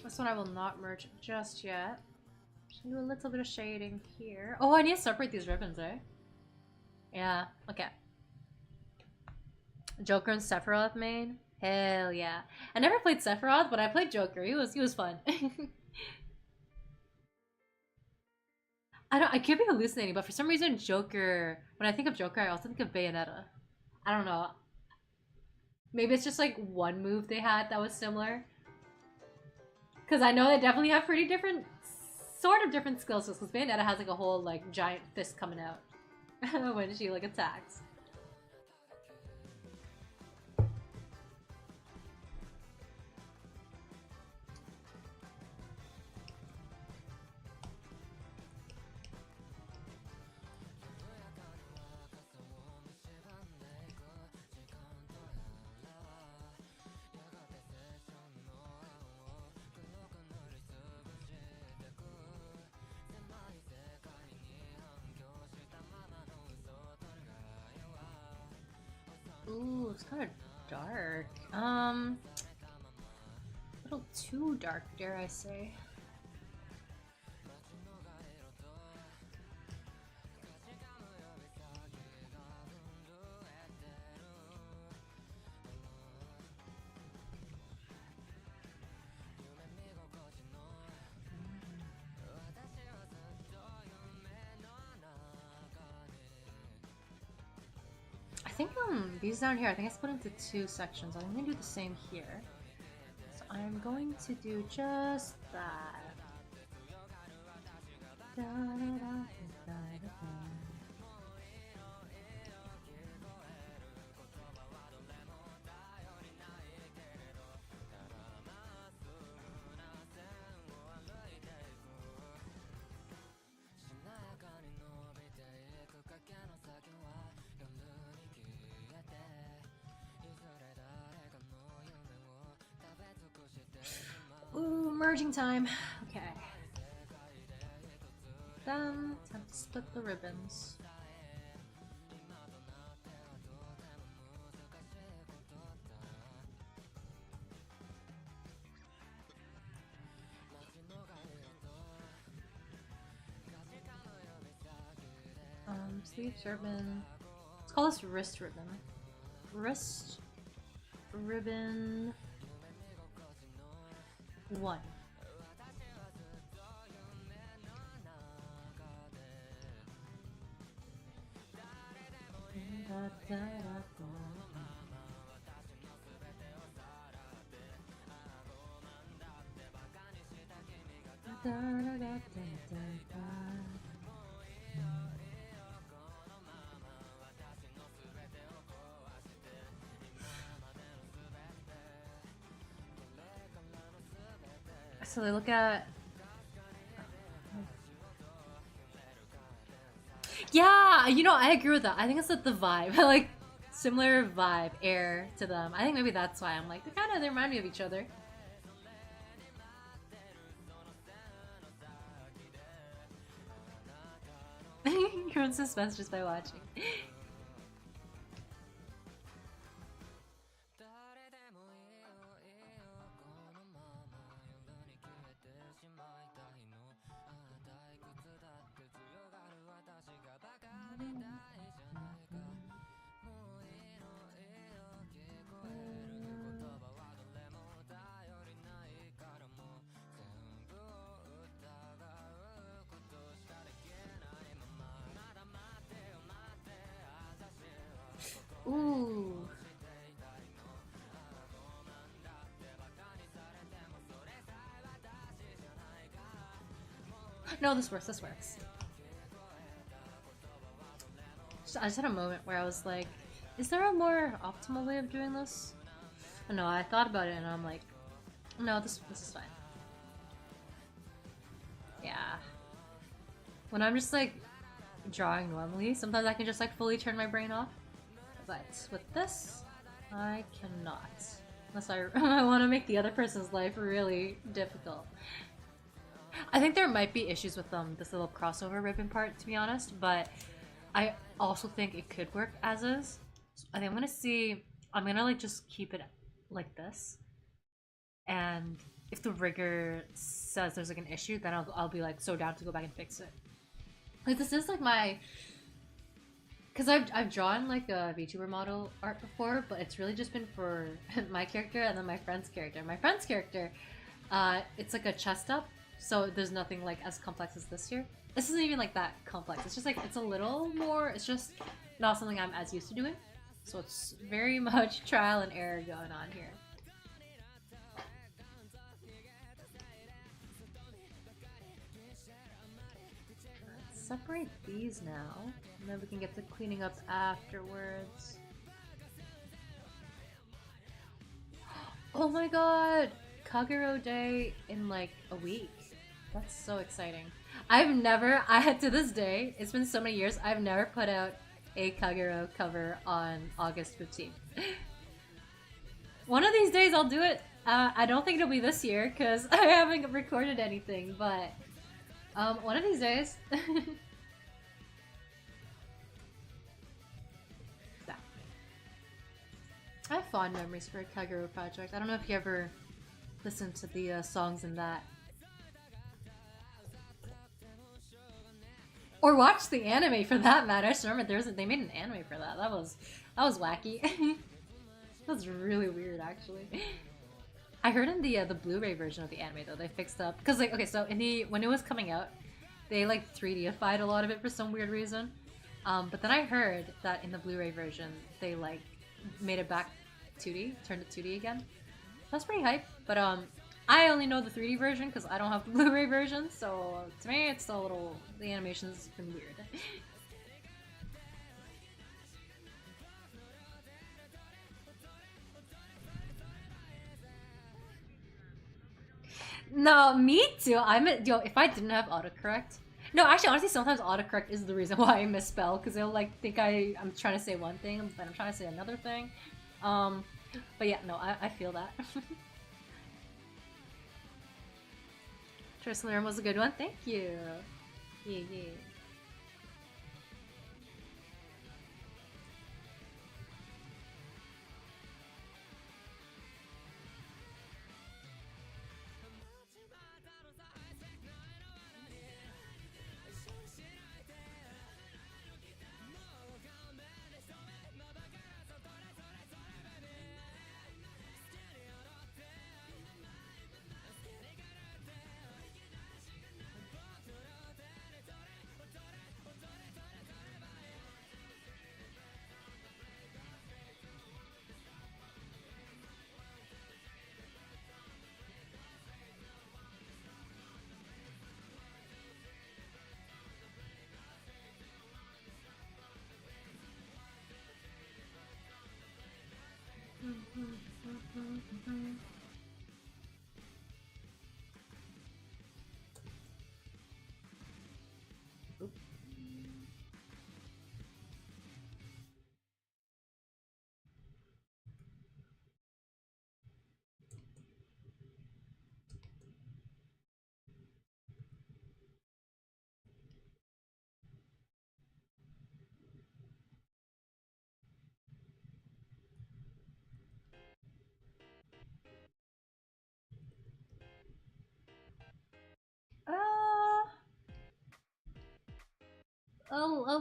This one I will not merge just yet. Just do a little bit of shading here. Oh, I need to separate these ribbons, eh? Yeah, okay. Joker and Sephiroth main? Hell yeah. I never played Sephiroth, but I played Joker. He was fun. I could be hallucinating, but for some reason Joker, when I think of Joker, I also think of Bayonetta. I don't know. Maybe it's just like one move they had that was similar. Because I know they definitely have pretty different, sort of different skill sets. Because Bayonetta has like a whole like giant fist coming out when she like attacks. Ooh, it's kind of dark. A little too dark, dare I say. I think these down here, I think I split into two sections. I'm gonna do the same here. So I'm going to do just that. Da, da, da, da, da, da. Merging time. Okay. Then time to split the ribbons. Sleeves ribbon. Let's call this wrist ribbon. Wrist ribbon 1. So they look at... Yeah, you know, I agree with that. I think it's like the vibe. Like, similar vibe, air to them. I think maybe that's why I'm like, they remind me of each other. You're in suspense just by watching. Ooh. No, this works, this works. I just had a moment where I was like, is there a more optimal way of doing this? No, I thought about it and I'm like, no, this is fine. Yeah. When I'm just like drawing normally, sometimes I can just like fully turn my brain off. But with this, I cannot. Unless I want to make the other person's life really difficult. I think there might be issues with this little crossover ribbon part, to be honest, but I also think it could work as is. So I think I'm gonna like just keep it like this. And if the rigger says there's like an issue, then I'll be like so down to go back and fix it. Like this is like my... Because I've drawn like a VTuber model art before, but it's really just been for my character and then my friend's character. My friend's character, it's like a chest up, so there's nothing like as complex as this here. This isn't even like that complex. It's just like, it's a little more, it's just not something I'm as used to doing. So it's very much trial and error going on here. Let's separate these now. And then we can get to cleaning up afterwards. Oh my god! Kagero Day in like a week. That's so exciting. To this day, it's been so many years, I've never put out a Kagero cover on August 15th. One of these days I'll do it. I don't think it'll be this year because I haven't recorded anything, but one of these days. I have fond memories for a Kagero project. I don't know if you ever listened to the songs in that. Or watched the anime for that matter. I just remember they made an anime for that. That was wacky. That was really weird actually. I heard in the Blu-ray version of the anime though, they fixed up because like okay, so when it was coming out, they like 3D-ified a lot of it for some weird reason. But then I heard that in the Blu-ray version, they like made it back 2D, turned it 2D again. That's pretty hype, but I only know the 3D version because I don't have the Blu-ray version, so to me it's a little, the animation's been weird. No, me too. Yo, if I didn't have autocorrect. No, actually, honestly, sometimes autocorrect is the reason why I misspell, because they'll like think I'm trying to say one thing, but I'm trying to say another thing. But yeah, no, I feel that. Tristan Room was a good one. Thank you. Yeah, yeah.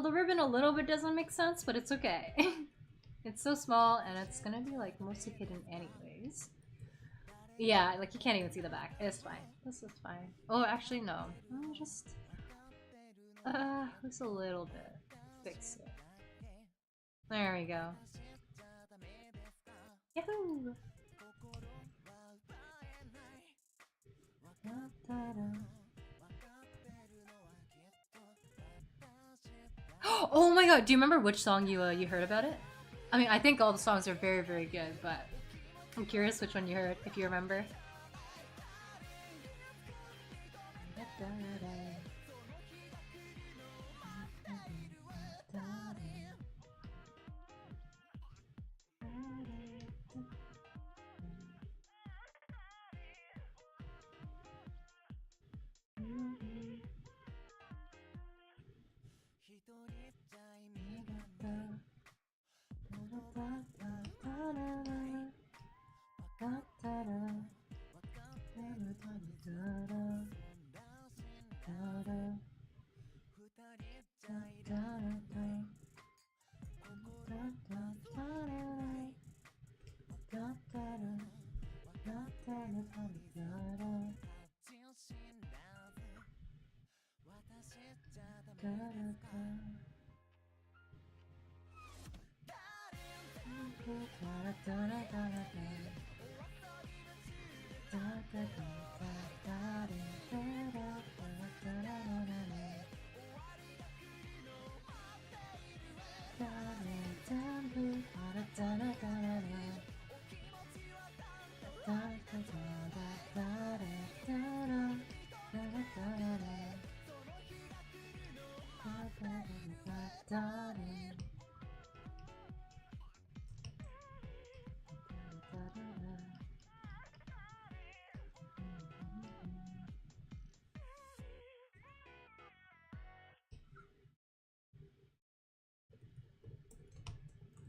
The ribbon a little bit doesn't make sense, but it's okay. It's so small, and it's gonna be like mostly hidden anyways. Yeah, like you can't even see the back. It's fine. This is fine. Oh, actually no. Just a little bit. Fix it. There we go. Yahoo! Oh my god, do you remember which song you heard about it? I mean, I think all the songs are very, very good, but I'm curious which one you heard, if you remember.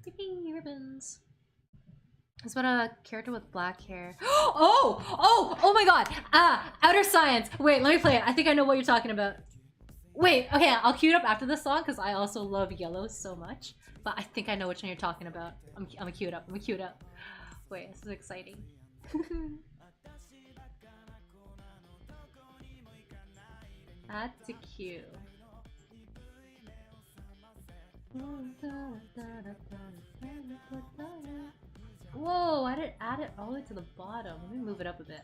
Yippee, ribbons. It's about a character with black hair. Oh my god! Outer Science! Wait, let me play it. I think I know what you're talking about. Wait, okay, I'll cue it up after this song because I also love Yellow so much. But I think I know which one you're talking about. I'm gonna cue it up. Wait, this is exciting. Add to queue. Whoa, I didn't add it all the way to the bottom. Let me move it up a bit.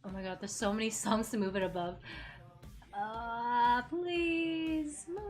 Oh my god, there's so many songs to move it above. Please, no.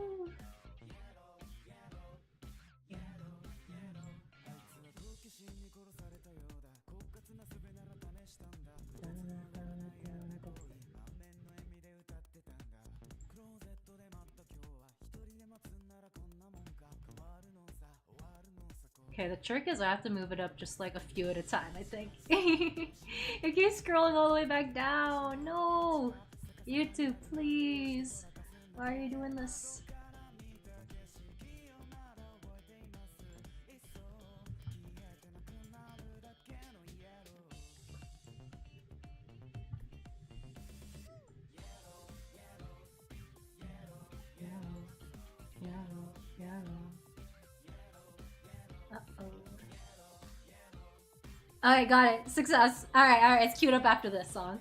Okay, the trick is I have to move it up just like a few at a time, I think. It keeps scrolling all the way back down. No! YouTube, please. Why are you doing this? Uh-oh. Alright, got it. Success. Alright, it's queued up after this song.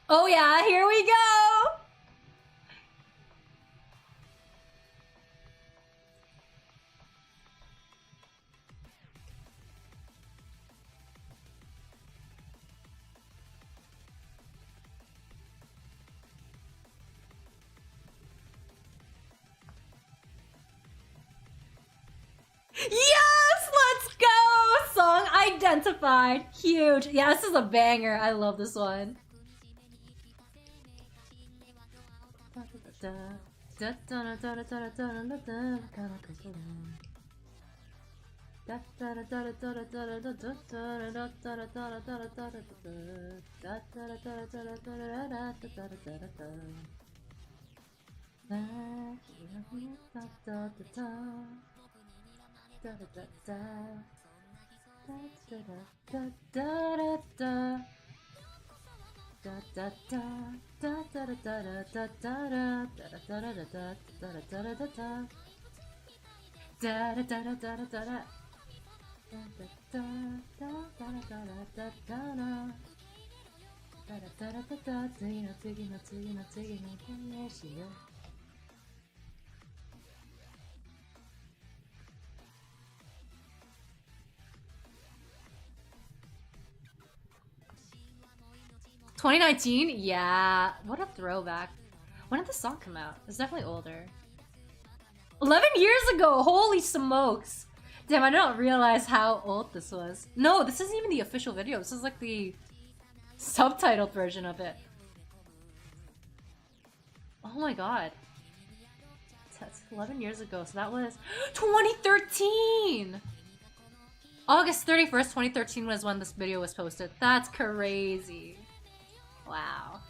Oh yeah, here we go! Yes! Let's go! Song identified. Huge. Yeah, this is a banger. I love this one. (2019? Yeah. What a throwback. When did the song come out? It's definitely older. 11 years ago! Holy smokes! Damn, I didn't realize how old this was. No, this isn't even the official video. This is like the subtitled version of it. Oh my god. That's 11 years ago, so that was 2013! August 31st, 2013 was when this video was posted. That's crazy. Wow.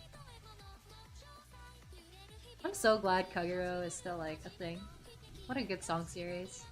I'm so glad Kagero is still like a thing. What a good song series.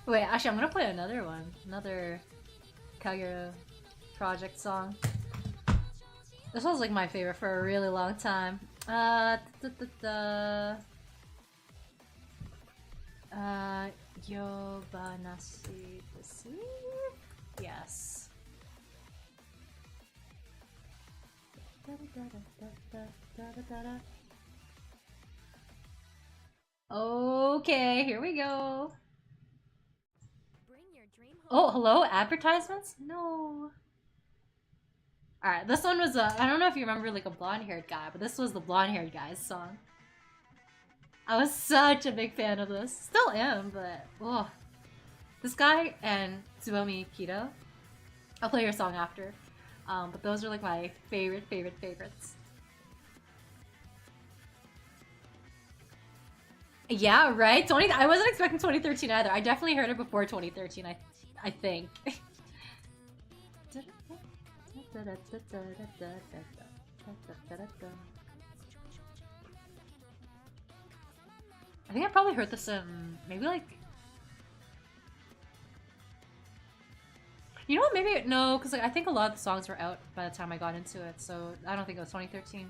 Wait, actually, I'm gonna play another one. Another Kagero project song. This was like my favorite for a really long time. Yobanashi desu? Yes. Okay, here we go. Oh, hello, advertisements? No. Alright, this one was I don't know if you remember like a blonde-haired guy, but this was the blonde-haired guy's song. I was such a big fan of this. Still am, but oh. This guy and Tsubomi Kido. I'll play your song after. But those are like my favorites. Yeah, right? I wasn't expecting 2013 either. I definitely heard it before 2013, I think. I think I probably heard this maybe like... You know what, maybe... No, because like, I think a lot of the songs were out by the time I got into it, so I don't think it was 2013.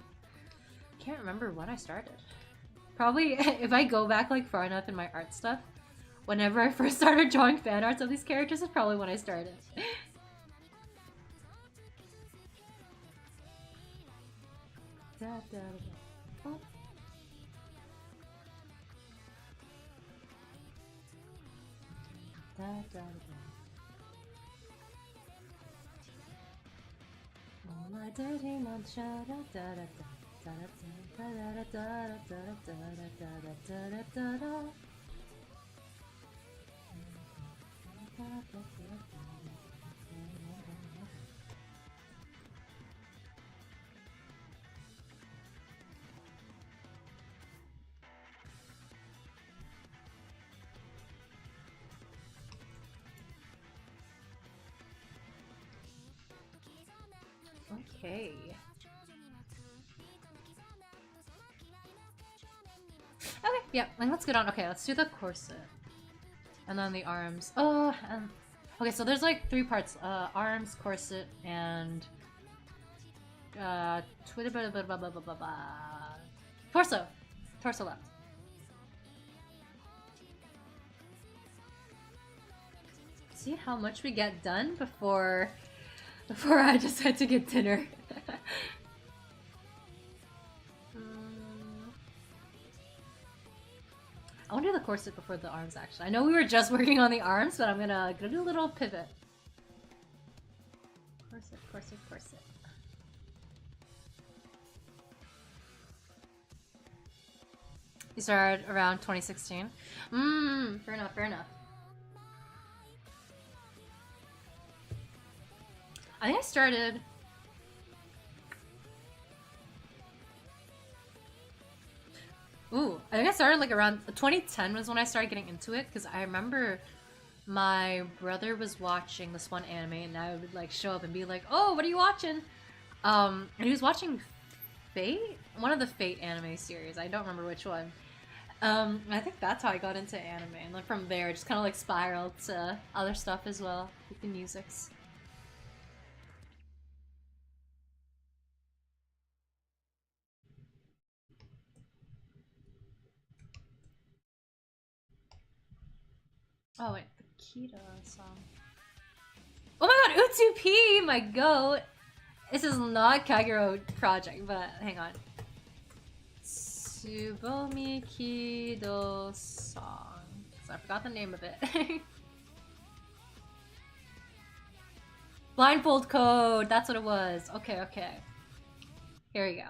Can't remember when I started. Probably, if I go back like far enough in my art stuff, whenever I first started drawing fan arts of these characters is probably when I started. Okay. Okay, yeah, let's get on. Okay, let's do the corset. And then the arms. Oh, and... Okay, so there's like 3 parts. Arms, corset, and... Torso! Torso left. See how much we get done before I decide to get dinner. I want to do the corset before the arms, actually. I know we were just working on the arms, but I'm gonna do a little pivot. Corset, corset, corset. You started around 2016? Fair enough, fair enough. I think I started... Ooh, I think I started like around 2010 was when I started getting into it, because I remember my brother was watching this one anime and I would like show up and be like, oh, what are you watching? And he was watching Fate? One of the Fate anime series. I don't remember which one. I think that's how I got into anime, and then from there it just kind of like spiraled to other stuff as well, like the musics. Oh wait, the Kita song. Oh my god, Utsup, my goat! This is not Kagero project, but hang on. Tsubomi Kido song. So I forgot the name of it. Blindfold code, that's what it was. Okay, okay. Here we go.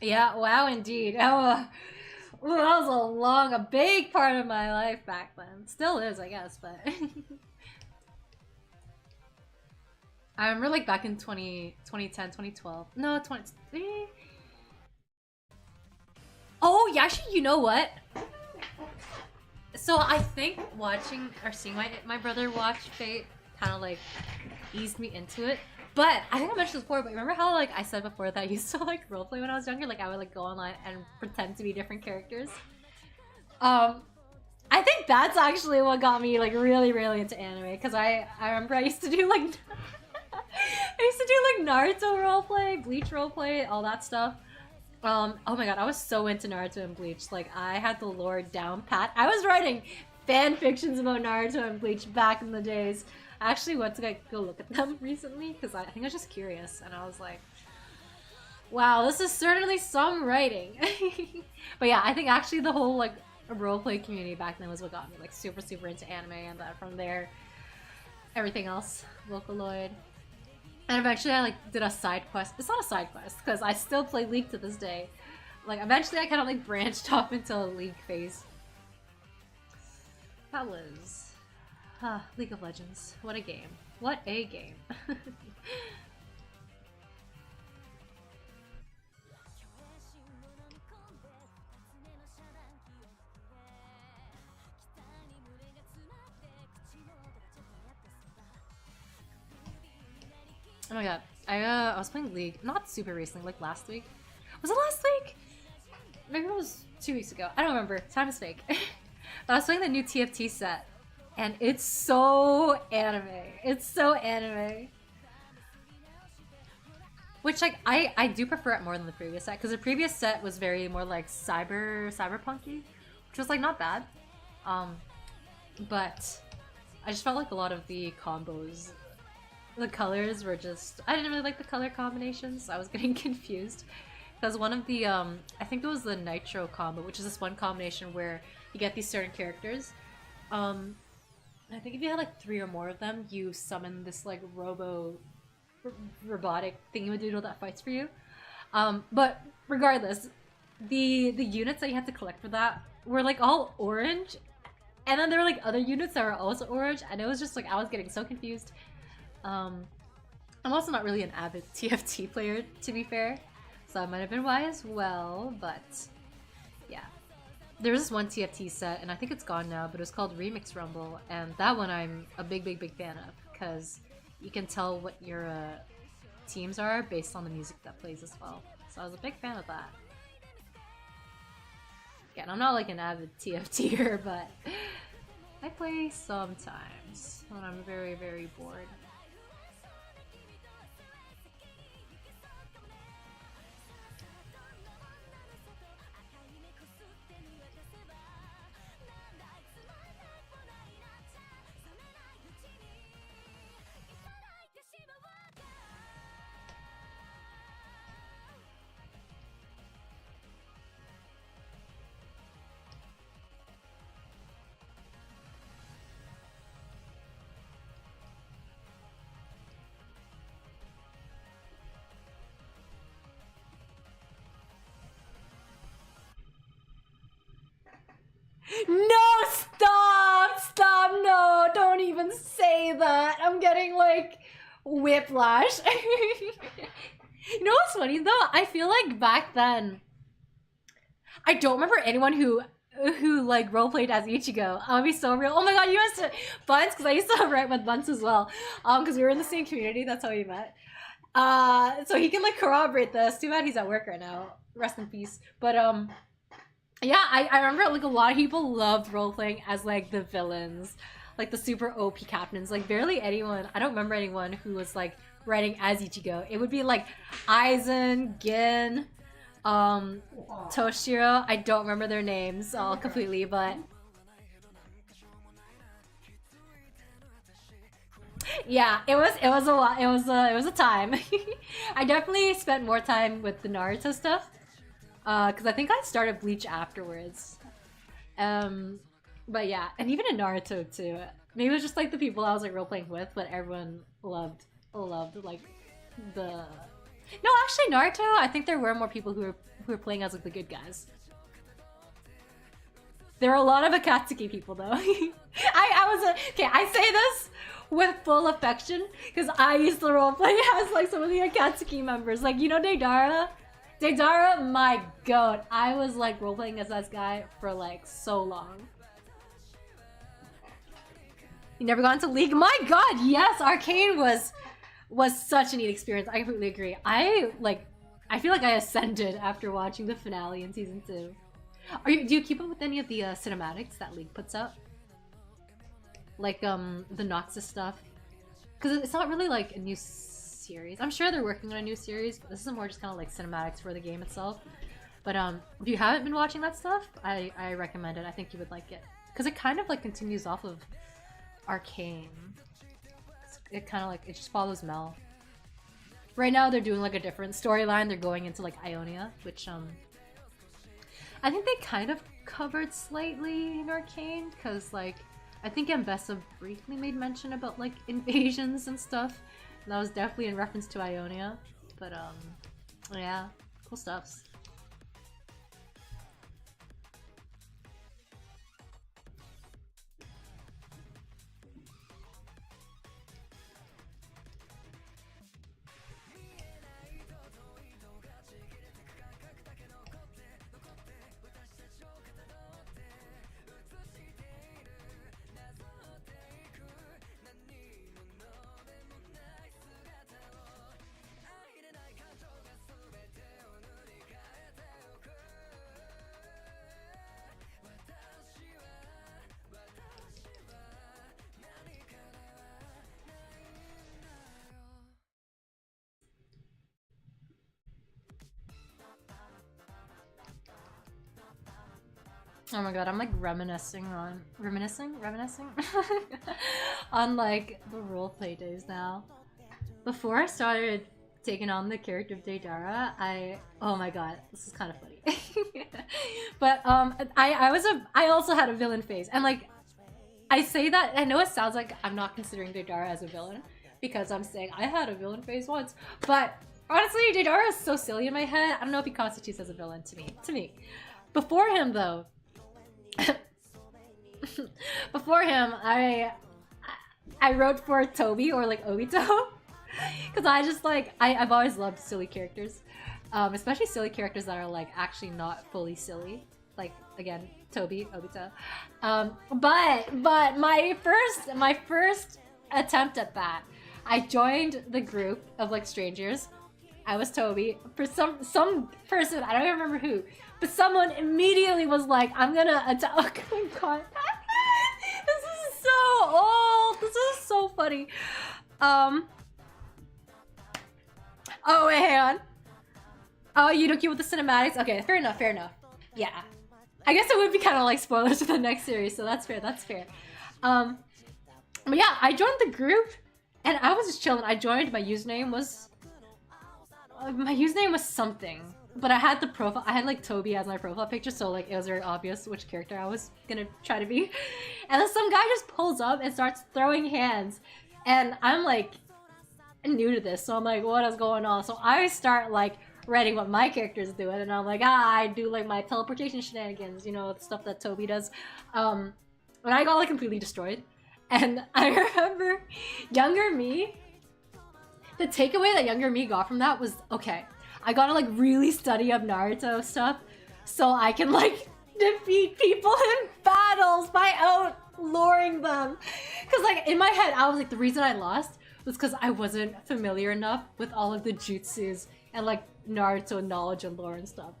Yeah, wow, indeed. Oh, ooh, that was a big part of my life back then. Still is, I guess, but... I remember, like, back in 2010, 2012. No, 20... Oh, yeah, actually, you know what? So, I think watching, or seeing my brother watch Fate kind of, like, eased me into it. But I think I mentioned this before, but remember how like I said before that I used to like roleplay when I was younger? Like I would like go online and pretend to be different characters. I think That's actually what got me like really, really into anime. Because I remember I used to do like I used to do like Naruto roleplay, Bleach roleplay, all that stuff. Oh my god, I was so into Naruto and Bleach. Like I had the lore down pat. I was writing fan fictions about Naruto and Bleach back in the days. I actually went to go look at them recently because I think I was just curious, and I was like, wow, this is certainly some writing. But yeah, I think actually the whole like roleplay community back then was what got me like super, super into anime, and then from there, everything else, Vocaloid. And eventually I like did a side quest. It's not a side quest because I still play League to this day. Like eventually I kind of like branched off into a League phase. That was League of Legends. What a game. What a game. Oh my god, I was playing League, not super recently, like last week. Was it last week? Maybe it was 2 weeks ago. I don't remember. Time is fake. But I was playing the new TFT set, and it's so anime. It's so anime. Which like I do prefer it more than the previous set, because the previous set was very more like cyberpunky, which was like not bad. But I just felt like a lot of the combos, the colors were just, I didn't really like the color combinations. I was getting confused because one of the I think it was the Nitro combo, which is this one combination where you get these certain characters. I think if you had like 3 or more of them, you summon this like robotic thingy-madoodle that fights for you. But regardless, the units that you had to collect for that were like all orange, and then there were like other units that were also orange, and it was just like I was getting so confused. I'm also not really an avid TFT player, to be fair, so that might have been why as well, but yeah. There was this one TFT set, and I think it's gone now, but it was called Remix Rumble, and that one I'm a big fan of, because you can tell what your teams are based on the music that plays as well. So I was a big fan of that. Again, I'm not like an avid TFTer, but I play sometimes when I'm very, very bored. No, stop, no, don't even say that. I'm getting like whiplash. You know what's funny though? I feel like back then, I don't remember anyone who like roleplayed as Ichigo. I'm gonna be so real. Oh my god, you used to Buns, because I used to write with Buns as well. Because we were in the same community. That's how we met. So he can like corroborate this. Too bad he's at work right now. Rest in peace. But yeah, I remember like a lot of people loved role-playing as like the villains, like the super OP captains. Like barely anyone, I don't remember anyone who was like writing as Ichigo. It would be like Aizen, Gin, Toshiro. I don't remember their names all completely, but yeah, it was a lot. It was a time. I definitely spent more time with the Naruto stuff. Because I think I started Bleach afterwards. But yeah, and even in Naruto too. Maybe it was just like the people I was like role-playing with, but everyone loved like the... No, actually Naruto, I think there were more people who were playing as like the good guys. There were a lot of Akatsuki people though. Okay, I say this with full affection, because I used to roleplay as like some of the Akatsuki members. Like, you know Deidara? Deidara, my god, I was like roleplaying as that guy for like so long. You never got into League? My god, yes, Arcane was such a neat experience. I completely agree. I feel like I ascended after watching the finale in season 2. Do you keep up with any of the cinematics that League puts out? like the Noxus stuff, because it's not really like a new series. I'm sure they're working on a new series, but this is more just kind of like cinematics for the game itself. But if you haven't been watching that stuff, I recommend it. I think you would like it because it kind of like continues off of Arcane. It kind of like it just follows Mel. Right now they're doing like a different storyline. They're going into like Ionia, which I think they kind of covered slightly in Arcane, because like I think Ambessa briefly made mention about like invasions and stuff. And that was definitely in reference to Ionia. But yeah, cool stuffs. Oh my god, I'm like reminiscing on on like the roleplay days now. Before I started taking on the character of Deidara, oh my god, this is kind of funny. But I also had a villain phase, and like I say that, I know it sounds like I'm not considering Deidara as a villain because I'm saying I had a villain phase once, but honestly, Deidara is so silly in my head. I don't know if he constitutes as a villain to me. Before him though, before him, I wrote for Toby or like Obito because I just like I've always loved silly characters, especially silly characters that are like actually not fully silly. Like again, Toby, Obito. But my first attempt at that, I joined the group of like strangers. I was Toby. For some person, I don't even remember who, but someone immediately was like, I'm gonna attack. Oh my god. This is so old. This is so funny. Oh, wait, hang on. Oh, you don't keep with the cinematics? Okay, fair enough. Yeah. I guess it would be kind of like spoilers for the next series, so that's fair. But yeah, I joined the group, and I was just chilling. I joined, my username was something. But I had the profile, I had like Toby as my profile picture, so like it was very obvious which character I was gonna try to be. And then some guy just pulls up and starts throwing hands. And I'm like new to this, so I'm like, what is going on? So I start like writing what my character's doing, and I'm like, I do like my teleportation shenanigans, you know, the stuff that Toby does. And I got like completely destroyed. And I remember younger me, the takeaway that younger me got from that was, okay, I gotta like really study up Naruto stuff so I can like defeat people in battles by outluring them. Cause like in my head, I was like, the reason I lost was because I wasn't familiar enough with all of the jutsus and like Naruto knowledge and lore and stuff.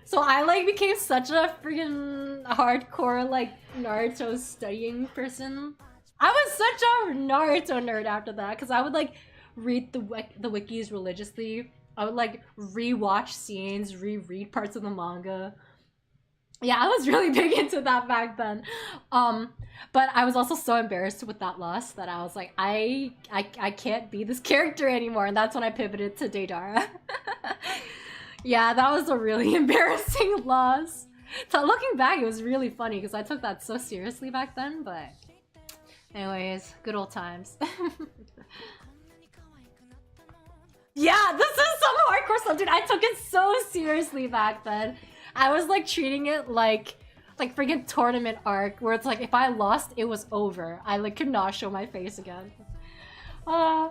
So I like became such a freaking hardcore like Naruto studying person. I was such a Naruto nerd after that because I would like read the wikis religiously. I would like rewatch scenes, reread parts of the manga. Yeah, I was really big into that back then. But I was also so embarrassed with that loss that I was like, I can't be this character anymore, and that's when I pivoted to Deidara. Yeah, that was a really embarrassing loss. So looking back, it was really funny because I took that so seriously back then, but anyways, good old times. Yeah, this is some hardcore stuff, dude. I took it so seriously back then. I was like treating it like freaking tournament arc, where it's like if I lost, it was over. I like could not show my face again. I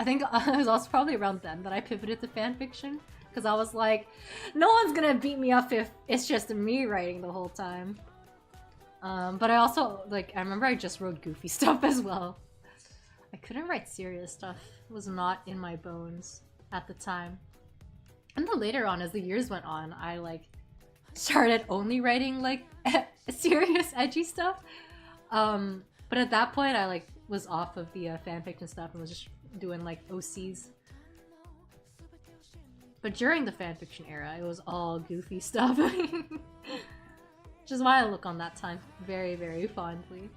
think it was also probably around then that I pivoted to fanfiction, because I was like, no one's gonna beat me up if it's just me writing the whole time. But I also, like, I remember I just wrote goofy stuff as well. I couldn't write serious stuff. It was not in my bones at the time. And then later on, as the years went on, I like started only writing like serious edgy stuff. But at that point, I like was off of the fanfiction stuff and was just doing like OCs. But during the fanfiction era, it was all goofy stuff. Which is why I look on that time very, very fondly.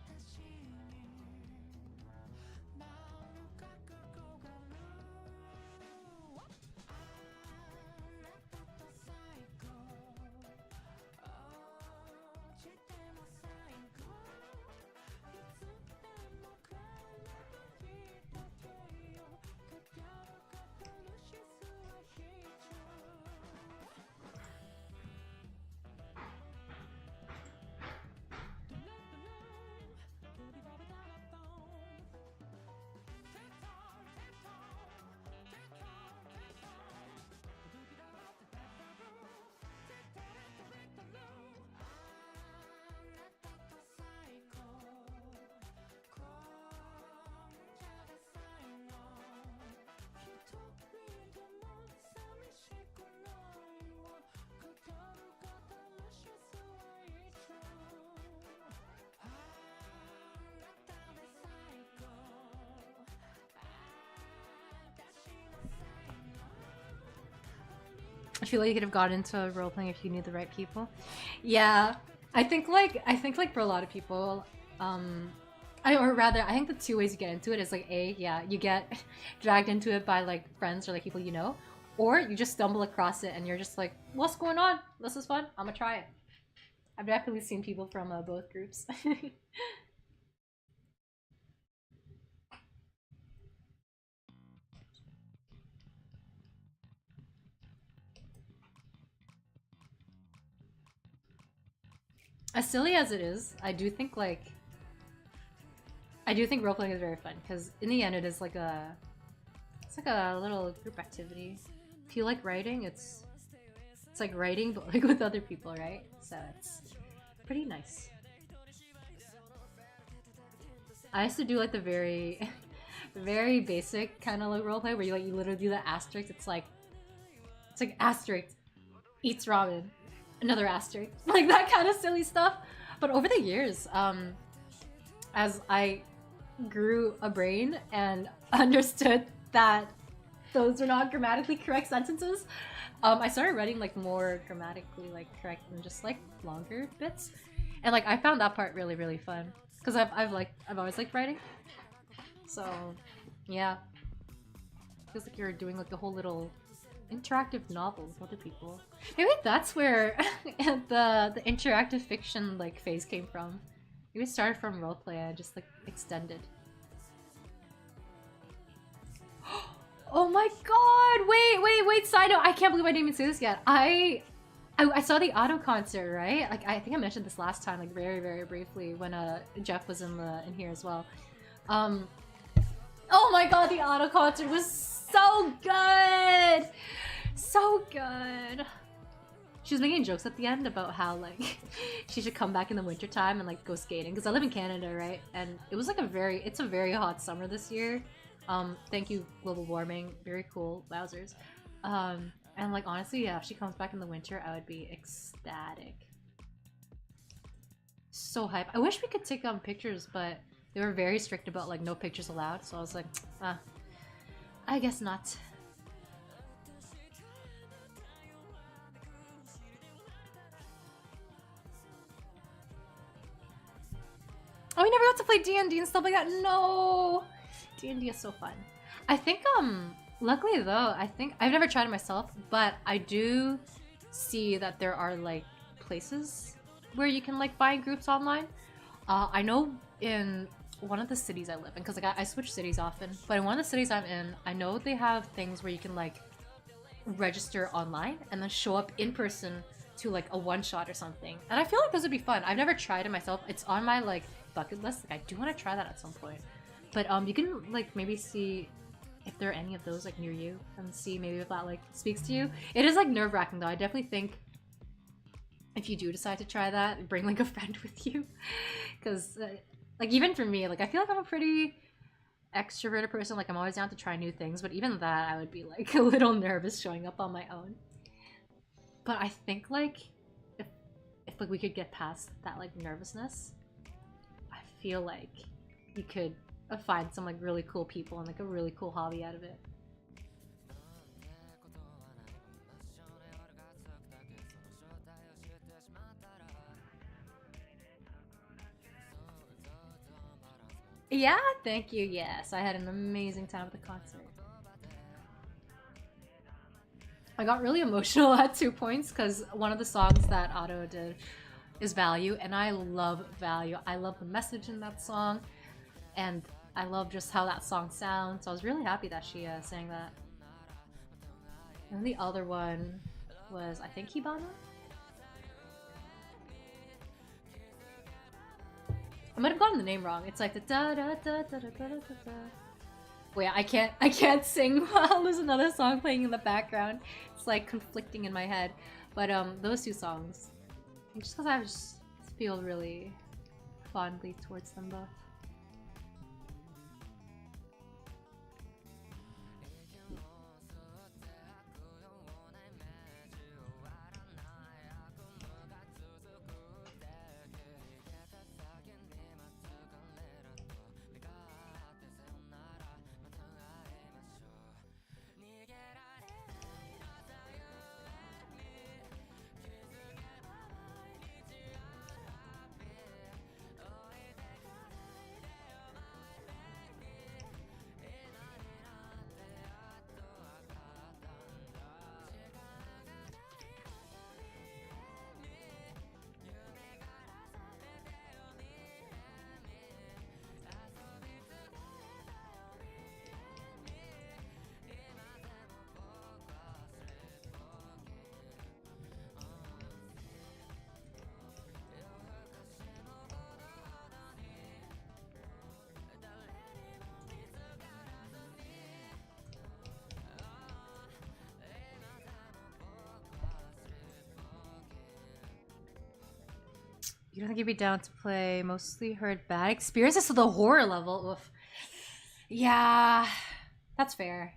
I feel like you could have got into role playing if you knew the right people. Yeah, I think like for a lot of people, or rather, I think the two ways you get into it is like yeah, you get dragged into it by like friends or like people you know, or you just stumble across it and you're just like, what's going on? This is fun. I'm gonna try it. I've definitely seen people from both groups. As silly as it is, I do think roleplaying is very fun because in the end it is like it's like a little group activity. If you like writing, it's like writing but like with other people, right? So it's pretty nice. I used to do like the very very basic kind of like roleplay where you literally do the asterisk. It's like asterisk eats ramen, another asterisk, like that kind of silly stuff. But over the years, as I grew a brain and understood that those are not grammatically correct sentences, I started writing like more grammatically like correct and just like longer bits, and like I found that part really really fun because I've always liked writing. So yeah, feels like you're doing like a whole little interactive novel with other people. Maybe that's where the interactive fiction like phase came from. Maybe it started from roleplay and just like extended. Oh my god! Wait! Side note, I can't believe I didn't even say this yet. I saw the auto concert, right? Like I think I mentioned this last time, like very very briefly when Jeff was in here as well. Oh my god, the auto concert was so good! So good! She was making jokes at the end about how like she should come back in the wintertime and like go skating because I live in Canada, right? And it was like it's a very hot summer this year. Thank you global warming, very cool, wowzers. And like honestly, yeah, if she comes back in the winter, I would be ecstatic. So hype. I wish we could take pictures, but they were very strict about like no pictures allowed, so I was like, I guess not. Oh, we never got to play D&D and stuff like that. No, D&D is so fun. I think luckily though, I think I've never tried it myself, but I do see that there are like places where you can like find groups online. I know in one of the cities I live in, because like I switch cities often, but in one of the cities I'm in, I know they have things where you can like register online and then show up in person to like a one-shot or something. And I feel like this would be fun. I've never tried it myself. It's on my like bucket list. Like I do want to try that at some point. But you can like maybe see if there are any of those like near you and see maybe if that like speaks to you. It is like nerve-wracking though. I definitely think if you do decide to try that, bring like a friend with you, because like even for me, like I feel like I'm a pretty extroverted person. Like I'm always down to try new things, but even that I would be like a little nervous showing up on my own. But I think like if like we could get past that like nervousness, I feel like you could find some like really cool people and like a really cool hobby out of it. Yeah, thank you. Yes, I had an amazing time at the concert. I got really emotional at 2 points because one of the songs that Otto did is Value, and I love Value. I love the message in that song, and I love just how that song sounds. So I was really happy that she sang that. And the other one was, I think, Hibana? I might have gotten the name wrong. It's like the da da da da da da da da. Wait, I can't sing while there's another song playing in the background. It's like conflicting in my head. But those two songs, just because I just feel really fondly towards them both. You don't think you'd be down to play mostly heard bad experiences to the horror level? Oof. Yeah, that's fair.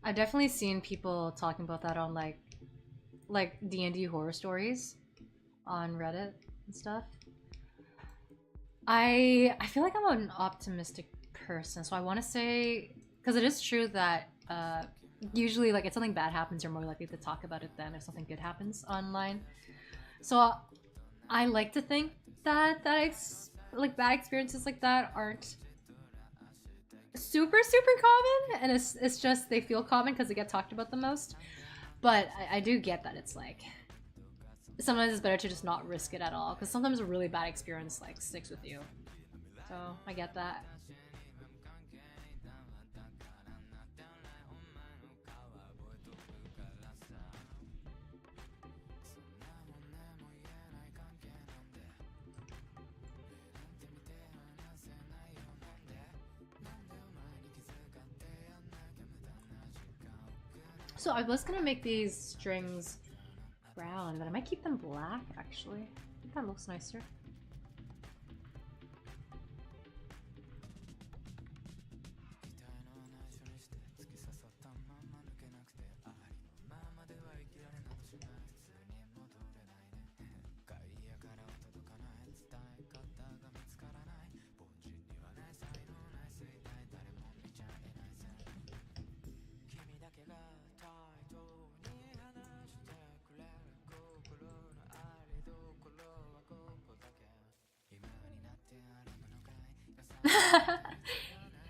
I've definitely seen people talking about that on like D&D horror stories on Reddit and stuff. I feel like I'm an optimistic person, so I want to say, because it is true that usually like if something bad happens, you're more likely to talk about it than if something good happens online. So I like to think that like bad experiences like that aren't super common, and it's just they feel common because they get talked about the most. But I do get that it's like sometimes it's better to just not risk it at all, because sometimes a really bad experience like sticks with you. So I get that. So I was gonna make these strings brown, but I might keep them black actually. I think that looks nicer.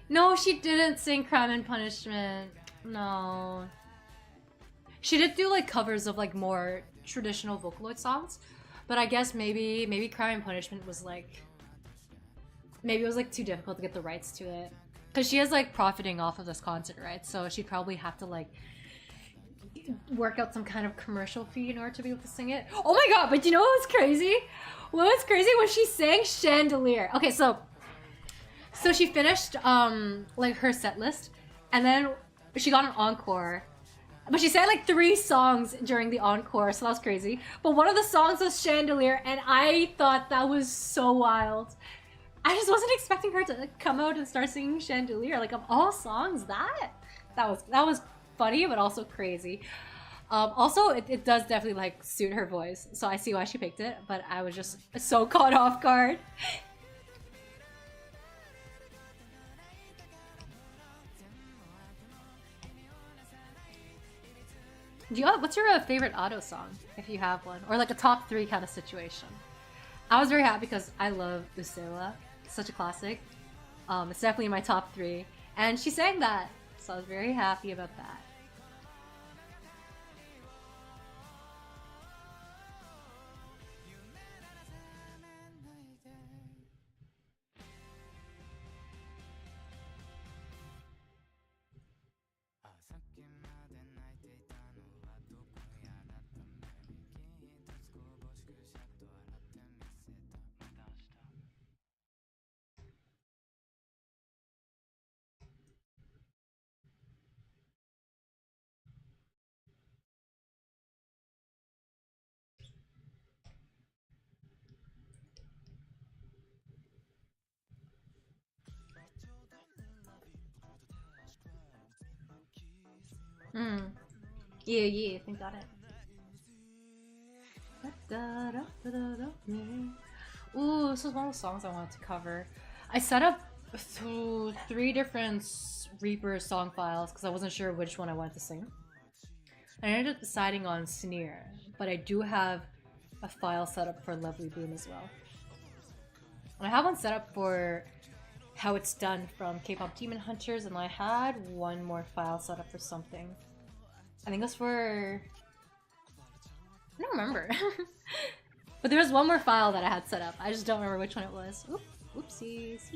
No, she didn't sing Crime and Punishment. No. She did do like covers of like more traditional Vocaloid songs, but I guess maybe Crime and Punishment was like, maybe it was like too difficult to get the rights to it, because she is like profiting off of this concert, right? So she'd probably have to like work out some kind of commercial fee in order to be able to sing it. Oh my god, but you know what was crazy? What was crazy was she sang Chandelier. Okay, so she finished like her set list, and then she got an encore. But she sang like 3 songs during the encore, so that was crazy. But one of the songs was Chandelier, and I thought that was so wild. I just wasn't expecting her to come out and start singing Chandelier. Like, of all songs, that was funny, but also crazy. Also, it does definitely like suit her voice, so I see why she picked it. But I was just so caught off guard. What's your favorite auto song, if you have one, or like a top 3 kind of situation? I was very happy because I love Usewa, such a classic. It's definitely in my top 3, and she sang that, so I was very happy about that. Mm. Yeah, I think got it. Ooh, this is one of the songs I wanted to cover. I set up 3 different Reaper song files because I wasn't sure which one I wanted to sing. I ended up deciding on Sneer, but I do have a file set up for Lovely Boom as well. And I have one set up for How It's Done from K-Pop Demon Hunters, and I had one more file set up for something. I think it was for... I don't remember. But there was one more file that I had set up. I just don't remember which one it was. Oop, oopsies.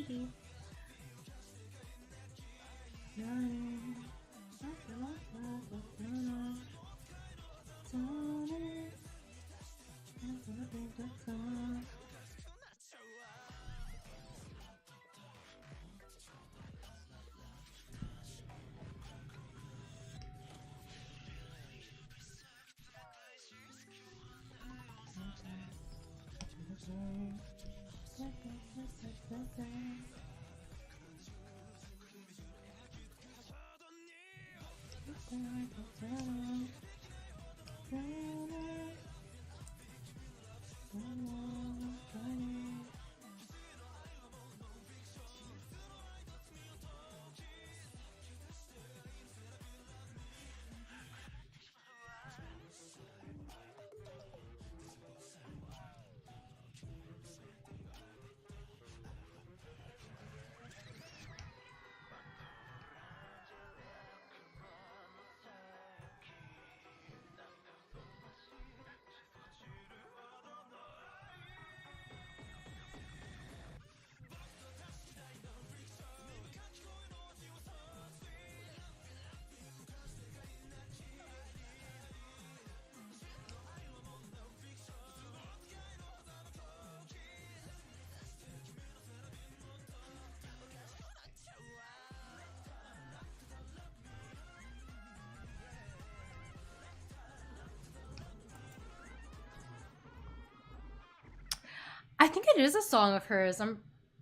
I think it is a song of hers. I'm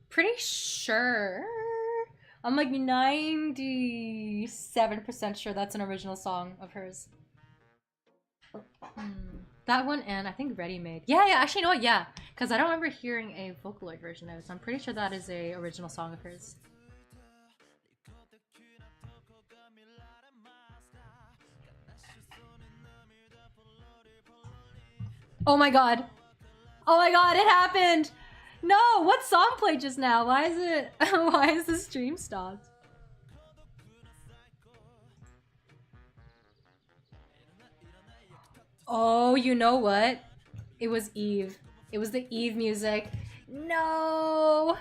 pretty sure. I'm like 97% sure that's an original song of hers. That one and I think Ready Made. Yeah, actually, you know what? Yeah. Because I don't remember hearing a Vocaloid version of it, so I'm pretty sure that is a original song of hers. Oh my god. Oh my god, it happened! No, what song played just now? Why is it... Why is the stream stopped? Oh, you know what? It was Eve. It was the Eve music. No!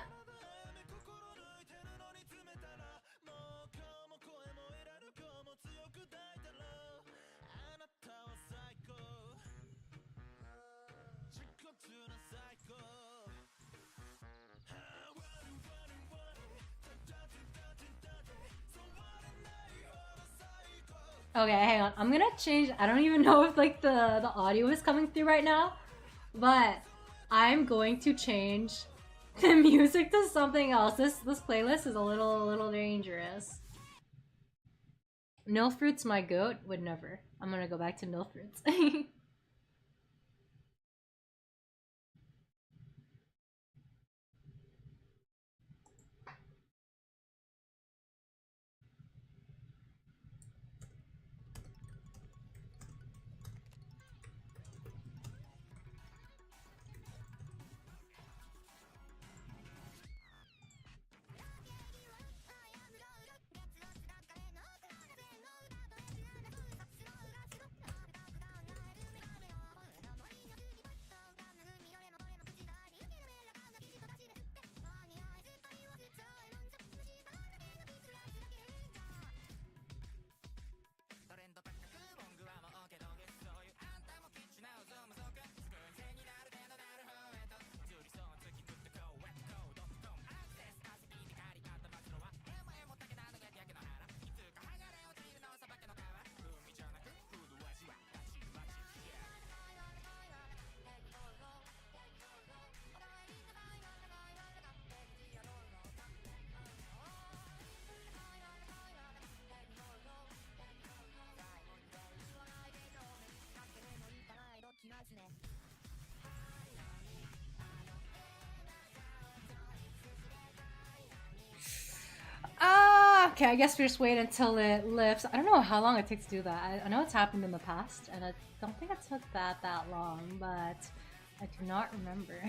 Okay, hang on. I'm gonna change. I don't even know if like the audio is coming through right now, but I'm going to change The music to something else. This playlist is a little dangerous. No fruits, my goat would never. I'm gonna go back to no fruits. Ah, okay. I guess we just wait until it lifts. I don't know how long it takes to do that. I know it's happened in the past, and I don't think it took that long, but I do not remember.